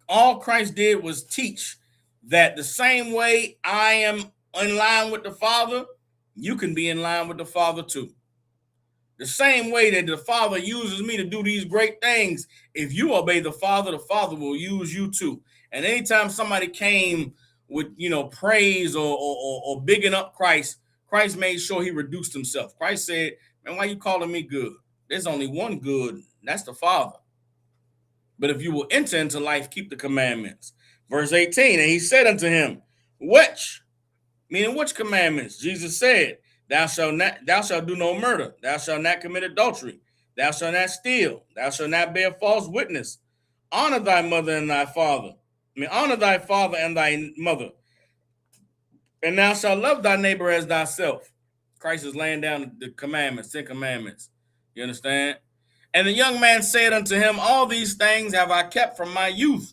All Christ did was teach that the same way I am in line with the Father, you can be in line with the Father too. The same way that the Father uses me to do these great things, if you obey the Father will use you too. And anytime somebody came with, praise or bigging up Christ, Christ made sure he reduced himself. Christ said, man, why you calling me good? There's only one good, that's the Father. But if you will enter into life, keep the commandments. Verse 18, and he said unto him, which commandments? Jesus said, Thou shalt do no murder. Thou shalt not commit adultery. Thou shalt not steal. Thou shalt not bear false witness. Honor thy mother and thy father. Honor thy father and thy mother. And thou shalt love thy neighbor as thyself. Christ is laying down the commandments, 10 commandments. You understand? And the young man said unto him, All these things have I kept from my youth.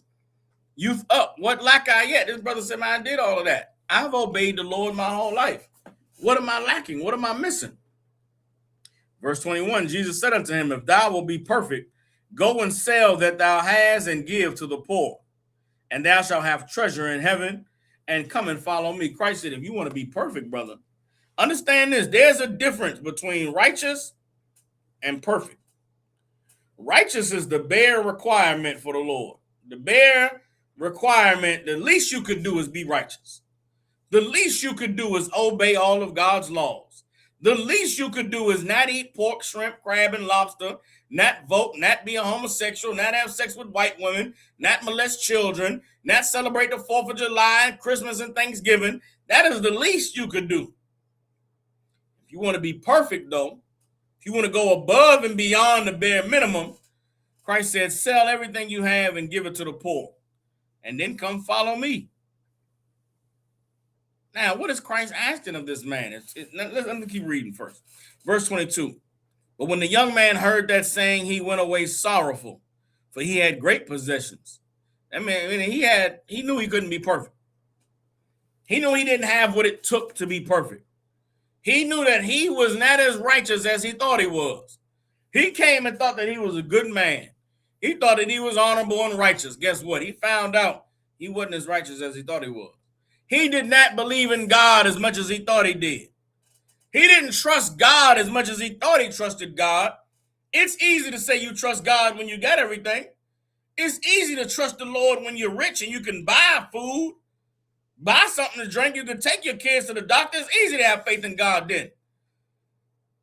Youth up. What lack I yet? This brother said, man, I did all of that. I've obeyed the Lord my whole life. What am I lacking? What am I missing? Verse 21, Jesus said unto him, If thou wilt be perfect, go and sell that thou hast and give to the poor, and thou shalt have treasure in heaven, and come and follow me. Christ said, if you want to be perfect, brother, understand this. There's a difference between righteous and perfect. Righteous is the bare requirement for the Lord. the bare requirement, the least you could do is be righteous. The least you could do is obey all of God's laws. The least you could do is not eat pork, shrimp, crab, and lobster, not vote, not be a homosexual, not have sex with white women, not molest children, not celebrate the 4th of July, Christmas, and Thanksgiving. That is the least you could do. If you want to be perfect, though, if you want to go above and beyond the bare minimum, Christ said, sell everything you have and give it to the poor, and then come follow me. Now, what is Christ asking of this man? Let me keep reading first. Verse 22. But when the young man heard that saying, he went away sorrowful, for he had great possessions. I mean, he knew he couldn't be perfect. He knew he didn't have what it took to be perfect. He knew that he was not as righteous as he thought he was. He came and thought that he was a good man. He thought that he was honorable and righteous. Guess what? He found out he wasn't as righteous as he thought he was. He did not believe in God as much as he thought he did. He didn't trust God as much as he thought he trusted God. It's easy to say you trust God when you got everything. It's easy to trust the Lord when you're rich and you can buy food, buy something to drink. You can take your kids to the doctor. It's easy to have faith in God then.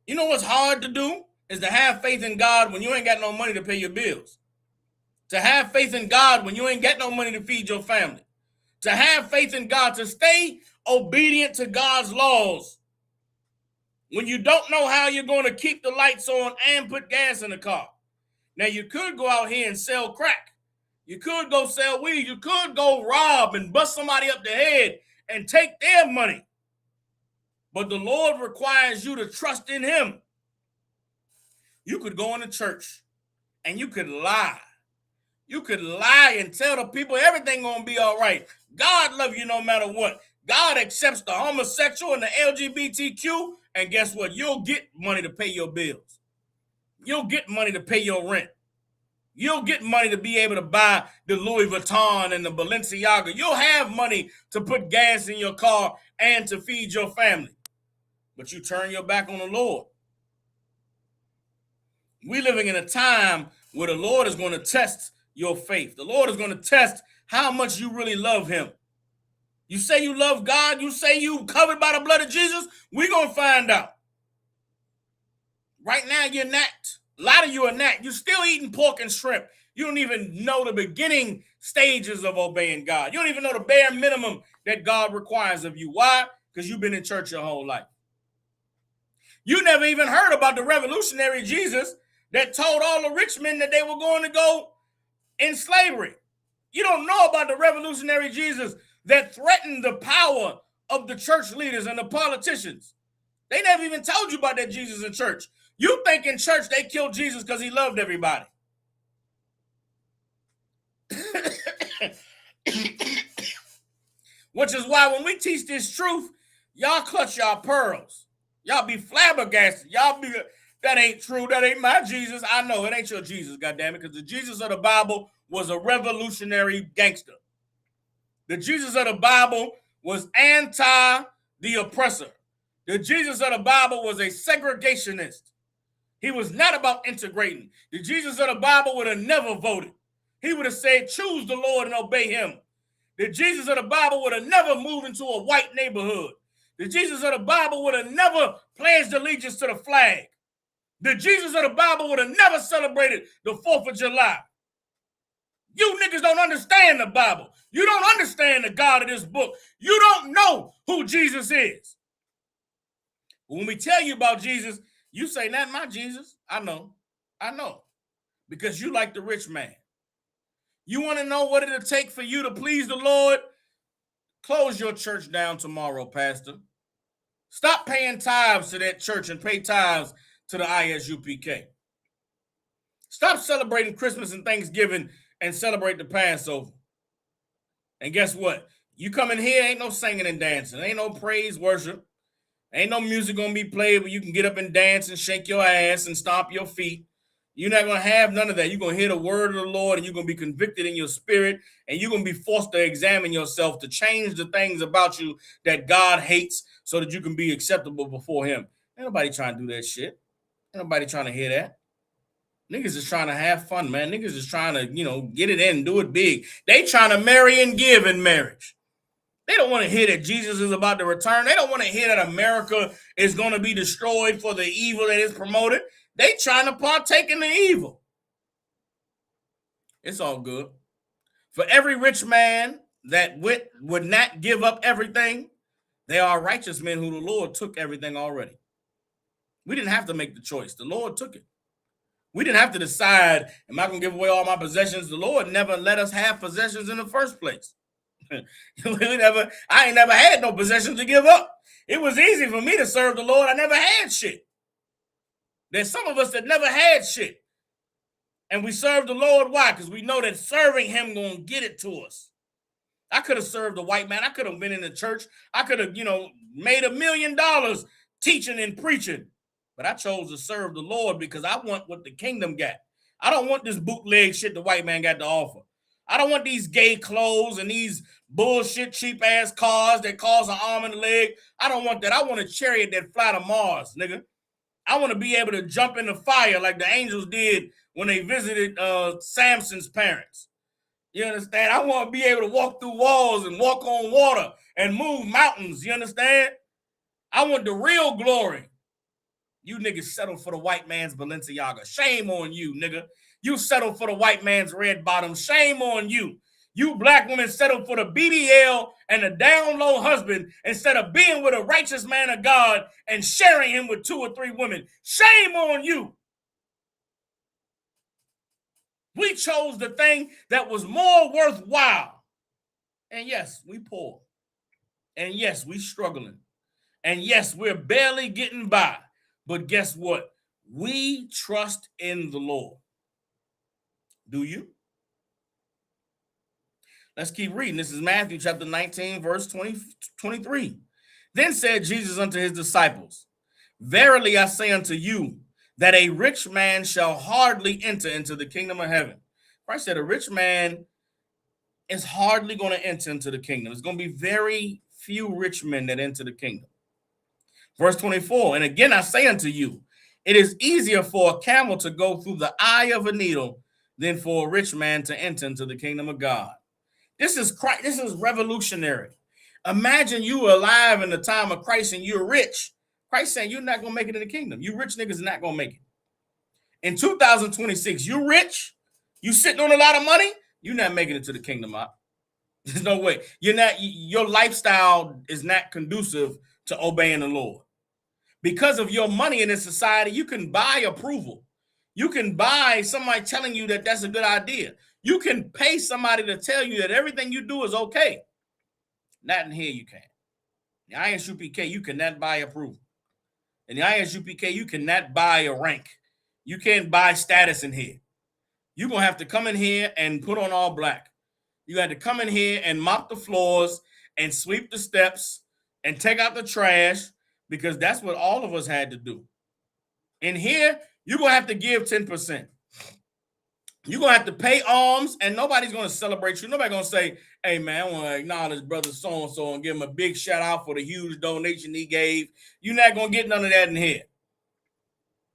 You know what's hard to do? Is to have faith in God when you ain't got no money to pay your bills. To have faith in God when you ain't got no money to feed your family. To have faith in God, to stay obedient to God's laws when you don't know how you're going to keep the lights on and put gas in the car. Now, you could go out here and sell crack. You could go sell weed. You could go rob and bust somebody up the head and take their money. But the Lord requires you to trust in him. You could go into church and you could lie. You could lie and tell the people everything gonna be all right. God love you no matter what. God accepts the homosexual and the LGBTQ, and guess what? You'll get money to pay your bills. You'll get money to pay your rent. You'll get money to be able to buy the Louis Vuitton and the Balenciaga. You'll have money to put gas in your car and to feed your family. But you turn your back on the Lord. We're living in a time where the Lord is going to test your faith. The Lord is going to test how much you really love him. You say you love God. You say you covered by the blood of Jesus. We're going to find out. Right now, you're not. A lot of you are not. You're still eating pork and shrimp. You don't even know the beginning stages of obeying God. You don't even know the bare minimum that God requires of you. Why? Because you've been in church your whole life. You never even heard about the revolutionary Jesus that told all the rich men that they were going to go in slavery. You don't know about the revolutionary Jesus that threatened the power of the church leaders and the politicians. They never even told you about that Jesus in church. You think in church they killed Jesus because he loved everybody. Which is why when we teach this truth, y'all clutch y'all pearls. Y'all be flabbergasted. Y'all be, that ain't true. That ain't my Jesus. I know it ain't your Jesus, goddammit, because the Jesus of the Bible was a revolutionary gangster. The Jesus of the Bible was anti the oppressor. The Jesus of the Bible was a segregationist. He was not about integrating. The Jesus of the Bible would have never voted. He would have said, choose the Lord and obey him. The Jesus of the Bible would have never moved into a white neighborhood. The Jesus of the Bible would have never pledged allegiance to the flag. The Jesus of the Bible would have never celebrated the 4th of July. You niggas don't understand the Bible. You don't understand the God of this book. You don't know who Jesus is. When we tell you about Jesus, you say, not my Jesus. I know. Because you like the rich man. You want to know what it'll take for you to please the Lord? Close your church down tomorrow, Pastor. Stop paying tithes to that church and pay tithes to the ISUPK. Stop celebrating Christmas and Thanksgiving and celebrate the Passover. And guess what? You come in here, ain't no singing and dancing. Ain't no praise worship. Ain't no music going to be played where you can get up and dance and shake your ass and stomp your feet. You're not going to have none of that. You're going to hear the word of the Lord, and you're going to be convicted in your spirit, and you're going to be forced to examine yourself to change the things about you that God hates so that you can be acceptable before him. Ain't nobody trying to do that shit. Ain't nobody trying to hear that. Niggas is trying to have fun, man. Niggas is trying to, get it in, do it big. They trying to marry and give in marriage. They don't want to hear that Jesus is about to return. They don't want to hear that America is going to be destroyed for the evil that is promoted. They trying to partake in the evil. It's all good. For every rich man that would not give up everything, there are righteous men who the Lord took everything already. We didn't have to make the choice. The Lord took it. We didn't have to decide, am I going to give away all my possessions? The Lord never let us have possessions in the first place. I ain't never had no possessions to give up. It was easy for me to serve the Lord. I never had shit. There's some of us that never had shit. And we serve the Lord. Why? Because we know that serving him going to get it to us. I could have served a white man. I could have been in the church. I could have, made $1 million teaching and preaching. But I chose to serve the Lord because I want what the kingdom got. I don't want this bootleg shit the white man got to offer. I don't want these gay clothes and these bullshit cheap ass cars that cost an arm and a leg. I don't want that. I want a chariot that fly to Mars, nigga. I want to be able to jump in the fire like the angels did when they visited Samson's parents. You understand? I want to be able to walk through walls and walk on water and move mountains. You understand? I want the real glory. You niggas settled for the white man's Balenciaga. Shame on you, nigga. You settled for the white man's red bottom. Shame on you. You black women settled for the BBL and the down low husband instead of being with a righteous man of God and sharing him with 2 or 3 women. Shame on you. We chose the thing that was more worthwhile. And yes, we poor. And yes, we struggling. And yes, we're barely getting by. But guess what? We trust in the Lord. Do you? Let's keep reading. This is Matthew chapter 19, verse 23. Then said Jesus unto his disciples, verily I say unto you, that a rich man shall hardly enter into the kingdom of heaven. Christ said a rich man is hardly going to enter into the kingdom. There's going to be very few rich men that enter the kingdom. Verse 24, and again I say unto you, it is easier for a camel to go through the eye of a needle than for a rich man to enter into the kingdom of God. This is Christ. This is revolutionary. Imagine you were alive in the time of Christ and you're rich. Christ saying you're not going to make it in the kingdom. You rich niggas are not going to make it. In 2026, you rich, you sitting on a lot of money, you're not making it to the kingdom. There's no way. You're not. Your lifestyle is not conducive to obeying the Lord. Because of your money in this society, you can buy approval. You can buy somebody telling you that that's a good idea. You can pay somebody to tell you that everything you do is okay. Not in here, you can't. The ISUPK, you cannot buy approval. In the ISUPK, you cannot buy a rank. You can't buy status in here. You're going to have to come in here and put on all black. You got to come in here and mop the floors and sweep the steps and take out the trash, because that's what all of us had to do. In here, you're going to have to give 10%. You're going to have to pay alms, and nobody's going to celebrate you. Nobody's going to say, hey, man, I want to acknowledge brother so-and-so and give him a big shout out for the huge donation he gave. You're not going to get none of that in here.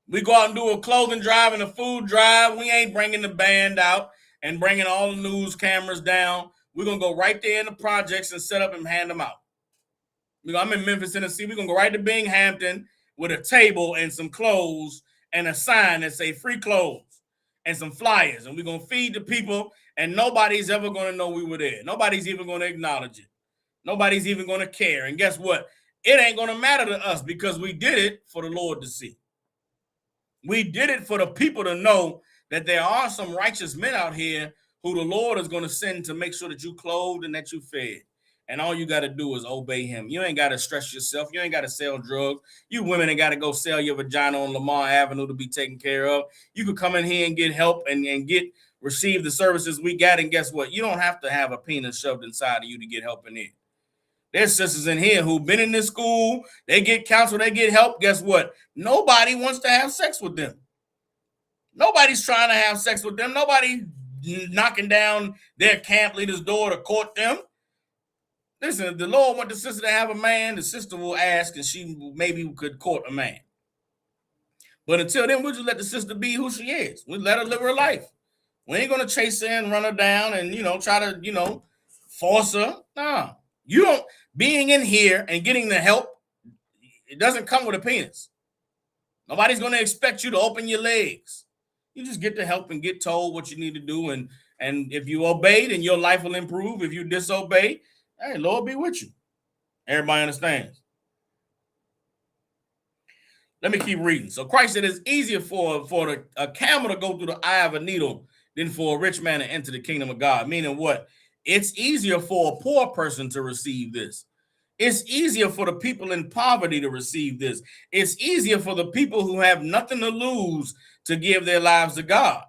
We go out and do a clothing drive and a food drive. We ain't bringing the band out and bringing all the news cameras down. We're going to go right there in the projects and set up and hand them out. I'm in Memphis, Tennessee. We're going to go right to Binghamton with a table and some clothes and a sign that say free clothes and some flyers. And we're going to feed the people, and nobody's ever going to know we were there. Nobody's even going to acknowledge it. Nobody's even going to care. And guess what? It ain't going to matter to us because we did it for the Lord to see. We did it for the people to know that there are some righteous men out here who the Lord is going to send to make sure that you clothed and that you fed. And all you got to do is obey him. You ain't got to stress yourself. You ain't got to sell drugs. You women ain't got to go sell your vagina on Lamar Avenue to be taken care of. You could come in here and get help and receive the services we got. And guess what? You don't have to have a penis shoved inside of you to get help in here. There's sisters in here who've been in this school. They get counsel. They get help. Guess what? Nobody wants to have sex with them. Nobody's trying to have sex with them. Nobody knocking down their camp leader's door to court them. Listen, if the Lord want the sister to have a man, the sister will ask, and she maybe could court a man. But until then, we'll just let the sister be who she is. We let her live her life. We ain't gonna chase her and run her down and try to force her. Nah, you don't. Being in here and getting the help, it doesn't come with a penis. Nobody's gonna expect you to open your legs. You just get the help and get told what you need to do, and if you obey, then your life will improve. If you disobey, hey, Lord be with you. Everybody understands. Let me keep reading. So Christ said it's easier for a camel to go through the eye of a needle than for a rich man to enter the kingdom of God. Meaning what? It's easier for a poor person to receive this. It's easier for the people in poverty to receive this. It's easier for the people who have nothing to lose to give their lives to God.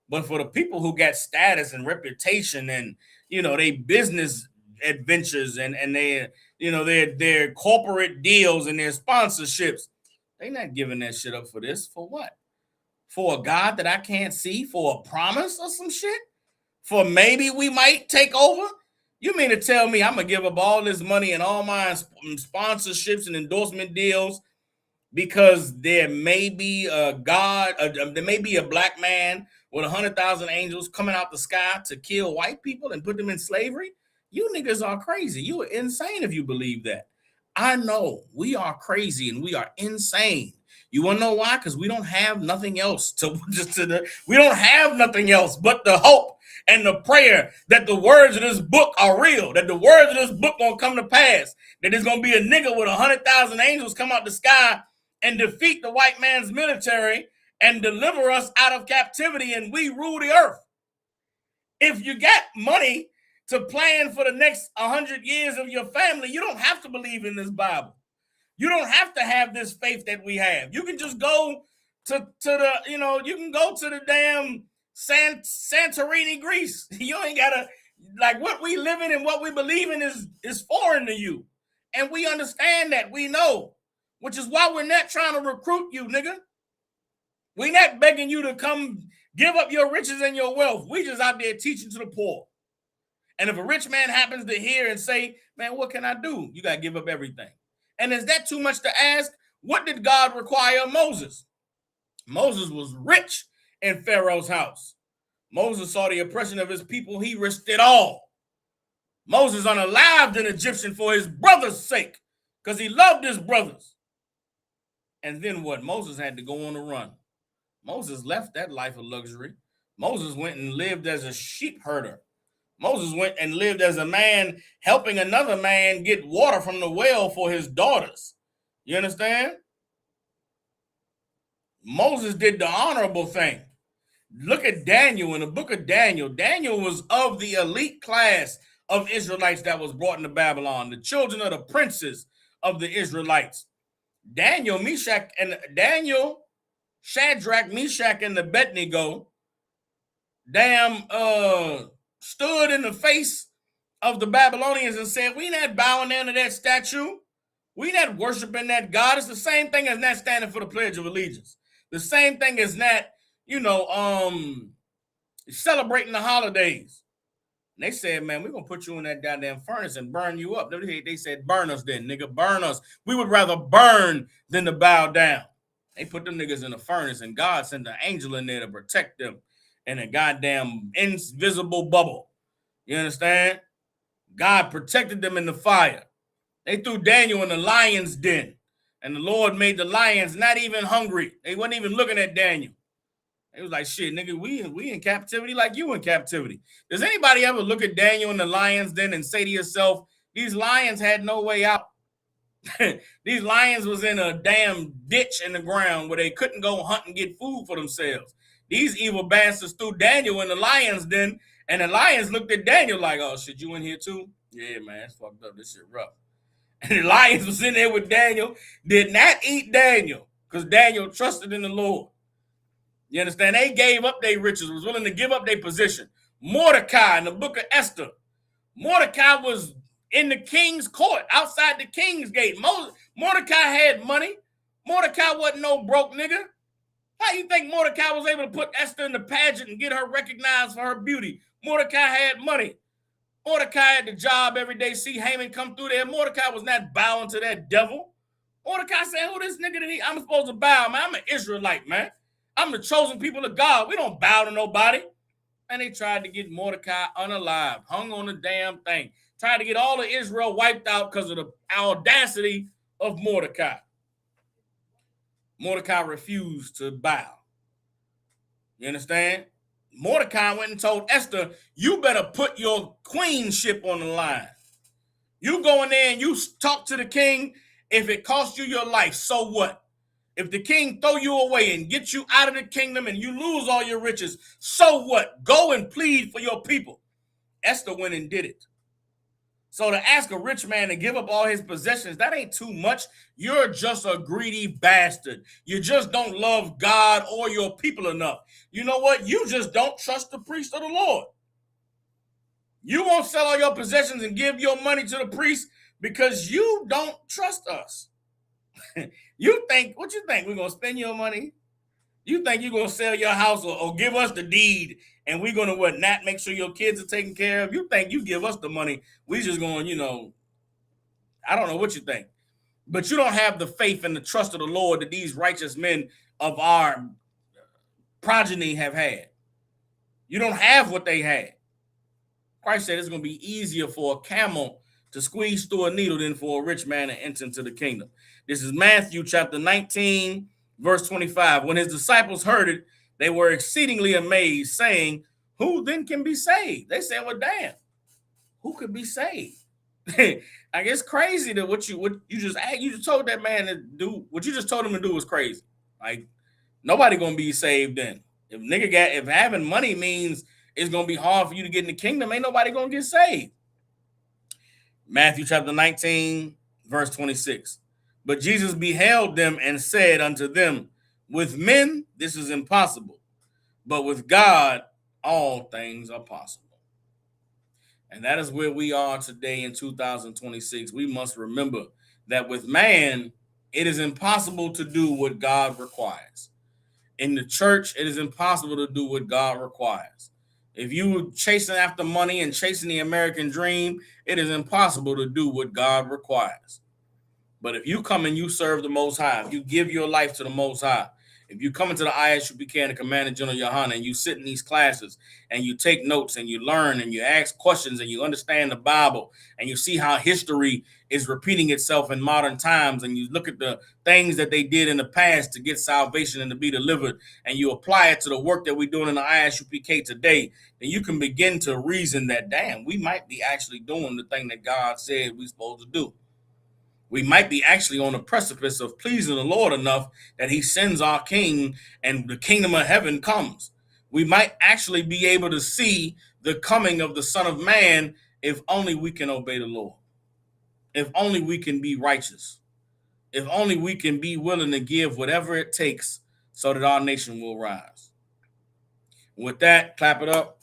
But for the people who got status and reputation and, they business adventures and their corporate deals and their sponsorships, they not giving that shit up for this. For what? For a God that I can't see? For a promise or some shit? For maybe we might take over? You mean to tell me I'm going to give up all this money and all my sponsorships and endorsement deals because there may be a God, there may be a black man with 100,000 angels coming out the sky to kill white people and put them in slavery? You niggas are crazy. You are insane if you believe that. I know we are crazy and we are insane. You want to know why? Because we don't have nothing else we don't have nothing else but the hope and the prayer that the words of this book are real, that the words of this book gonna come to pass, that there's gonna be a nigga with 100,000 angels come out the sky and defeat the white man's military and deliver us out of captivity and we rule the earth. If you got money to plan for the next 100 years of your family, you don't have to believe in this Bible. You don't have to have this faith that we have. You can just go to the, you can go to the damn Santorini, Greece. You ain't gotta, what we live in and what we believe in is foreign to you. And we understand that, we know, which is why we're not trying to recruit you, nigga. We're not begging you to come give up your riches and your wealth. We just out there teaching to the poor. And if a rich man happens to hear and say, man, what can I do? You got to give up everything. And is that too much to ask? What did God require of Moses? Moses was rich in Pharaoh's house. Moses saw the oppression of his people. He risked it all. Moses unalived an Egyptian for his brother's sake because he loved his brothers. And then what? Moses had to go on the run. Moses left that life of luxury. Moses went and lived as a sheep herder. Moses went and lived as a man helping another man get water from the well for his daughters. You understand? Moses did the honorable thing. Look at Daniel in the book of Daniel. Daniel was of the elite class of Israelites that was brought into Babylon, the children of the princes of the Israelites. Shadrach, Meshach, and Abednego stood in the face of the Babylonians and said, we not bowing down to that statue. We not worshiping that God. It's the same thing as not standing for the Pledge of Allegiance. The same thing as not, celebrating the holidays. And they said, man, we're going to put you in that goddamn furnace and burn you up. They said, burn us then, nigga, burn us. We would rather burn than to bow down. They put them niggas in the furnace and God sent an angel in there to protect them in a goddamn invisible bubble. You understand? God protected them in the fire. They threw Daniel in the lion's den, and the Lord made the lions not even hungry. They weren't even looking at Daniel. They was like, shit, nigga, we in captivity like you in captivity. Does anybody ever look at Daniel in the lion's den and say to yourself, these lions had no way out? These lions was in a damn ditch in the ground where they couldn't go hunt and get food for themselves. These evil bastards threw Daniel in the lion's den, and the lions looked at Daniel like, oh, shit, you in here too? Yeah, man, it's fucked up. This shit rough. And the lions was in there with Daniel, did not eat Daniel, because Daniel trusted in the Lord. You understand? They gave up their riches, was willing to give up their position. Mordecai in the book of Esther. Mordecai was in the king's court, outside the king's gate. Mordecai had money. Mordecai wasn't no broke nigga. How you think Mordecai was able to put Esther in the pageant and get her recognized for her beauty? Mordecai had money. Mordecai had the job every day. See Haman come through there. Mordecai was not bowing to that devil. Mordecai said, who this nigga that I'm supposed to bow, man? I'm an Israelite, man. I'm the chosen people of God. We don't bow to nobody. And they tried to get Mordecai unalived, hung on the damn thing. Tried to get all of Israel wiped out because of the audacity of Mordecai. Mordecai refused to bow. You understand? Mordecai went and told Esther, you better put your queenship on the line. You go in there and you talk to the king. If it costs you your life, so what? If the king throw you away and get you out of the kingdom and you lose all your riches, so what? Go and plead for your people. Esther went and did it. So to ask a rich man to give up all his possessions, that ain't too much. You're just a greedy bastard. You just don't love God or your people enough. You know what? You just don't trust the priest of the Lord. You won't sell all your possessions and give your money to the priest because you don't trust us. You think, what you think? We're going to spend your money? You think you're going to sell your house or give us the deed and we're going to what, not make sure your kids are taken care of? You think you give us the money, we just going, I don't know what you think. But you don't have the faith and the trust of the Lord that these righteous men of our progeny have had. You don't have what they had. Christ said it's going to be easier for a camel to squeeze through a needle than for a rich man to enter into the kingdom. This is Matthew chapter 19, verse 25. When his disciples heard it, they were exceedingly amazed, saying, who then can be saved? They said, well, damn, who could be saved? I guess crazy that what you just told that man to do, what you just told him to do was crazy. Like, nobody gonna be saved then. If having money means it's gonna be hard for you to get in the kingdom, ain't nobody gonna get saved. Matthew chapter 19, verse 26. But Jesus beheld them and said unto them, with men this is impossible, but with God all things are possible. And that is where we are today in 2026. We must remember that with man, it is impossible to do what God requires. In the church, it is impossible to do what God requires. If you chasing after money and chasing the American dream, it is impossible to do what God requires. But if you come and you serve the Most High, if you give your life to the Most High, if you come into the ISUPK and the Commander General Yohana and you sit in these classes and you take notes and you learn and you ask questions and you understand the Bible and you see how history is repeating itself in modern times and you look at the things that they did in the past to get salvation and to be delivered and you apply it to the work that we're doing in the ISUPK today, then you can begin to reason that, damn, we might be actually doing the thing that God said we're supposed to do. We might be actually on the precipice of pleasing the Lord enough that he sends our king and the kingdom of heaven comes. We might actually be able to see the coming of the Son of Man if only we can obey the Lord. If only we can be righteous. If only we can be willing to give whatever it takes so that our nation will rise. With that, clap it up.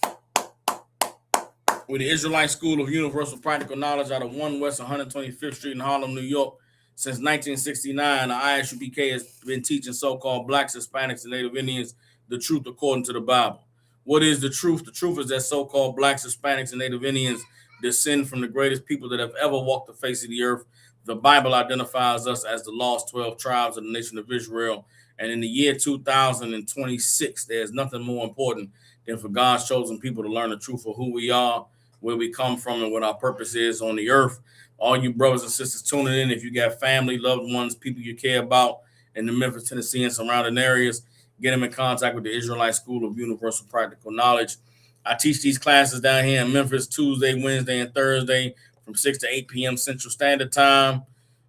With the Israelite School of Universal Practical Knowledge out of 1 West 125th Street in Harlem, New York. Since 1969, the ISUPK has been teaching so-called Blacks, Hispanics, and Native Indians the truth according to the Bible. What is the truth? The truth is that so-called Blacks, Hispanics, and Native Indians descend from the greatest people that have ever walked the face of the earth. The Bible identifies us as the lost 12 tribes of the nation of Israel. And in the year 2026, there's nothing more important than for God's chosen people to learn the truth of who we are, where we come from, and what our purpose is on the earth. All you brothers and sisters tuning in, if you got family, loved ones, people you care about in the Memphis, Tennessee, and surrounding areas, get them in contact with the Israelite School of Universal Practical Knowledge. I teach these classes down here in Memphis Tuesday, Wednesday, and Thursday from 6 to 8 p.m. Central Standard Time.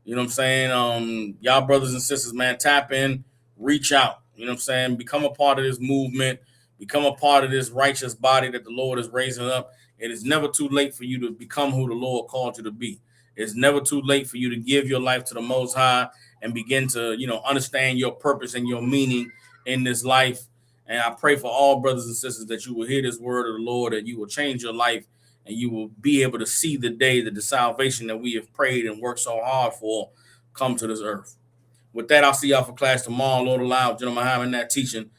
You know what I'm saying? Y'all brothers and sisters, man, tap in, reach out. You know what I'm saying? Become a part of this movement. Become a part of this righteous body that the Lord is raising up. It is never too late for you to become who the Lord called you to be. It's never too late for you to give your life to the Most High and begin to, understand your purpose and your meaning in this life. And I pray for all brothers and sisters that you will hear this word of the Lord, and you will change your life, and you will be able to see the day that the salvation that we have prayed and worked so hard for come to this earth. With that, I'll see y'all for class tomorrow. Lord alive, General Muhammad, that teaching.